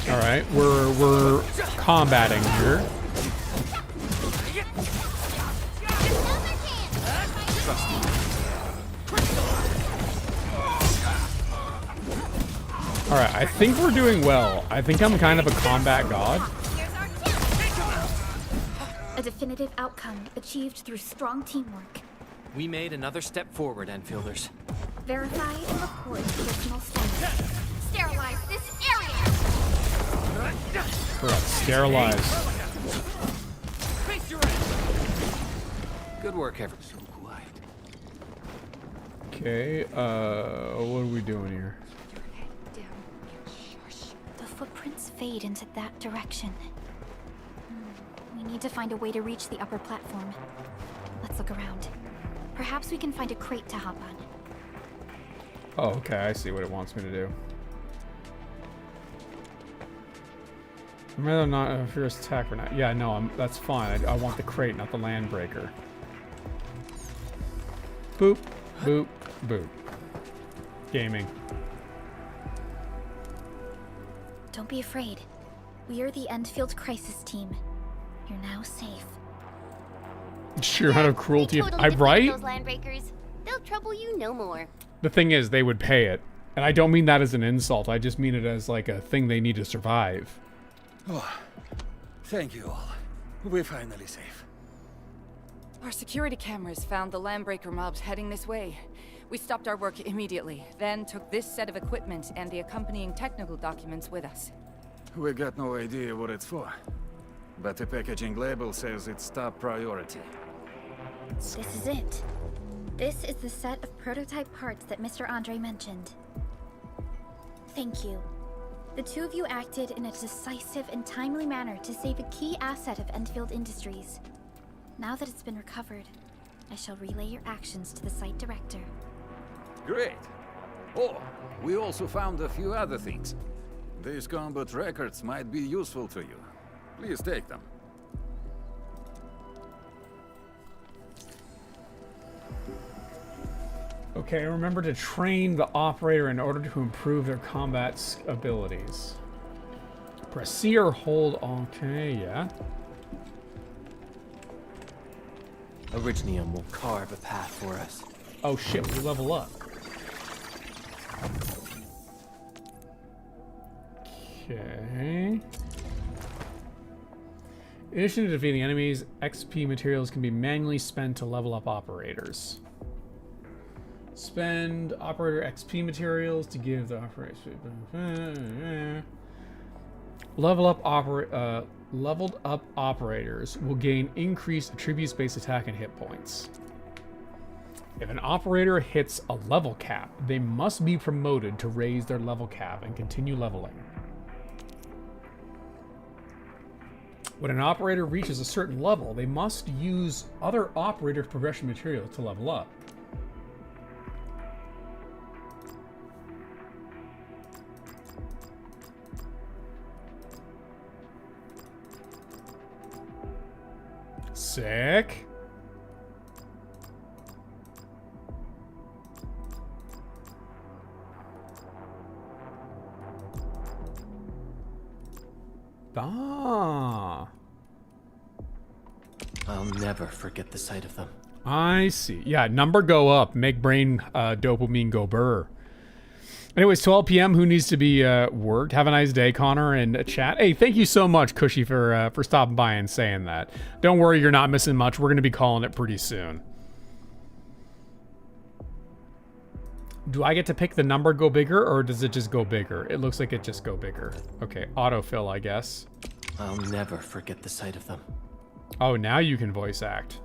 All right, we're combating here. All right, I think we're doing well. I think I'm kind of a combat god. A definitive outcome achieved through strong teamwork. We made another step forward, Enfielders. Verify and record personal status. Sterilize this area. Correct. Sterilize. Good work, everyone. Okay, what are we doing here? The footprints fade into that direction. We need to find a way to reach the upper platform. Let's look around. Perhaps we can find a crate to hop on. Oh, okay, I see what it wants me to do. I'm rather not a fierce attack for now. Yeah, no, that's fine. I want the crate, not the landbreaker. Boop, boop, boop. Gaming. Don't be afraid. We are the Endfield crisis team. You're now safe. Sheer amount of cruelty. Totally I'm right? those landbreakers. They'll trouble you no more. The thing is, they would pay it. And I don't mean that as an insult. I just mean it as like a thing they need to survive. Oh, thank you all. We're finally safe. Our security cameras found the landbreaker mobs heading this way. We stopped our work immediately, then took this set of equipment and the accompanying technical documents with us. We got no idea what it's for, but the packaging label says it's top priority. This is it. This is the set of prototype parts that Mr. Andre mentioned. Thank you. The two of you acted in a decisive and timely manner to save a key asset of Endfield Industries. Now that it's been recovered, I shall relay your actions to the site director. Great. Oh, we also found a few other things. These combat records might be useful to you. Please take them. Okay, remember to train the operator in order to improve their combat abilities. Press C or hold. Okay, yeah. Orignium will carve a path for us. Oh shit, we level up. Okay. In addition to defeating enemies, XP materials can be manually spent to level up operators. Spend operator XP materials to give the operator... leveled up operators will gain increased attributes-based attack and hit points. If an operator hits a level cap, they must be promoted to raise their level cap and continue leveling. When an operator reaches a certain level, they must use other operator progression materials to level up. Sick. Ah. I'll never forget the sight of them. I see. Yeah, number go up. Make brain dopamine go burr. Anyways, 12 p.m. Who needs to be worked? Have a nice day, Connor, and chat. Hey, thank you so much, Cushy, for stopping by and saying that. Don't worry, you're not missing much. We're going to be calling it pretty soon. Do I get to pick the number go bigger, or does it just go bigger? It looks like it just go bigger. Okay, autofill, I guess. I'll never forget the sight of them. Oh, now you can voice act.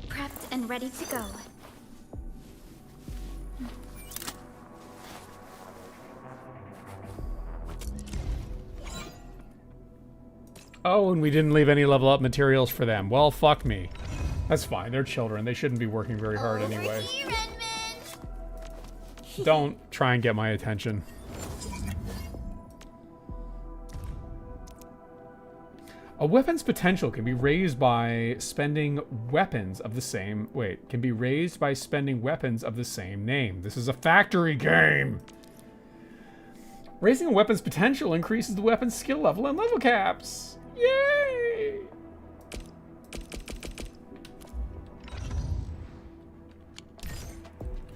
Prepped and ready to go. Oh, and we didn't leave any level up materials for them. Well, fuck me. That's fine. They're children. They shouldn't be working very hard anyway. Don't try and get my attention. A weapon's potential can be raised by spending weapons of the same... Wait. Can be raised by spending weapons of the same name. This is a factory game! Raising a weapon's potential increases the weapon's skill level and level caps. Yay!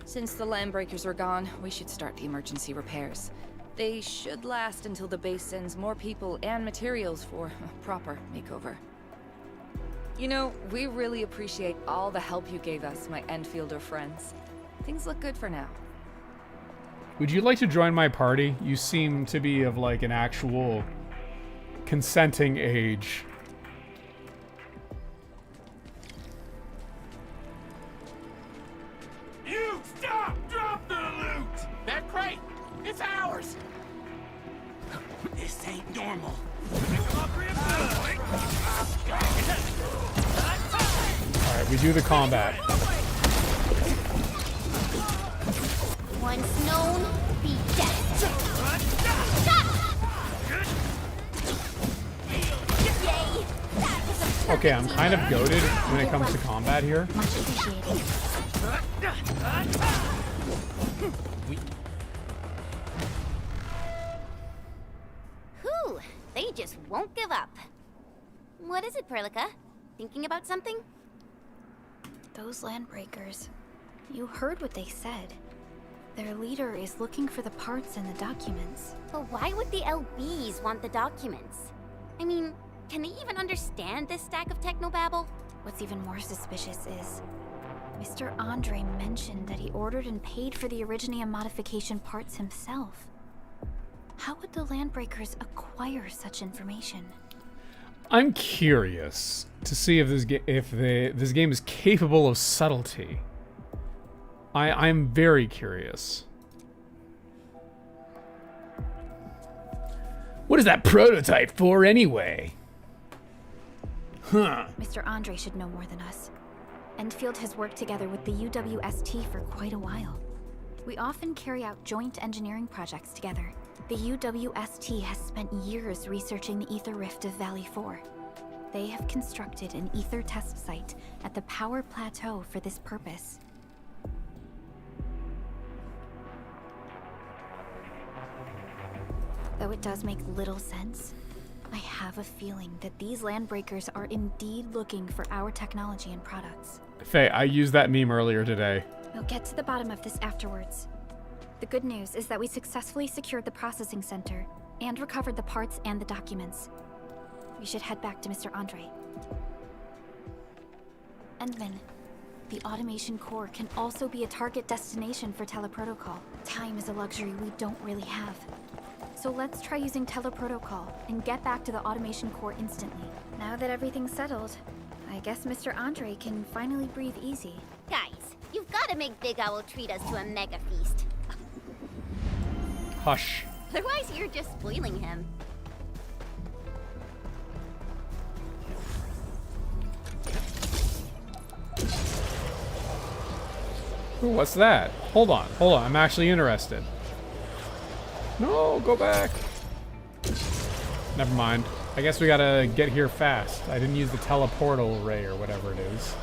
Since the Landbreakers are gone, we should start the emergency repairs. They should last until the base sends more people and materials for a proper makeover. You know, we really appreciate all the help you gave us, my Endfielder friends. Things look good for now. Would you like to join my party? You seem to be of like an actual consenting age. You stop! Drop the loot! That crate! It's ours! This ain't normal. Alright, we do the combat. Once known, be dead. Okay, I'm kind of goated when it comes to combat here. Much appreciated. Whew, they just won't give up. What is it, Perlica? Thinking about something? Those Landbreakers. You heard what they said. Their leader is looking for the parts in the documents. But why would the LBs want the documents? I mean, can they even understand this stack of technobabble? What's even more suspicious is Mr. Andre mentioned that he ordered and paid for the Originium modification parts himself. How would the Landbreakers acquire such information? I'm curious to see if this game is capable of subtlety. I'm very curious. What is that prototype for anyway? Huh. Mr. Andre should know more than us. Endfield has worked together with the UWST for quite a while. We often carry out joint engineering projects together. The UWST has spent years researching the ether rift of Valley 4. They have constructed an ether test site at the power plateau for this purpose. Though it does make little sense, I have a feeling that these Landbreakers are indeed looking for our technology and products. Faye, I used that meme earlier today. We'll get to the bottom of this afterwards. The good news is that we successfully secured the processing center and recovered the parts and the documents. We should head back to Mr. Andre. Endman, the automation core can also be a target destination for teleprotocol. Time is a luxury we don't really have. So let's try using teleprotocol and get back to the automation core instantly. Now that everything's settled, I guess Mr. Andre can finally breathe easy. Guys, you've got to make Big Owl treat us to a mega feast. Hush. Otherwise, you're just spoiling him. Ooh, what's that? Hold on. I'm actually interested. No, go back. Never mind. I guess we gotta get here fast. I didn't use the teleportal ray or whatever it is.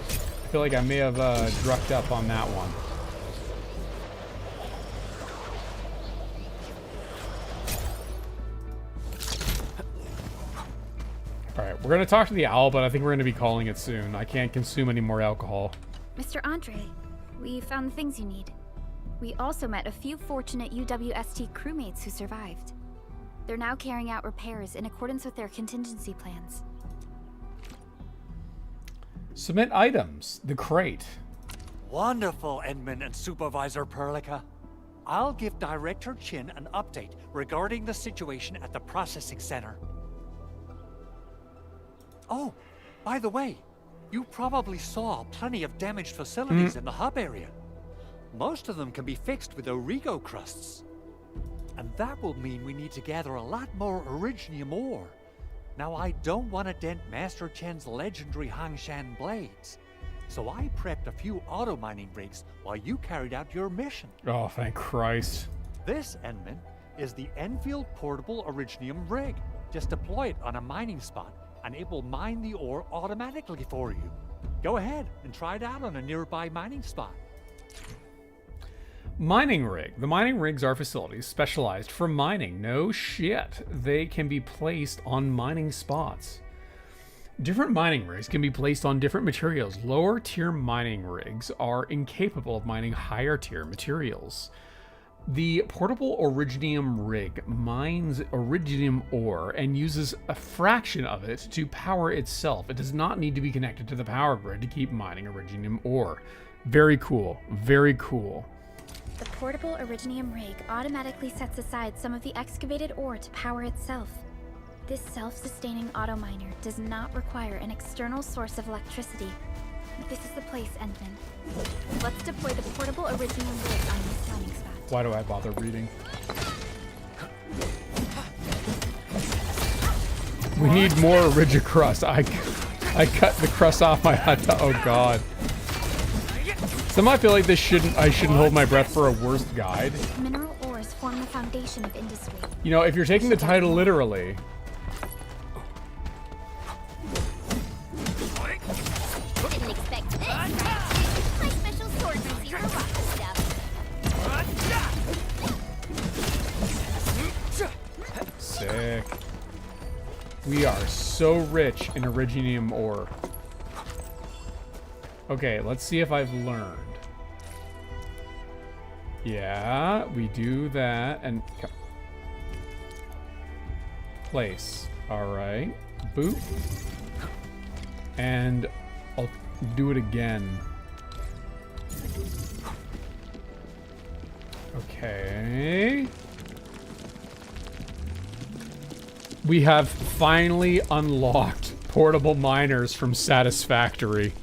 I feel like I may have drucked up on that one. Alright, we're gonna talk to the owl, but I think we're gonna be calling it soon. I can't consume any more alcohol. Mr. Andre, we found the things you need. We also met a few fortunate UWST crewmates who survived. They're now carrying out repairs in accordance with their contingency plans. Submit items. The crate. Wonderful, Endman and Supervisor Perlica. I'll give Director Chin an update regarding the situation at the processing center. Oh, by the way, you probably saw plenty of damaged facilities in the hub area. Most of them can be fixed with Origo crusts. And that will mean we need to gather a lot more Originium ore. Now, I don't want to dent Master Chen's legendary Hangshan blades. So I prepped a few auto mining rigs while you carried out your mission. Oh, thank Christ. This, Endman, is the Enfield portable Originium rig. Just deploy it on a mining spot and it will mine the ore automatically for you. Go ahead and try it out on a nearby mining spot. Mining rig. The mining rigs are facilities specialized for mining. No shit. They can be placed on mining spots. Different mining rigs can be placed on different materials. Lower tier mining rigs are incapable of mining higher tier materials. The portable Originium rig mines Originium ore and uses a fraction of it to power itself. It does not need to be connected to the power grid to keep mining Originium ore. Very cool. Very cool. The portable Originium rig automatically sets aside some of the excavated ore to power itself. This self-sustaining auto miner does not require an external source of electricity. This is the place, Endman. Let's deploy the portable Originium rig on this mining spot. Why do I bother reading? We need more Origicrust. I cut the crust off my hot dog. Oh god. Somehow I feel like I shouldn't hold my breath for a worst guide. Mineral ores form the foundation of industry. You know, if you're taking the title literally. Didn't expect this. My special swordsman's here to rock the stuff. Sick. We are so rich in Originium ore. Okay, let's see if I've learned. Yeah, we do that and place. All right, boop, and I'll do it again. Okay. We have finally unlocked portable miners from Satisfactory.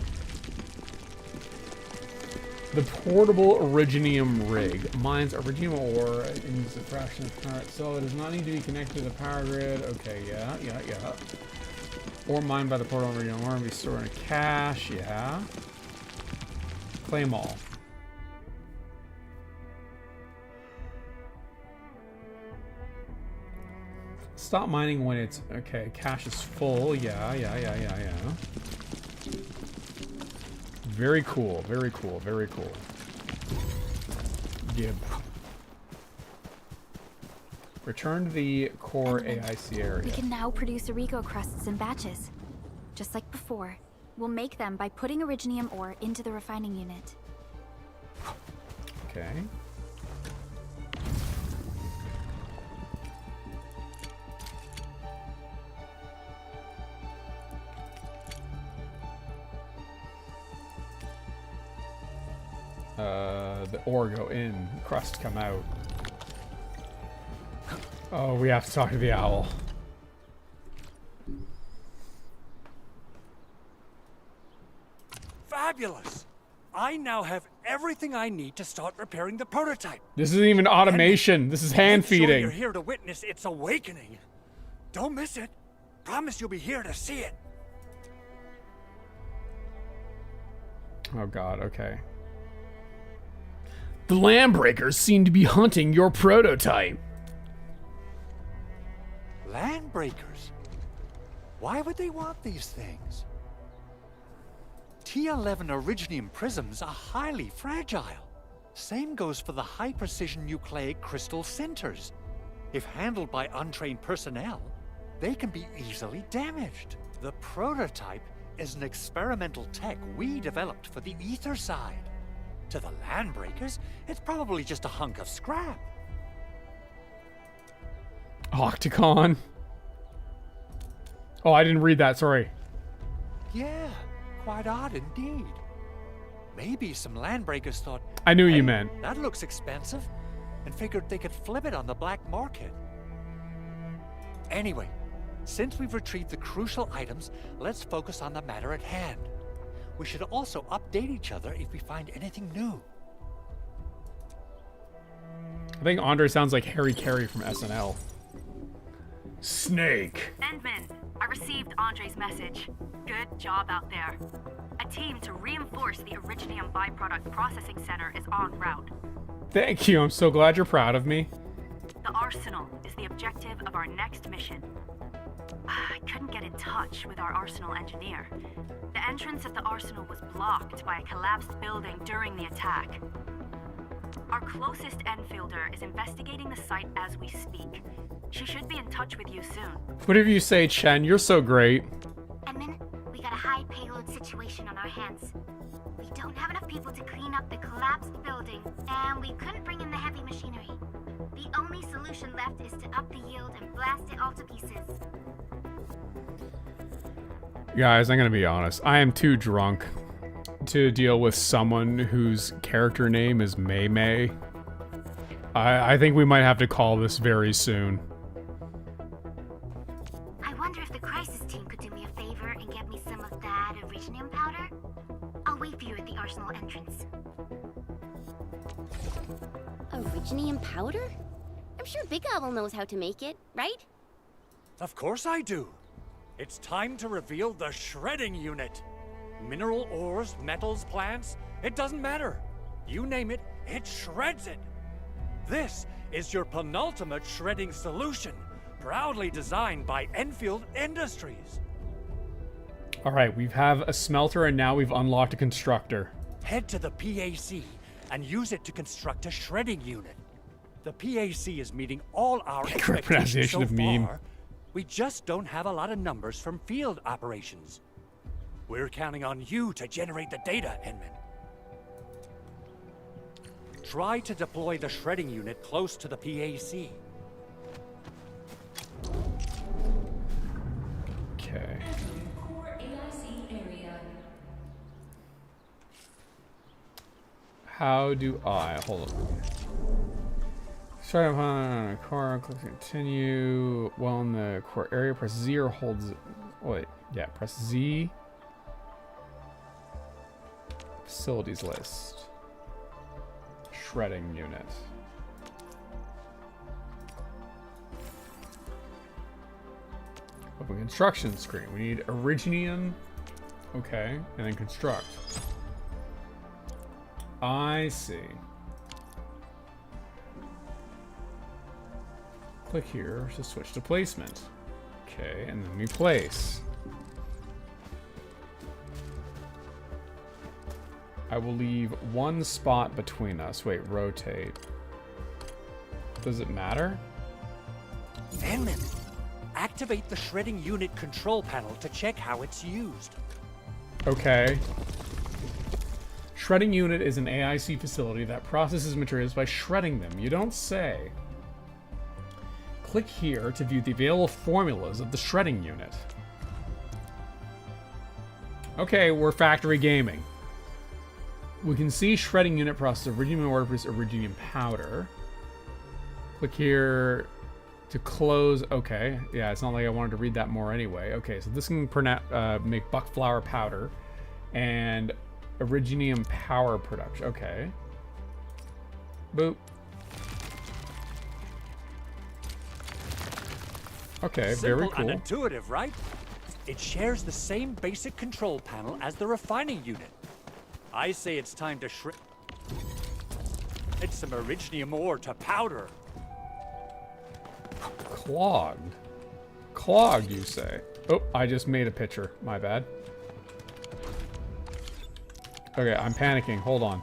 The portable Originium rig mines Originium ore and uses a fraction of power itself. It does not need to be connected to the power grid. Okay, yeah. Ore mined by the portable Originium ore and be stored in a cache. Yeah. Claim all. Stop mining when it's okay. Cache is full. Yeah. Very cool. Gib. Return to the core AIC area. We can now produce Origo crusts in batches. Just like before, we'll make them by putting Originium ore into the refining unit. Okay. The ore go in, crust come out. Oh, we have to talk to the owl. Fabulous! I now have everything I need to start repairing the prototype. This isn't even automation. This is hand Make sure feeding. you're here to witness its awakening. Don't miss it. Promise you'll be here to see it. Oh god, okay. The Landbreakers seem to be hunting your prototype. Landbreakers? Why would they want these things? T11 Originium prisms are highly fragile. Same goes for the high-precision nucleic crystal centers. If handled by untrained personnel, they can be easily damaged. The prototype is an experimental tech we developed for the ether side. To the Landbreakers, it's probably just a hunk of scrap. Octocon. Oh, I didn't read that, sorry. Yeah, quite odd indeed. Maybe some Landbreakers thought, I knew "Hey, you meant. that looks expensive," and figured they could flip it on the black market. Anyway, since we've retrieved the crucial items, let's focus on the matter at hand. We should also update each other if we find anything new. I think Andre sounds like Harry Carey from SNL. Snake. Endman, I received Andre's message. Good job out there. A team to reinforce the Originium byproduct processing center is en route. Thank you, I'm so glad you're proud of me. The Arsenal is the objective of our next mission. I couldn't get in touch with our Arsenal engineer. The entrance of the Arsenal was blocked by a collapsed building during the attack. Our closest Enfielder is investigating the site as we speak. She should be in touch with you soon. Whatever you say, Chen, you're so great. Edmund, we got a high payload situation on our hands. We don't have enough people to clean up the collapsed building, and we couldn't bring in the heavy machinery. The only solution left is to up the yield and blast it all to pieces. Guys, I'm gonna be honest. I am too drunk to deal with someone whose character name is Mei Mei. I think we might have to call this very soon. I wonder if the crisis team could do me a favor and get me some of that Originium powder? I'll wait for you at the Arsenal entrance. Originium powder? I'm sure Big Owl knows how to make it, right? Of course I do. It's time to reveal the shredding unit. Mineral ores, metals, plants, it doesn't matter. You name it, it shreds it. This is your penultimate shredding solution, proudly designed by Enfield Industries. All right, we have a smelter and now we've unlocked a constructor. Head to the PAC and use it to construct a shredding unit. The PAC is meeting all our Great expectations pronunciation so of meme. far. We just don't have a lot of numbers from field operations. We're counting on you to generate the data, Enman. Try to deploy the shredding unit close to the PAC. Okay. How do I hold on? Start upon a core, click continue. While in the core area, press Z or hold Z. Wait, yeah, press Z. Facilities list. Shredding unit. Open construction screen. We need Originium. Okay, and then construct. I see. Click here to switch to placement. Okay, and then we place. I will leave one spot between us. Wait, rotate. Does it matter? Enman, activate the shredding unit control panel to check how it's used. Okay. Shredding unit is an AIC facility that processes materials by shredding them. You don't say. Click here to view the available formulas of the shredding unit. Okay, we're factory gaming. we can see shredding unit process iridium ore produce iridium powder. Click here to close. Okay, yeah, it's not like I wanted to read that more anyway. Okay, so this can make buck flower powder and iridium power production. Okay. Boop. Okay, very Simple cool. and intuitive, right? It shares the same basic control panel as the refining unit. I say it's time to shred. It's some iridium ore to powder. Clogged. Clogged, you say? Oh, I just made a picture. My bad. Okay, I'm panicking. Hold on.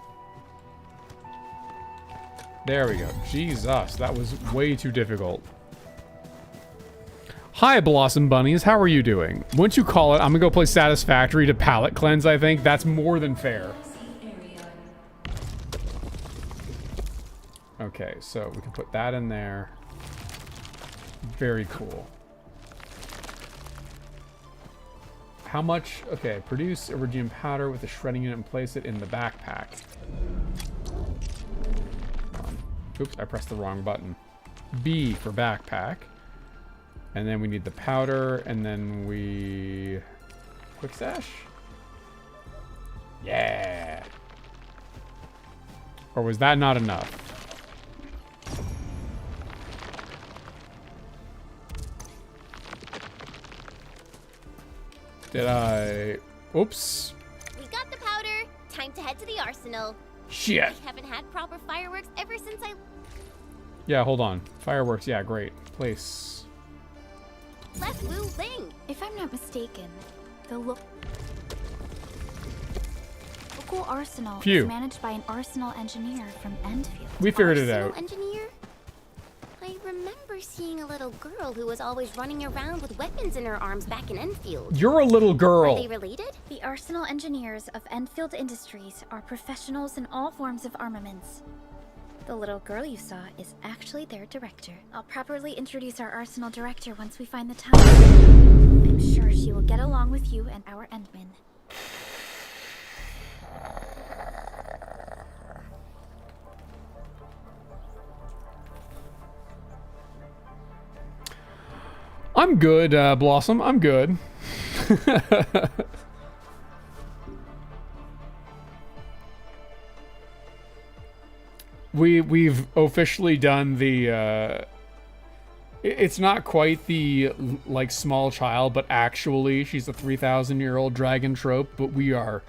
There we go. Jesus, that was way too difficult. Hi, Blossom Bunnies. How are you doing? Once you call it, I'm gonna go play Satisfactory to palette cleanse, I think. That's more than fair. Okay, so we can put that in there. Very cool. How much? Okay, produce iridium powder with a shredding unit and place it in the backpack. Oops, I pressed the wrong button. B for backpack. And then we need the powder, and then we... Quick stash? Yeah! Or was that not enough? Did I... Oops. We got the powder. Time to head to the arsenal. Shit. We haven't had proper fireworks ever since I... Yeah, hold on. Fireworks, yeah, great. Place... left Wu Ling. If I'm not mistaken, the local arsenal Phew. is managed by an arsenal engineer from Endfield. We figured it Arsenal out. engineer? I remember seeing a little girl who was always running around with weapons in her arms back in Enfield. You're a little girl. Are they related? The arsenal engineers of Endfield Industries are professionals in all forms of armaments. The little girl you saw is actually their director. I'll properly introduce our arsenal director once we find the time. I'm sure she will get along with you and our Endmen. I'm good, Blossom. I'm good. We've officially done the it's not quite the like small child, but actually she's a 3,000-year-old dragon trope, but we are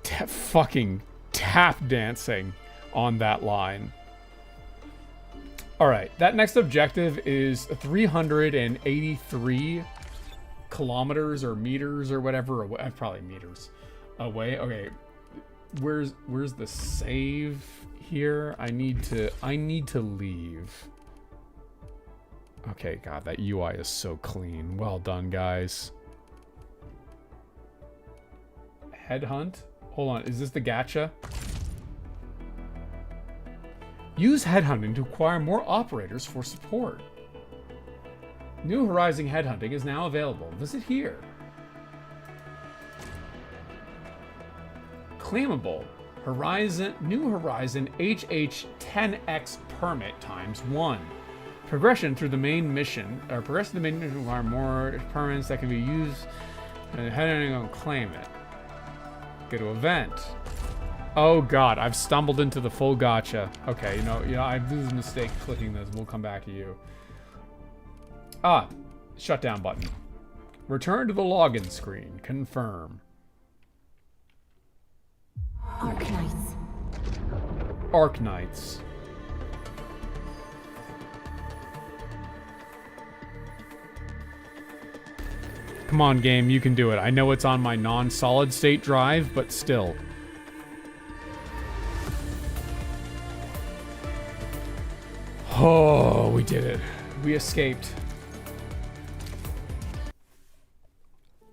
fucking tap dancing on that line. All right, that next objective is 383 kilometers or meters or whatever, probably meters away. Okay, where's the save here? I need to leave. Okay, God, that UI is so clean. Well done, guys. Headhunt? Hold on, is this the gacha? Use headhunting to acquire more operators for support. New Horizon headhunting is now available. Visit here. Claimable. New Horizon HH10X permit ×1. Progression through the main mission. Progress to the main mission require more permits that can be used. And headhunting will claim it. Go to event. Oh God, I've stumbled into the full gotcha. Okay, you know, I lose a mistake clicking this. We'll come back to you. Ah, shutdown button. Return to the login screen. Confirm. Arknights. Arknights. Come on, game, you can do it. I know it's on my non-solid state drive, but still. Oh, we did it. We escaped.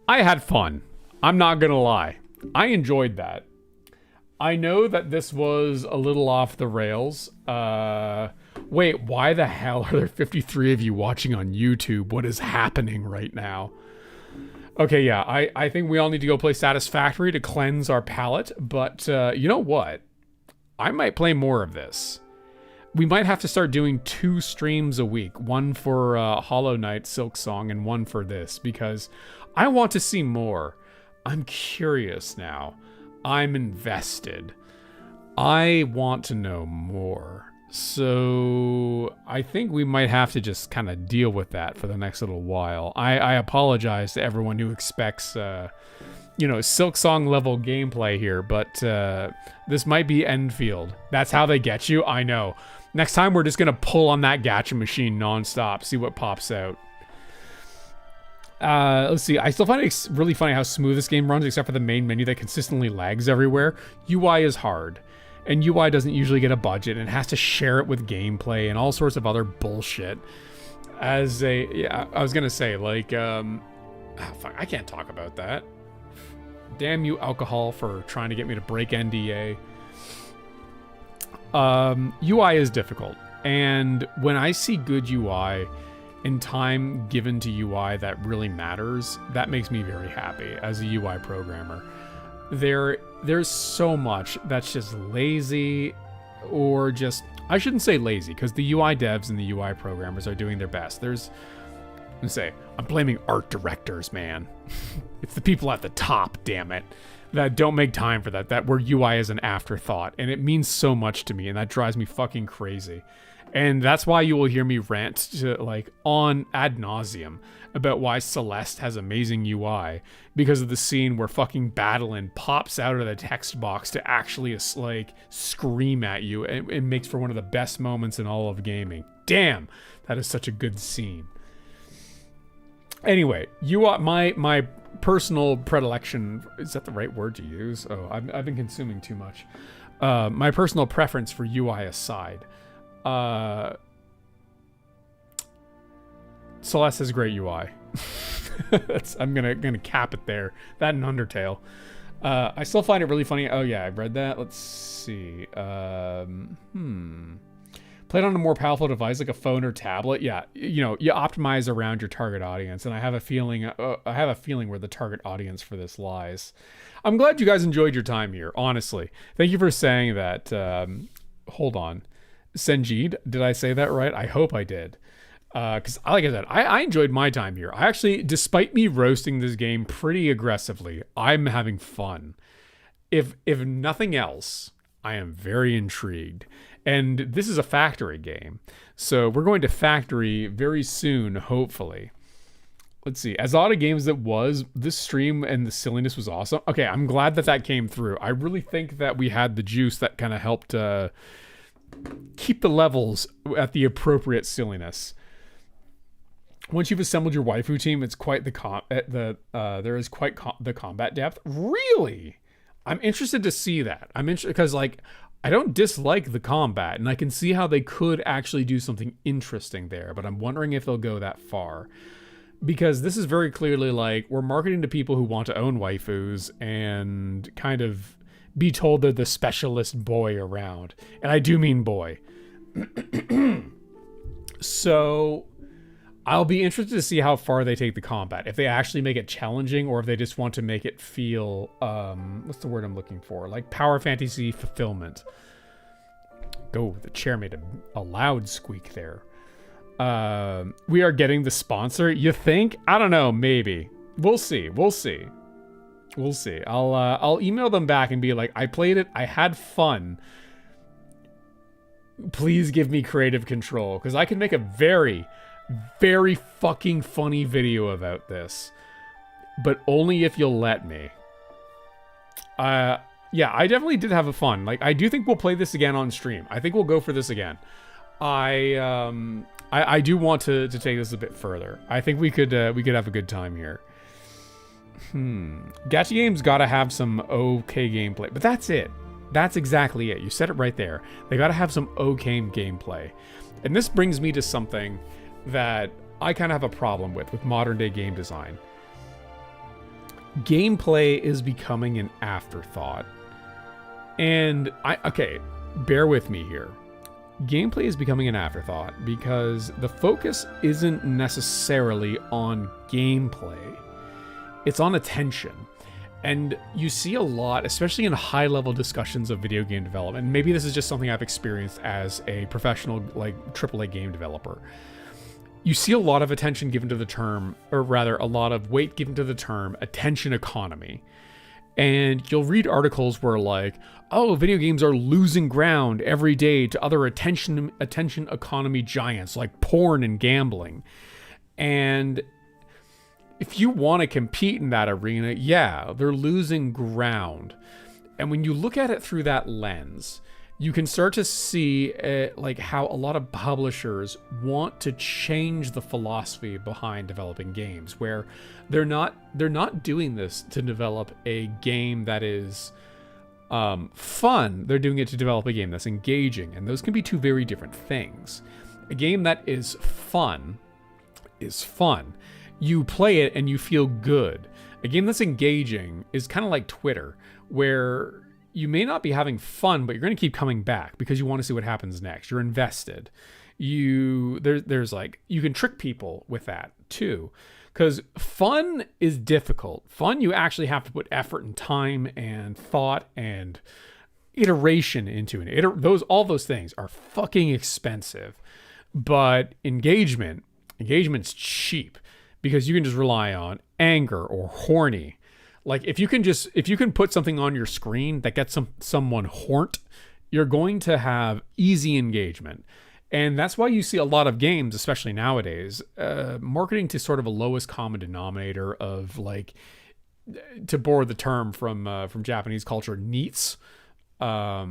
I had fun. I'm not gonna lie. I enjoyed that. I know that this was a little off the rails. Wait, why the hell are there 53 of you watching on YouTube? What is happening right now? Okay, yeah, I think we all need to go play Satisfactory to cleanse our palate, but you know what? I might play more of this. We might have to start doing 2 streams a week, one for Hollow Knight, Silk Song, and one for this, because I want to see more. I'm curious now. I'm invested. I want to know more. So I think we might have to just kind of deal with that for the next little while. I apologize to everyone who expects, Silk Song level gameplay here, but this might be Endfield. That's how they get you? I know. Next time we're just going to pull on that gacha machine nonstop, see what pops out. Let's see. I still find it really funny how smooth this game runs, except for the main menu that consistently lags everywhere. UI is hard. And UI doesn't usually get a budget and has to share it with gameplay and all sorts of other bullshit. I was going to say, fuck, I can't talk about that. Damn you, alcohol, for trying to get me to break NDA. UI is difficult. And when I see good UI and time given to UI that really matters, that makes me very happy as a UI programmer. There's so much that's just lazy, or just, I shouldn't say lazy, because the UI devs and the UI programmers are doing their best. I'm blaming art directors, man. It's the people at the top, damn it, that don't make time for that where UI is an afterthought, and it means so much to me, and that drives me fucking crazy. And that's why you will hear me rant on ad nauseum about why Celeste has amazing UI, because of the scene where fucking Battlein pops out of the text box to actually scream at you, and it makes for one of the best moments in all of gaming. Damn, that is such a good scene. Anyway, UI, my personal predilection, is that the right word to use? Oh, I've been consuming too much. My personal preference for UI aside, Celeste has great UI. I'm gonna cap it there. That and Undertale. I still find it really funny. Oh yeah, I read that. Let's see. Played on a more powerful device like a phone or tablet. Yeah, you optimize around your target audience, and I have a feeling where the target audience for this lies. I'm glad you guys enjoyed your time here. Honestly, thank you for saying that. Hold on. Senjid, did I say that right? I hope I did. Because, like I said, I enjoyed my time here. I actually, despite me roasting this game pretty aggressively, I'm having fun. If nothing else, I am very intrigued. And this is a factory game. So we're going to factory very soon, hopefully. Let's see. As odd a game as it was, this stream and the silliness was awesome. Okay, I'm glad that came through. I really think that we had the juice that kind of helped keep the levels at the appropriate silliness. Once you've assembled your waifu team, it's quite the combat depth. Really? I'm interested to see that. I'm interested because I don't dislike the combat, and I can see how they could actually do something interesting there, but I'm wondering if they'll go that far. Because this is very clearly we're marketing to people who want to own waifus and kind of be told they're the specialist boy around. And I do mean boy. So I'll be interested to see how far they take the combat. If they actually make it challenging, or if they just want to make it feel, what's the word I'm looking for? Like power fantasy fulfillment. Oh, the chair made a loud squeak there. We are getting the sponsor, you think? I don't know, maybe. We'll see. I'll email them back and be like, I played it, I had fun. Please give me creative control, because I can make a very, very fucking funny video about this, but only if you'll let me. Yeah, I definitely did have a fun. I do think we'll play this again on stream. I think we'll go for this again. I do want to take this a bit further. I think we could have a good time here. Gacha games gotta have some okay gameplay, but that's it. That's exactly it. You said it right there. They gotta have some okay gameplay. And this brings me to something that I kind of have a problem with modern day game design. Gameplay is becoming an afterthought. And bear with me here. Gameplay is becoming an afterthought because the focus isn't necessarily on gameplay. it's on attention. And you see a lot, especially in high-level discussions of video game development. Maybe this is just something I've experienced as a professional, like, AAA game developer. You see a lot of attention given to the term, or rather, a lot of weight given to the term attention economy. And you'll read articles where, like, oh, video games are losing ground every day to other attention economy giants like porn and gambling. And if you want to compete in that arena, yeah, they're losing ground. And when you look at it through that lens, you can start to see like how a lot of publishers want to change the philosophy behind developing games, where they're not doing this to develop a game that is fun. They're doing it to develop a game that's engaging, and those can be two very different things. A game that is fun is fun. You play it and you feel good. A game that's engaging is kind of like Twitter, where you may not be having fun, but you're going to keep coming back because you want to see what happens next. You're invested. There's like, you can trick people with that too, because fun is difficult. Fun, you actually have to put effort and time and thought and iteration into it. All those things are fucking expensive, but engagement's cheap. Because you can just rely on anger or horny. Like if you can put something on your screen that gets someone horned, you're going to have easy engagement. And that's why you see a lot of games, especially nowadays, marketing to sort of a lowest common denominator of, like, to borrow the term from Japanese culture, neets. I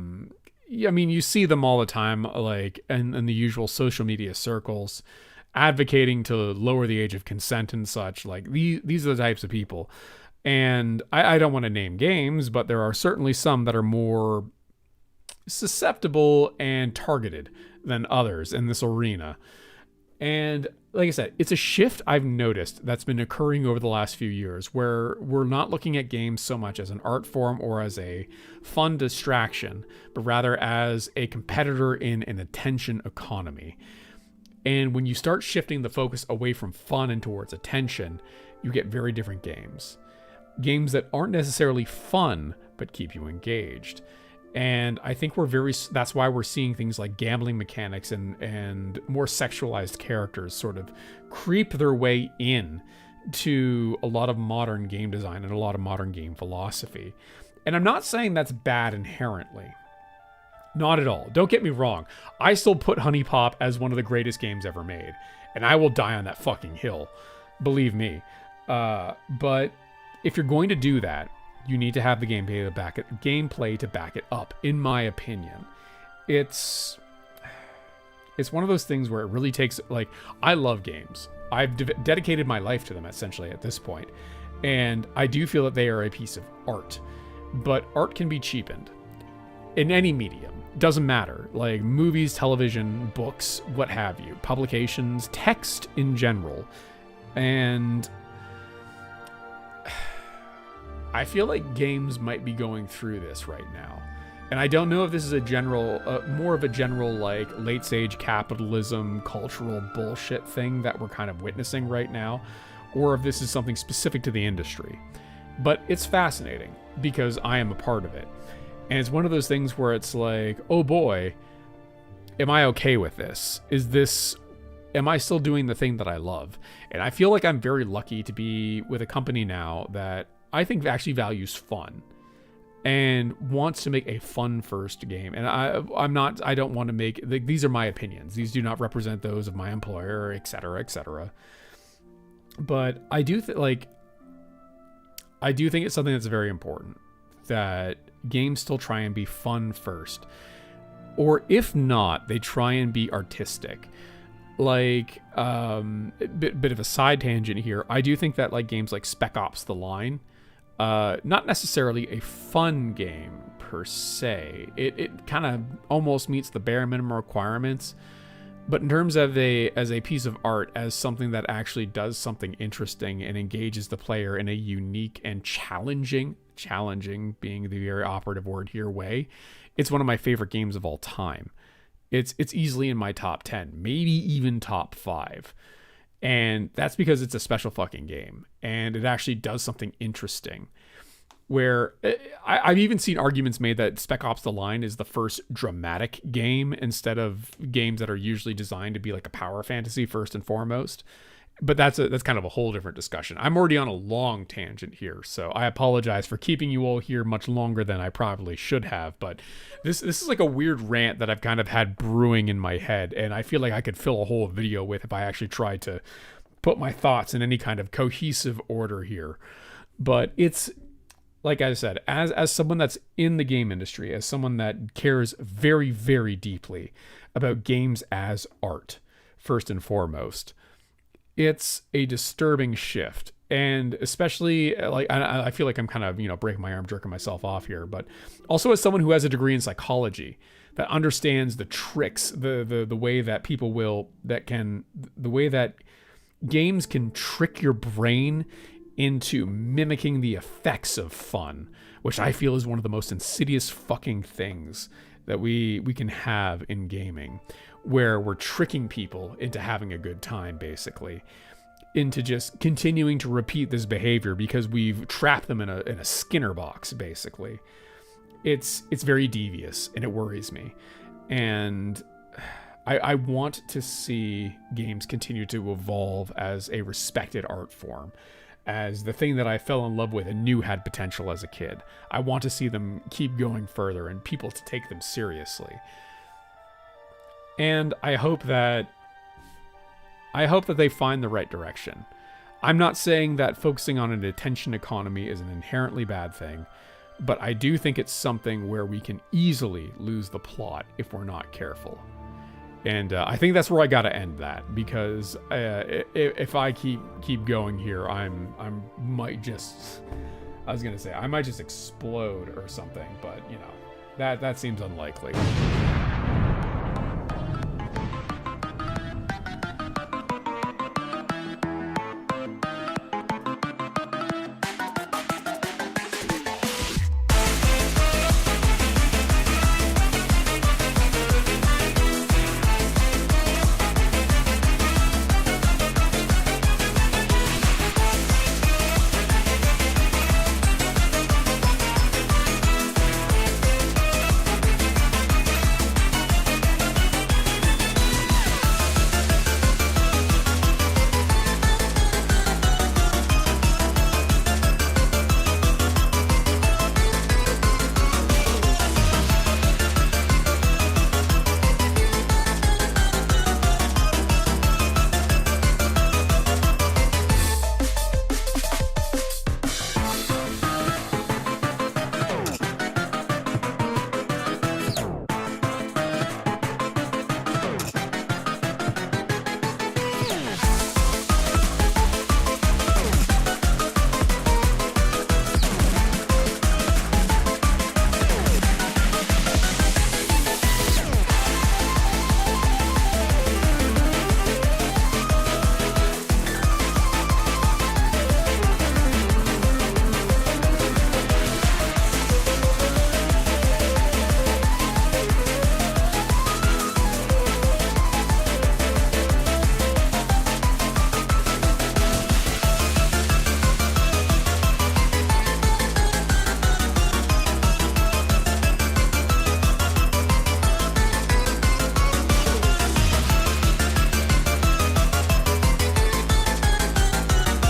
mean, you see them all the time, like in the usual social media circles, advocating to lower the age of consent and such. Like these are the types of people. And I don't want to name games, but there are certainly some that are more susceptible and targeted than others in this arena. And like I said, it's a shift I've noticed that's been occurring over the last few years, where we're not looking at games so much as an art form or as a fun distraction, but rather as a competitor in an attention economy. And when you start shifting the focus away from fun and towards attention, you get very different games. Games that aren't necessarily fun, but keep you engaged. And I think that's why we're seeing things like gambling mechanics and more sexualized characters sort of creep their way in to a lot of modern game design and a lot of modern game philosophy. And I'm not saying that's bad inherently. Not at all. Don't get me wrong. I still put Honey Pop as one of the greatest games ever made. And I will die on that fucking hill. Believe me. But if you're going to do that, you need to have the gameplay to back it up, in my opinion. It's one of those things where it really takes, like, I love games. I've dedicated my life to them, essentially, at this point. And I do feel that they are a piece of art. But art can be cheapened. In any medium. Doesn't matter. Like movies, television, books, what have you. Publications, text in general. And I feel like games might be going through this right now. And I don't know if this is a general, more of a general, like, late-stage capitalism, cultural bullshit thing that we're kind of witnessing right now, or if this is something specific to the industry. But it's fascinating because I am a part of it. And it's one of those things where it's like, oh boy, am I okay with this? Am I still doing the thing that I love? And I feel like I'm very lucky to be with a company now that I think actually values fun and wants to make a fun first game. And I don't want to make, these are my opinions. These do not represent those of my employer, etc., etc. But I do think it's something that's very important, that games still try and be fun first. Or if not, they try and be artistic. Like, bit of a side tangent here. I do think that, like, games like Spec Ops: The Line, not necessarily a fun game per se. It kind of almost meets the bare minimum requirements. But in terms of as a piece of art, as something that actually does something interesting and engages the player in a unique and challenging being the very operative word here, way, it's one of my favorite games of all time. It's easily in my top 10, maybe even top 5. And that's because it's a special fucking game, and it actually does something interesting. Where I've even seen arguments made that Spec Ops: The Line is the first dramatic game instead of games that are usually designed to be like a power fantasy first and foremost. But that's kind of a whole different discussion. I'm already on a long tangent here, so I apologize for keeping you all here much longer than I probably should have. But this is like a weird rant that I've kind of had brewing in my head, and I feel like I could fill a whole video with if I actually tried to put my thoughts in any kind of cohesive order here. But it's, like I said, as someone that's in the game industry, as someone that cares very, very deeply about games as art, first and foremost, it's a disturbing shift. And especially, like, I feel like I'm kind of, breaking my arm, jerking myself off here, but also as someone who has a degree in psychology that understands the tricks, the way that the way that games can trick your brain into mimicking the effects of fun, which I feel is one of the most insidious fucking things that we can have in gaming, where we're tricking people into having a good time, basically, into just continuing to repeat this behavior because we've trapped them in a Skinner box, basically. It's very devious, and it worries me. And I want to see games continue to evolve as a respected art form, as the thing that I fell in love with and knew had potential as a kid. I want to see them keep going further and people to take them seriously. And I hope that they find the right direction. I'm not saying that focusing on an attention economy is an inherently bad thing, but I do think it's something where we can easily lose the plot if we're not careful. And I think that's where I got to end that, because if I keep going here, I might just explode or something. But that seems unlikely.